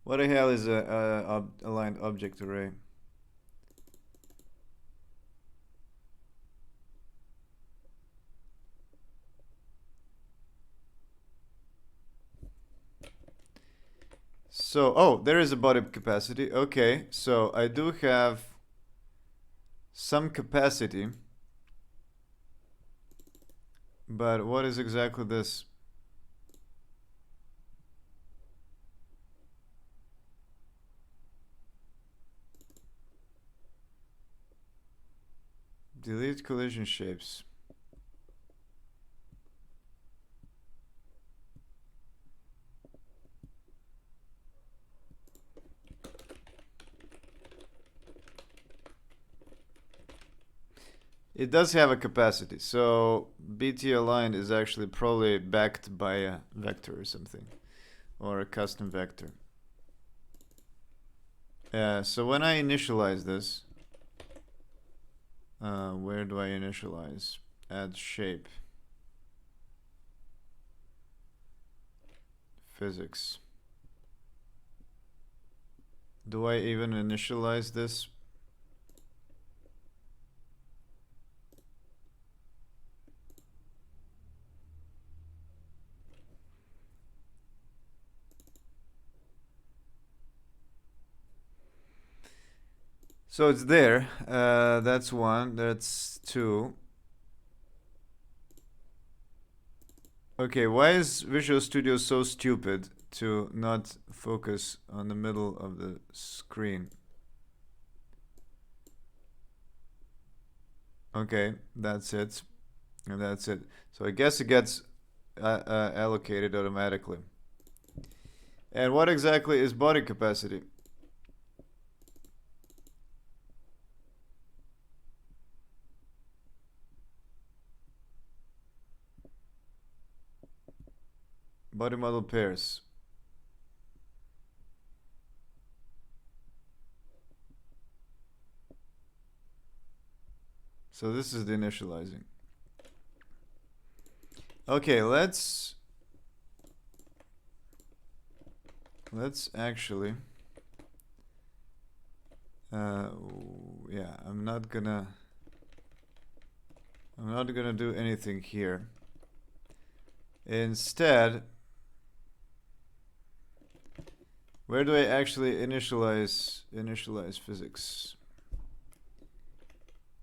What the hell is a aligned object array? So, oh, there is a body capacity. Okay, so I do have some capacity. But what is exactly this? Delete collision shapes. It does have a capacity, so BT aligned is actually probably backed by a vector or something, or a custom vector. So when I initialize this, where do I initialize? Add shape. Physics. Do I even initialize this? So it's there. That's one. That's two. Okay, why is Visual Studio so stupid to not focus on the middle of the screen? Okay, that's it. And that's it. So I guess it gets allocated automatically. And what exactly is body capacity? Body model pairs. So this is the initializing. Okay, let's actually yeah, I'm not gonna do anything here. Instead, where do I actually initialize physics?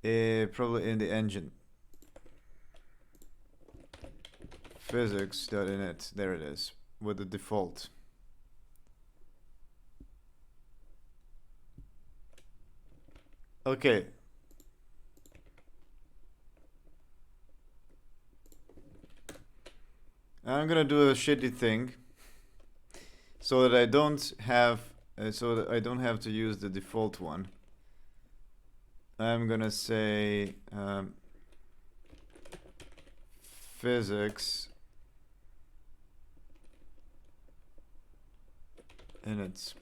Probably in the engine. Physics.init. There it is, with the default. Okay. I'm gonna do a shitty thing, so that I don't have to use the default one. I'm gonna say physics init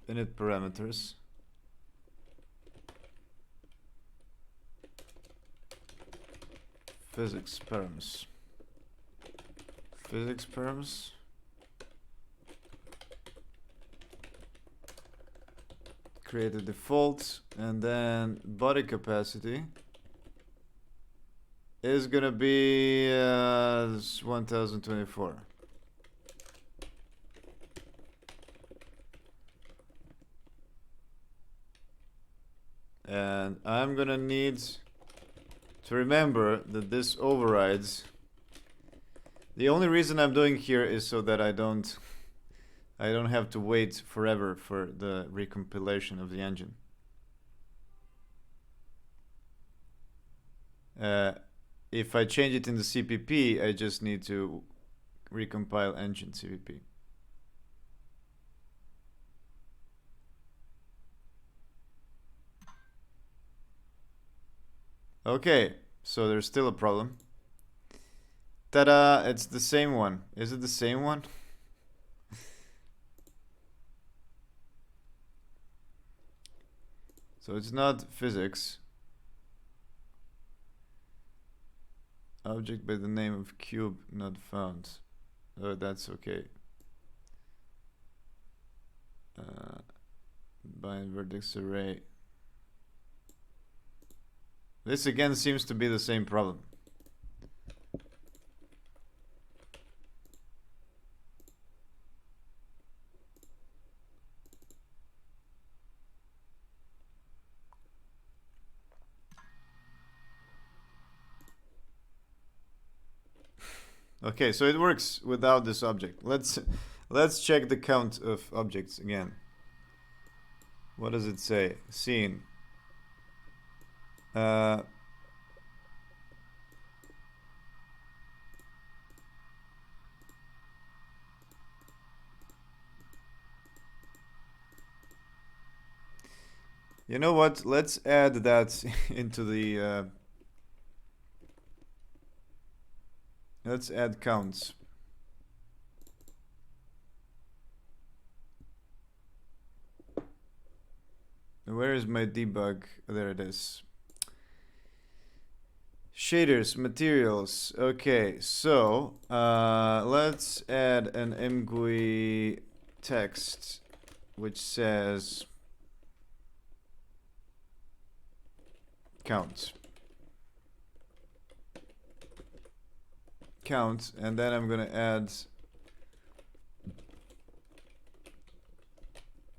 parameters. Physics params. Physics params. Create a default, and then body capacity is gonna be 1024. And I'm gonna need to remember that this overrides. The only reason I'm doing here is so that I don't have to wait forever for the recompilation of the engine. If I change it in the CPP, I just need to recompile engine CPP. Okay, so there's still a problem. Ta-da! It's the same one. Is it the same one? So it's not physics. Object by the name of cube not found. Oh, that's okay. Bind vertex array. This again seems to be the same problem. Okay, so it works without this object. Let's check the count of objects again. What does it say? Scene. You know what? Let's add that into the Let's add counts. Where is my debug? There it is. Shaders, materials. Okay, so let's add an mgui text which says count. Count, and then I'm gonna add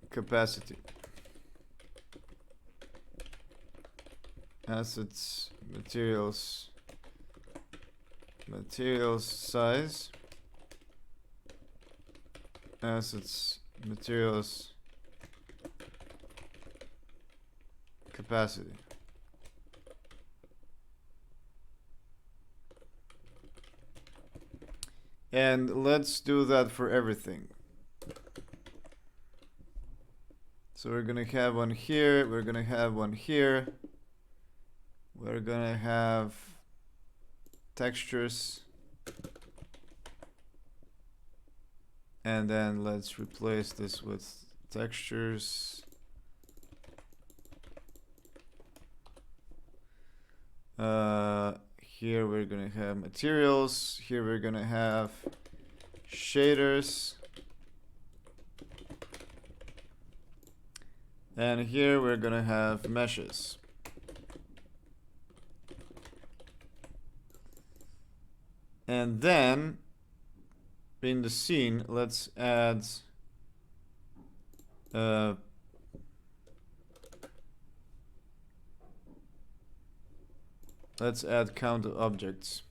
capacity. Assets, materials size, assets, materials, capacity. And let's do that for everything. So we're gonna have one here, we're gonna have one here. We're gonna have textures, and then let's replace this with textures. Here we're gonna have materials, here we're gonna have shaders, and here we're gonna have meshes. And then in the scene, let's add count objects.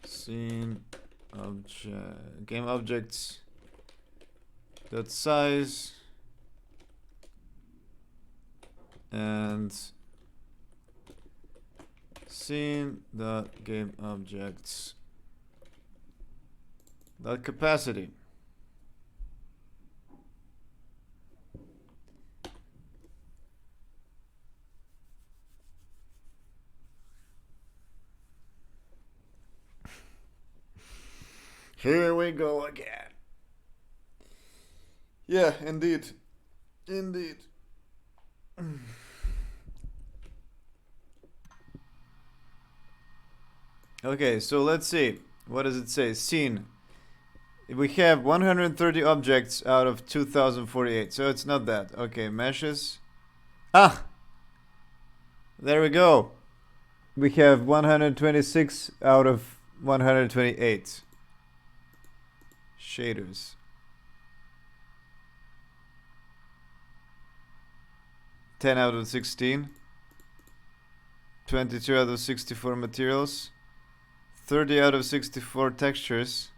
Scene object, game objects dot size, and scene dot game objects dot capacity. Here we go again. Yeah, indeed. Indeed. Okay, so let's see. What does it say? Scene. We have 130 objects out of 2048, so it's not that. Okay, meshes. Ah! There we go. We have 126 out of 128. Shaders. 10 out of 16. 22 out of 64 materials. 30 out of 64 textures.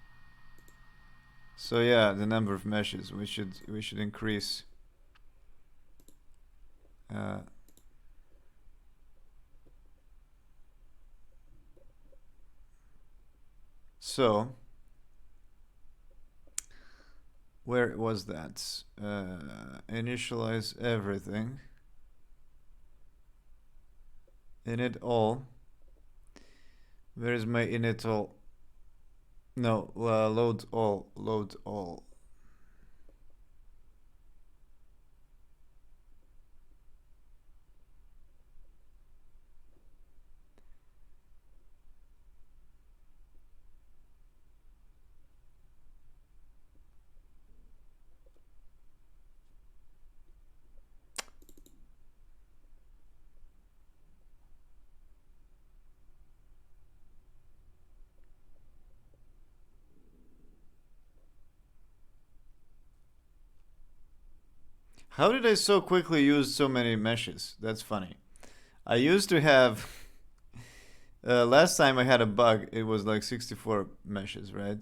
So yeah, the number of meshes we should increase. So where was that? Initialize everything. Init all. Where is my init all? No, load all. Load all. How did I so quickly use so many meshes? That's funny. I used to have last time I had a bug, it was like 64 meshes, right?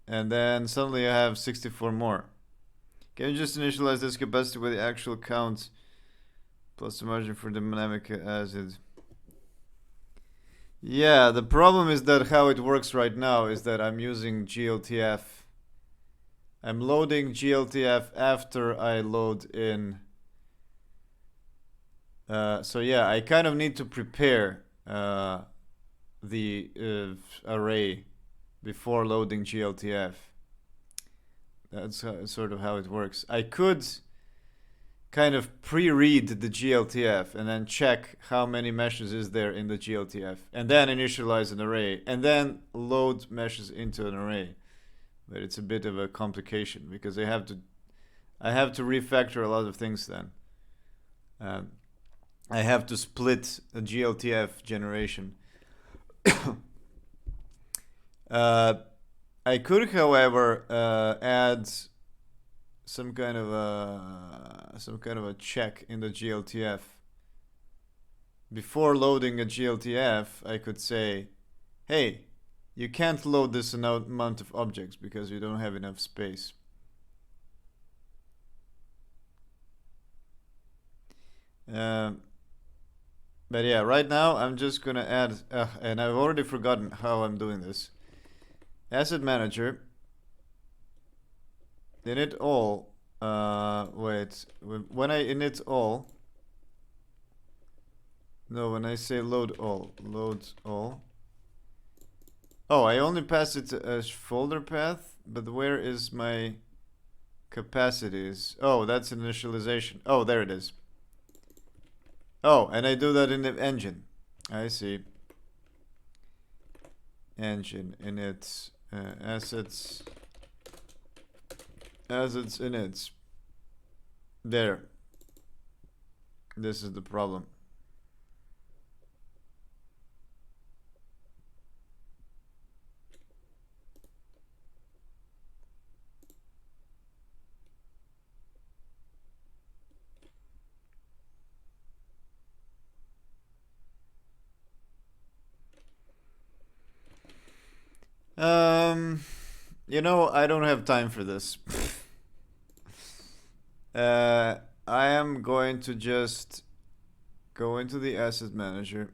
And then suddenly I have 64 more. Can you just initialize this capacity with the actual count plus the margin for the dynamic acid? Yeah, the problem is that how it works right now is that I'm using GLTF. I'm loading GLTF after I load in So yeah, I kind of need to prepare the array before loading GLTF. That's sort of how it works. I could kind of pre-read the GLTF and then check how many meshes is there in the GLTF, and then initialize an array, and then load meshes into an array. But it's a bit of a complication because I have to refactor a lot of things then. I have to split a GLTF generation. I could, however, add some kind of a check in the GLTF. Before loading a GLTF, I could say, hey, you can't load this amount of objects because you don't have enough space. But yeah, right now I'm just gonna add, and I've already forgotten how I'm doing this. Asset manager. Init all. Wait. When I init all. No, when I say load all. Load all. Oh, I only pass it a folder path, but where is my capacities? Oh, that's initialization. Oh, there it is. Oh, and I do that in the engine. I see. Engine init assets init. There. This is the problem. You know, I don't have time for this. I am going to just go into the asset manager.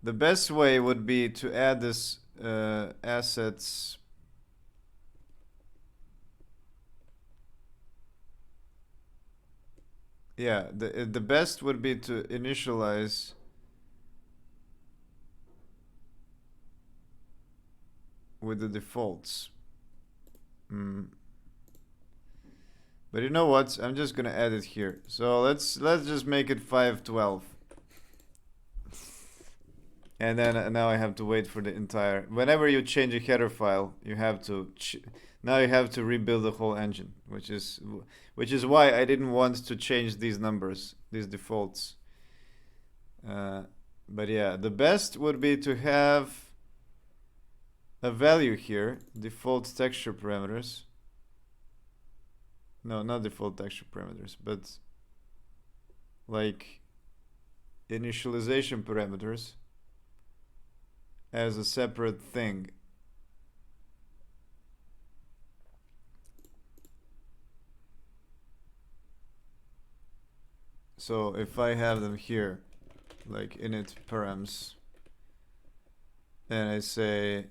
The best way would be to add this assets. Yeah, the best would be to initialize with the defaults. But you know what? I'm just gonna add it here. So let's just make it 512. And then now I have to wait for the entire. Whenever you change a header file, you have to now you have to rebuild the whole engine, which is why I didn't want to change these numbers, these defaults. But yeah, the best would be to have a value here, default texture parameters. No, not default texture parameters, but like initialization parameters as a separate thing. So if I have them here, like init params, and I say,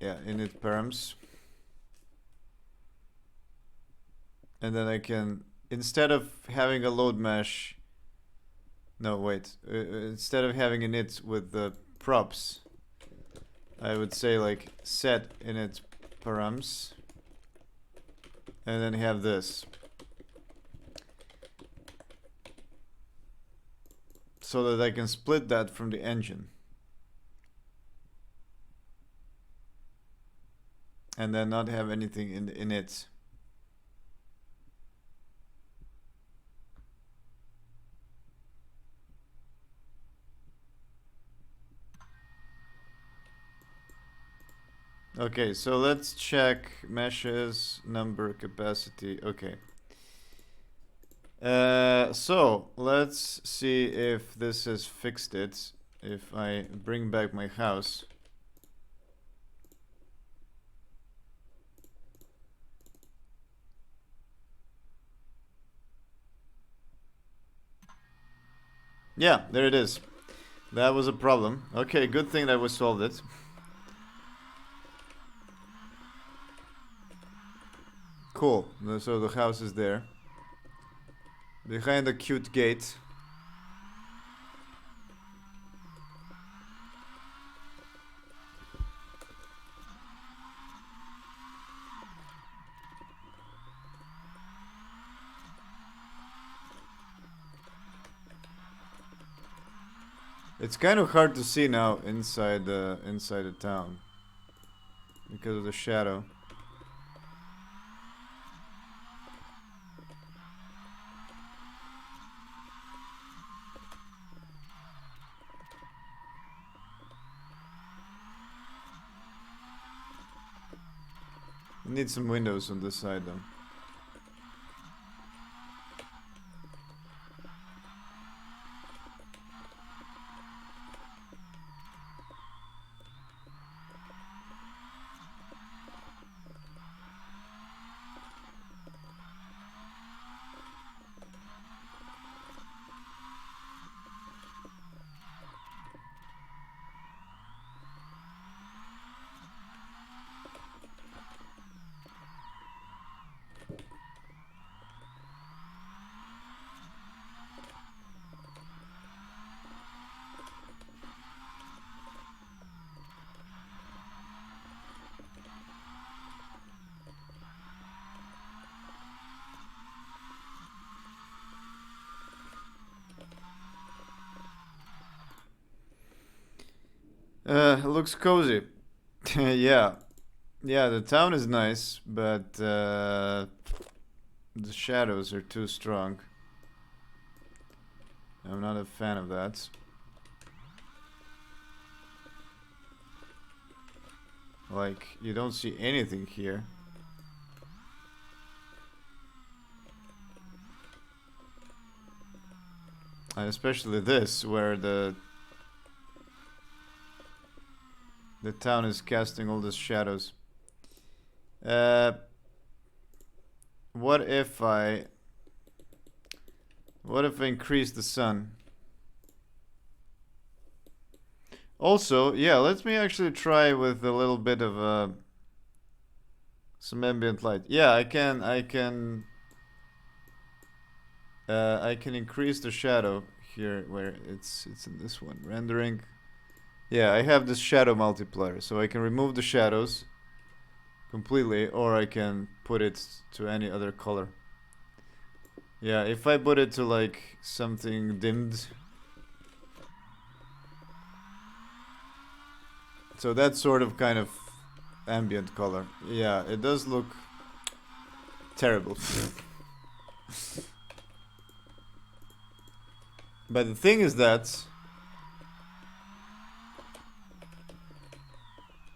yeah, init params, and then I can, instead of having a load mesh, no, wait, instead of having init with the props, I would say like set init params, and then have this. So that I can split that from the engine. And then not have anything in it. Okay, so let's check meshes, number, capacity. Okay. So let's see if this has fixed it. If I bring back my house. Yeah, there it is. That was a problem. Okay, good thing that we solved it. Cool. So the house is there. Behind the cute gate. It's kind of hard to see now inside the town because of the shadow. Need some windows on this side though. It looks cozy. Yeah. Yeah, the town is nice, but the shadows are too strong. I'm not a fan of that. Like, you don't see anything here. And especially this, where the town is casting all these shadows. What if I increase the sun? Also, yeah, let me actually try with a little bit of some ambient light. Yeah, I can increase the shadow here where it's in this one. Rendering. Yeah, I have this shadow multiplier, so I can remove the shadows completely, or I can put it to any other color. Yeah, if I put it to like something dimmed. So that's sort of kind of ambient color. Yeah, it does look terrible. But the thing is that...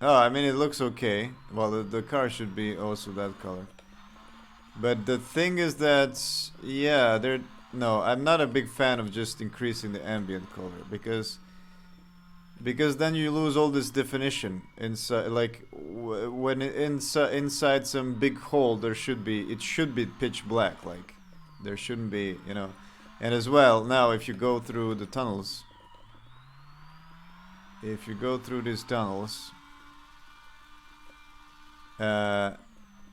Oh, I mean, it looks okay. Well, the car should be also that color. But the thing is that, yeah, no, I'm not a big fan of just increasing the ambient color because then you lose all this definition inside. Like when inside some big hole, it should be pitch black. Like there shouldn't be, you know. And as well, now if you go through the tunnels, these tunnels,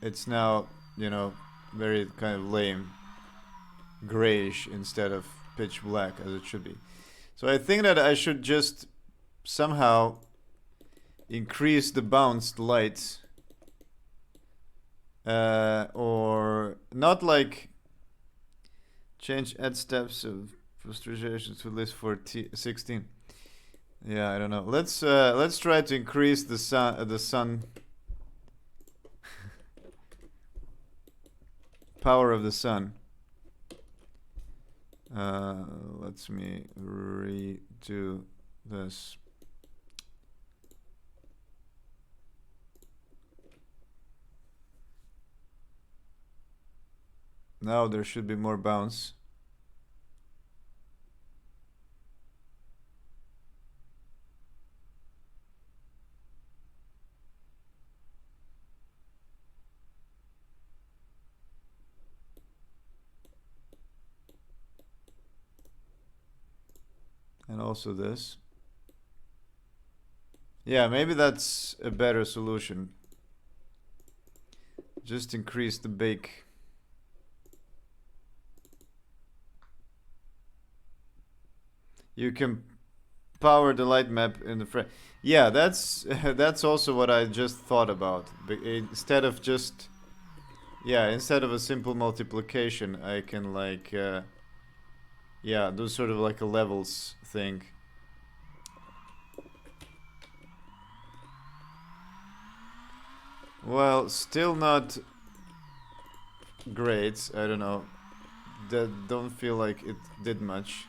it's now, you know, very kind of lame grayish instead of pitch black as it should be. So I think that I should just somehow increase the bounced light, or not like change add steps of frustration to list for 16. Yeah, I don't know. Let's try to increase the sun power of the sun. Let me redo this. Now there should be more bounce. And also this. Yeah, maybe that's a better solution. Just increase the bake. You can power the light map in the frame. Yeah, that's that's also what I just thought about. Instead of just, yeah, instead of a simple multiplication, I can like yeah, do sort of like a levels thing. Well, still not great. I don't know. That don't feel like it did much.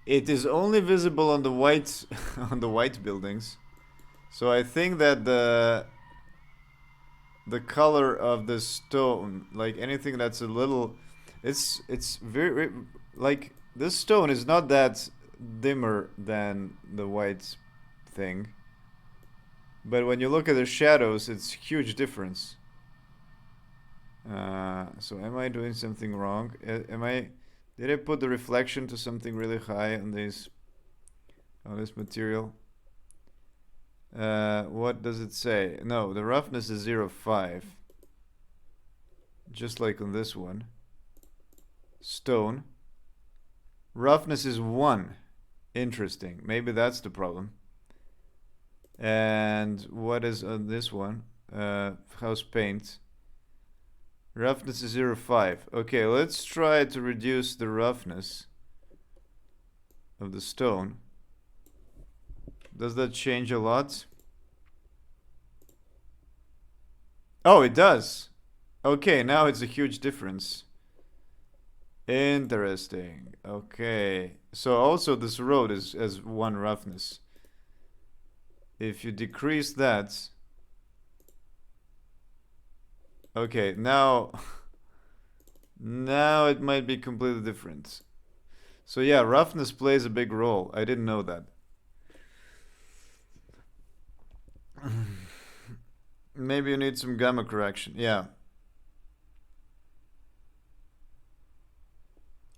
It is only visible on the white on the white buildings. So I think that the color of the stone, like anything that's a little, it's very like this stone is not that dimmer than the white thing. But when you look at the shadows, it's huge difference. So am I doing something wrong? Am I? Did I put the reflection to something really high on this material? What does it say? No, the roughness is 0.5. Just like on this one. Stone. Roughness is 1. Interesting. Maybe that's the problem. And what is on this one? House paint. Roughness is 0.5. Okay, let's try to reduce the roughness of the stone. Does that change a lot? Oh, it does. Okay, now it's a huge difference. Interesting. Okay. So also this road is as 1 roughness. If you decrease that... Okay, now... now it might be completely different. So yeah, roughness plays a big role. I didn't know that. Maybe you need some gamma correction. Yeah.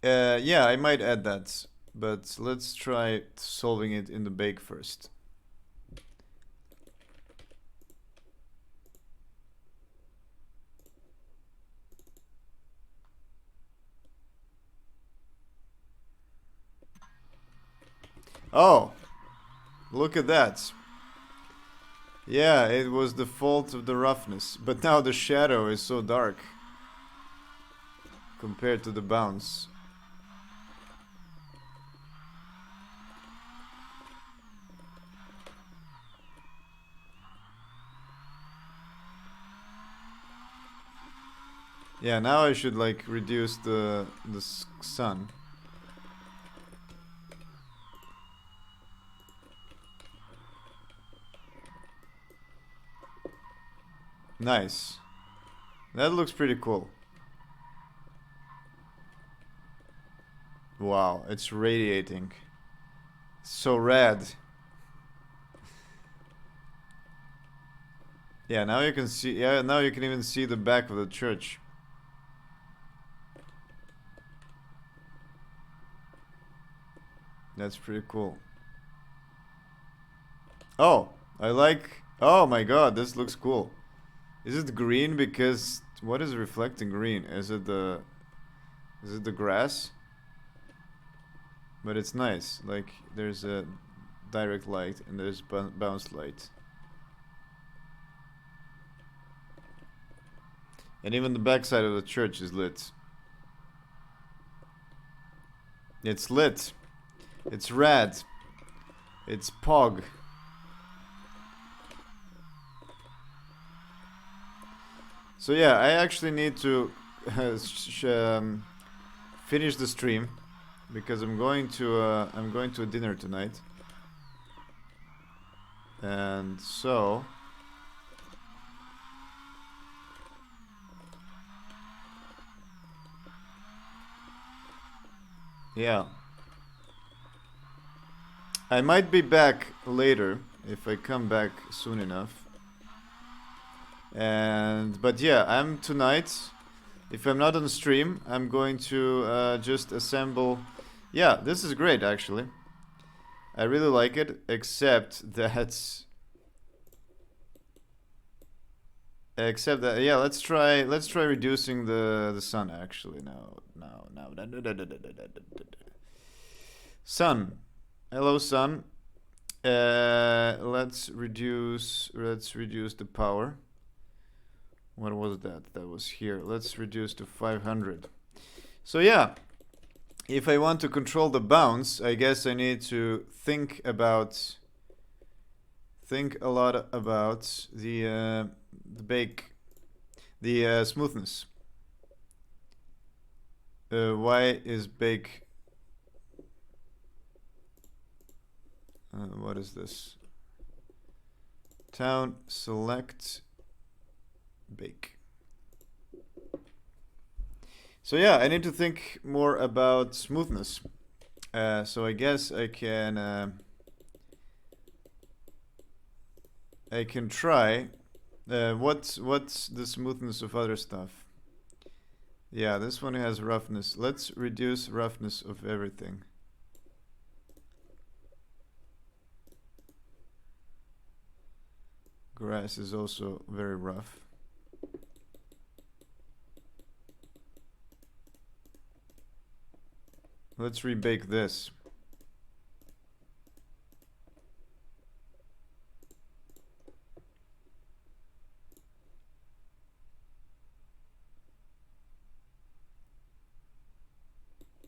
Yeah, I might add that. But let's try solving it in the bake first. Oh, look at that. Yeah, it was the fault of the roughness, but now the shadow is so dark compared to the bounce. Yeah, now I should like reduce the sun. Nice. That looks pretty cool. Wow, it's radiating. So red. Yeah, now you can see, yeah, now you can even see the back of the church. That's pretty cool. Oh, I like, oh my god, this looks cool. Is it green because, what is reflecting green? Is it the grass? But it's nice, like there's a direct light and there's bounce light. And even the backside of the church is lit. It's lit. It's red. It's pog. So yeah, I actually need to finish the stream because I'm going to a dinner tonight, and so yeah, I might be back later if I come back soon enough. And but yeah, I'm tonight. If I'm not on stream, I'm going to just assemble. Yeah, this is great actually. I really like it, except that yeah, let's try reducing the sun actually. No. Sun. Hello sun. Let's reduce the power. What was that? That was here. Let's reduce to 500. So yeah, if I want to control the bounce, I guess I need to think a lot about the smoothness. Why is bake? What is this? Town select bake. So yeah, I need to think more about smoothness. So I guess I can try. What's the smoothness of other stuff? Yeah, this one has roughness. Let's reduce roughness of everything. Grass is also very rough. Let's rebake this.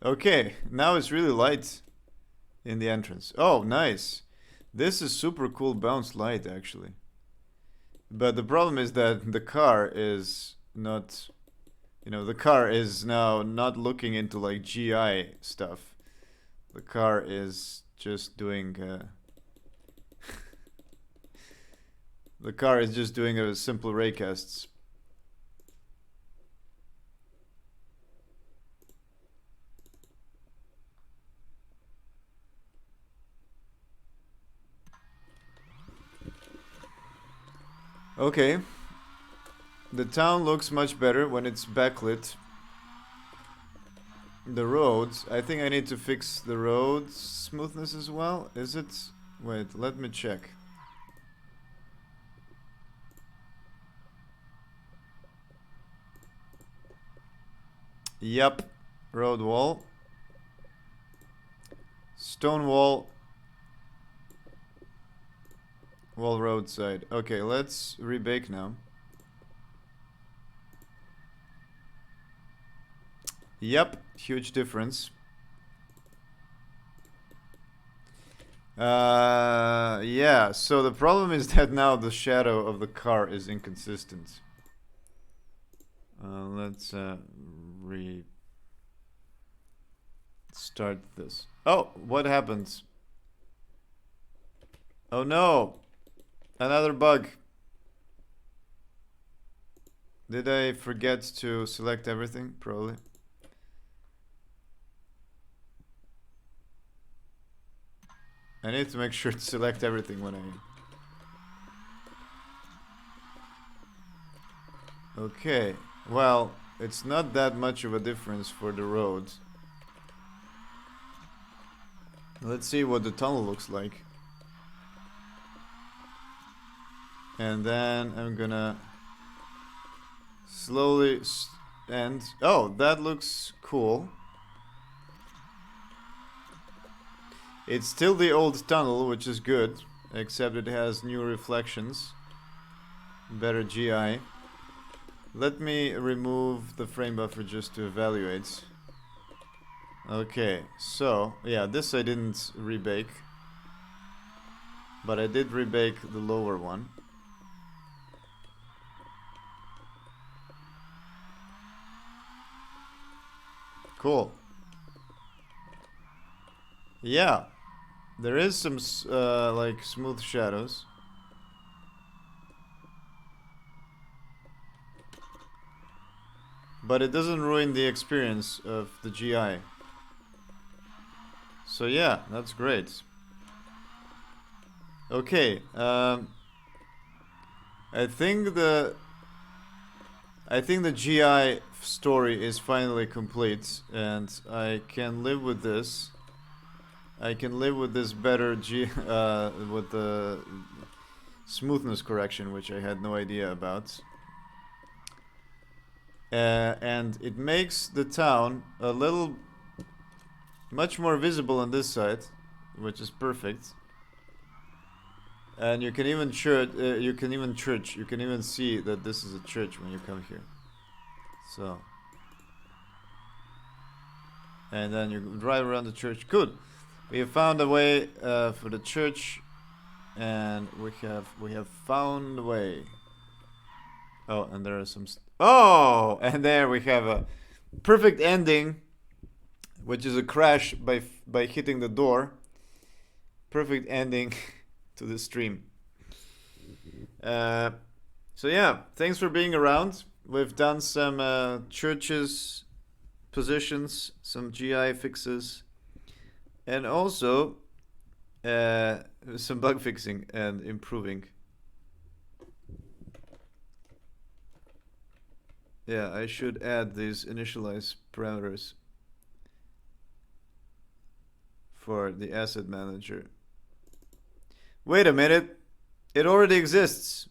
Okay, now it's really light in the entrance. Oh, nice. This is super cool bounce light actually. But the problem is that the car is not, the car is now not looking into like GI stuff. The car is just doing the car is just doing a simple raycasts. Okay. The town looks much better when it's backlit. The roads, I think I need to fix the road smoothness as well. Is it? Wait, let me check. Yup. Road wall. Stone wall. Wall roadside. Okay, let's rebake now. Yep, huge difference. Yeah, so the problem is that now the shadow of the car is inconsistent. Let's restart this. Oh, what happens? Oh no! Another bug. Did I forget to select everything? Probably. I need to make sure to select everything when I... Okay, well, it's not that much of a difference for the road. Let's see what the tunnel looks like. And then I'm gonna slowly and... Oh, that looks cool. It's still the old tunnel, which is good, except it has new reflections. Better GI. Let me remove the frame buffer just to evaluate. Okay, so, yeah, this I didn't rebake. But I did rebake the lower one. Cool. Yeah. There is some, like, smooth shadows. But it doesn't ruin the experience of the GI. So yeah, that's great. Okay, I think the GI story is finally complete, and I can live with this. I can live with this better with the smoothness correction, which I had no idea about. And it makes the town a little much more visible on this side, which is perfect. And you can even you can even see that this is a church when you come here. So, and then you drive around the church. Good. We have found a way for the church, and we have found a way. Oh, and there are some. Oh, and there we have a perfect ending, which is a crash by hitting the door. Perfect ending to the stream. So yeah, thanks for being around. We've done some churches positions, some GI fixes, and also some bug fixing and improving. Yeah, I should add these initialize parameters for the asset manager. Wait a minute, it already exists.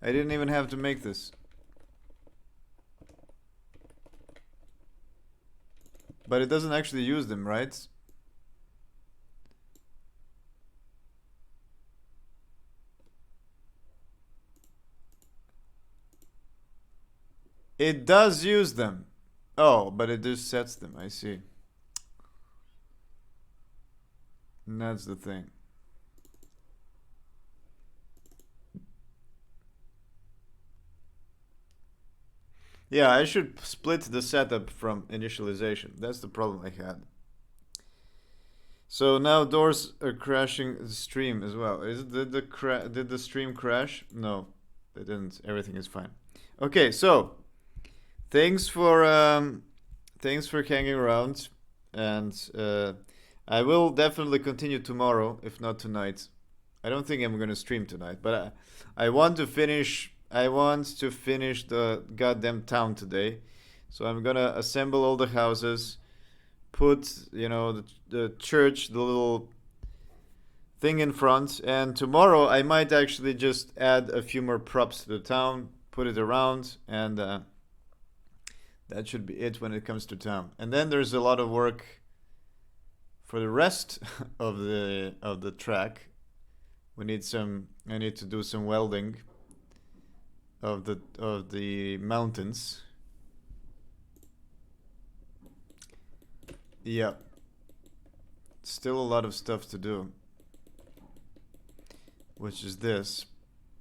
I didn't even have to make this. But it doesn't actually use them, right? It does use them. Oh, but it just sets them, I see. And that's the thing. Yeah, I should split the setup from initialization. That's the problem I had. So now doors are crashing the stream as well. Did the stream crash? No, it didn't. Everything is fine. Okay, so thanks for hanging around, and I will definitely continue tomorrow, if not tonight. I don't think I'm gonna stream tonight, but I want to finish. I want to finish the goddamn town today, so I'm gonna assemble all the houses, put the church, the little thing in front, and tomorrow I might actually just add a few more props to the town, put it around, and that should be it when it comes to town. And then there's a lot of work for the rest of the track. I need to do some welding of the mountains. Yeah. Still a lot of stuff to do, which is this.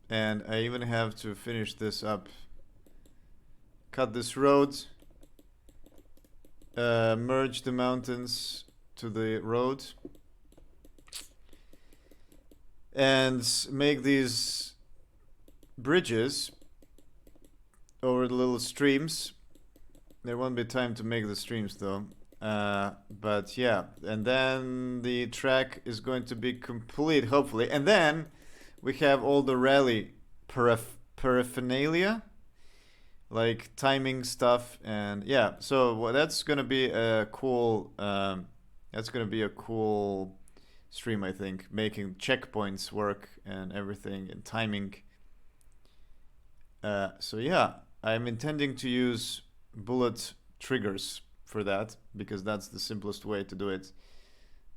And I even have to finish this up. Cut this road. Merge the mountains to the road. And make these bridges over the little streams. There won't be time to make the streams though. But yeah, and then the track is going to be complete, hopefully. And then we have all the rally paraphernalia, like timing stuff, and yeah. So that's gonna be a cool. That's gonna be a cool stream, I think, making checkpoints work and everything and timing. So yeah, I'm intending to use bullet triggers for that because that's the simplest way to do it.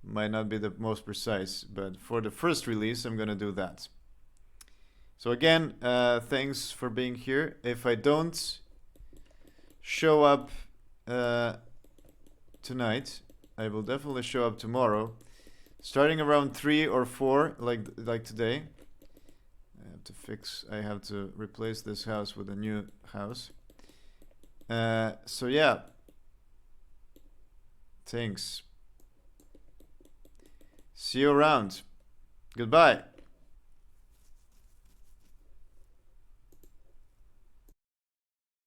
Might not be the most precise, but for the first release, I'm gonna do that. So again, thanks for being here. If I don't show up tonight, I will definitely show up tomorrow, starting around 3 or 4, like today. I have to replace this house with a new house. So yeah, thanks. See you around. Goodbye.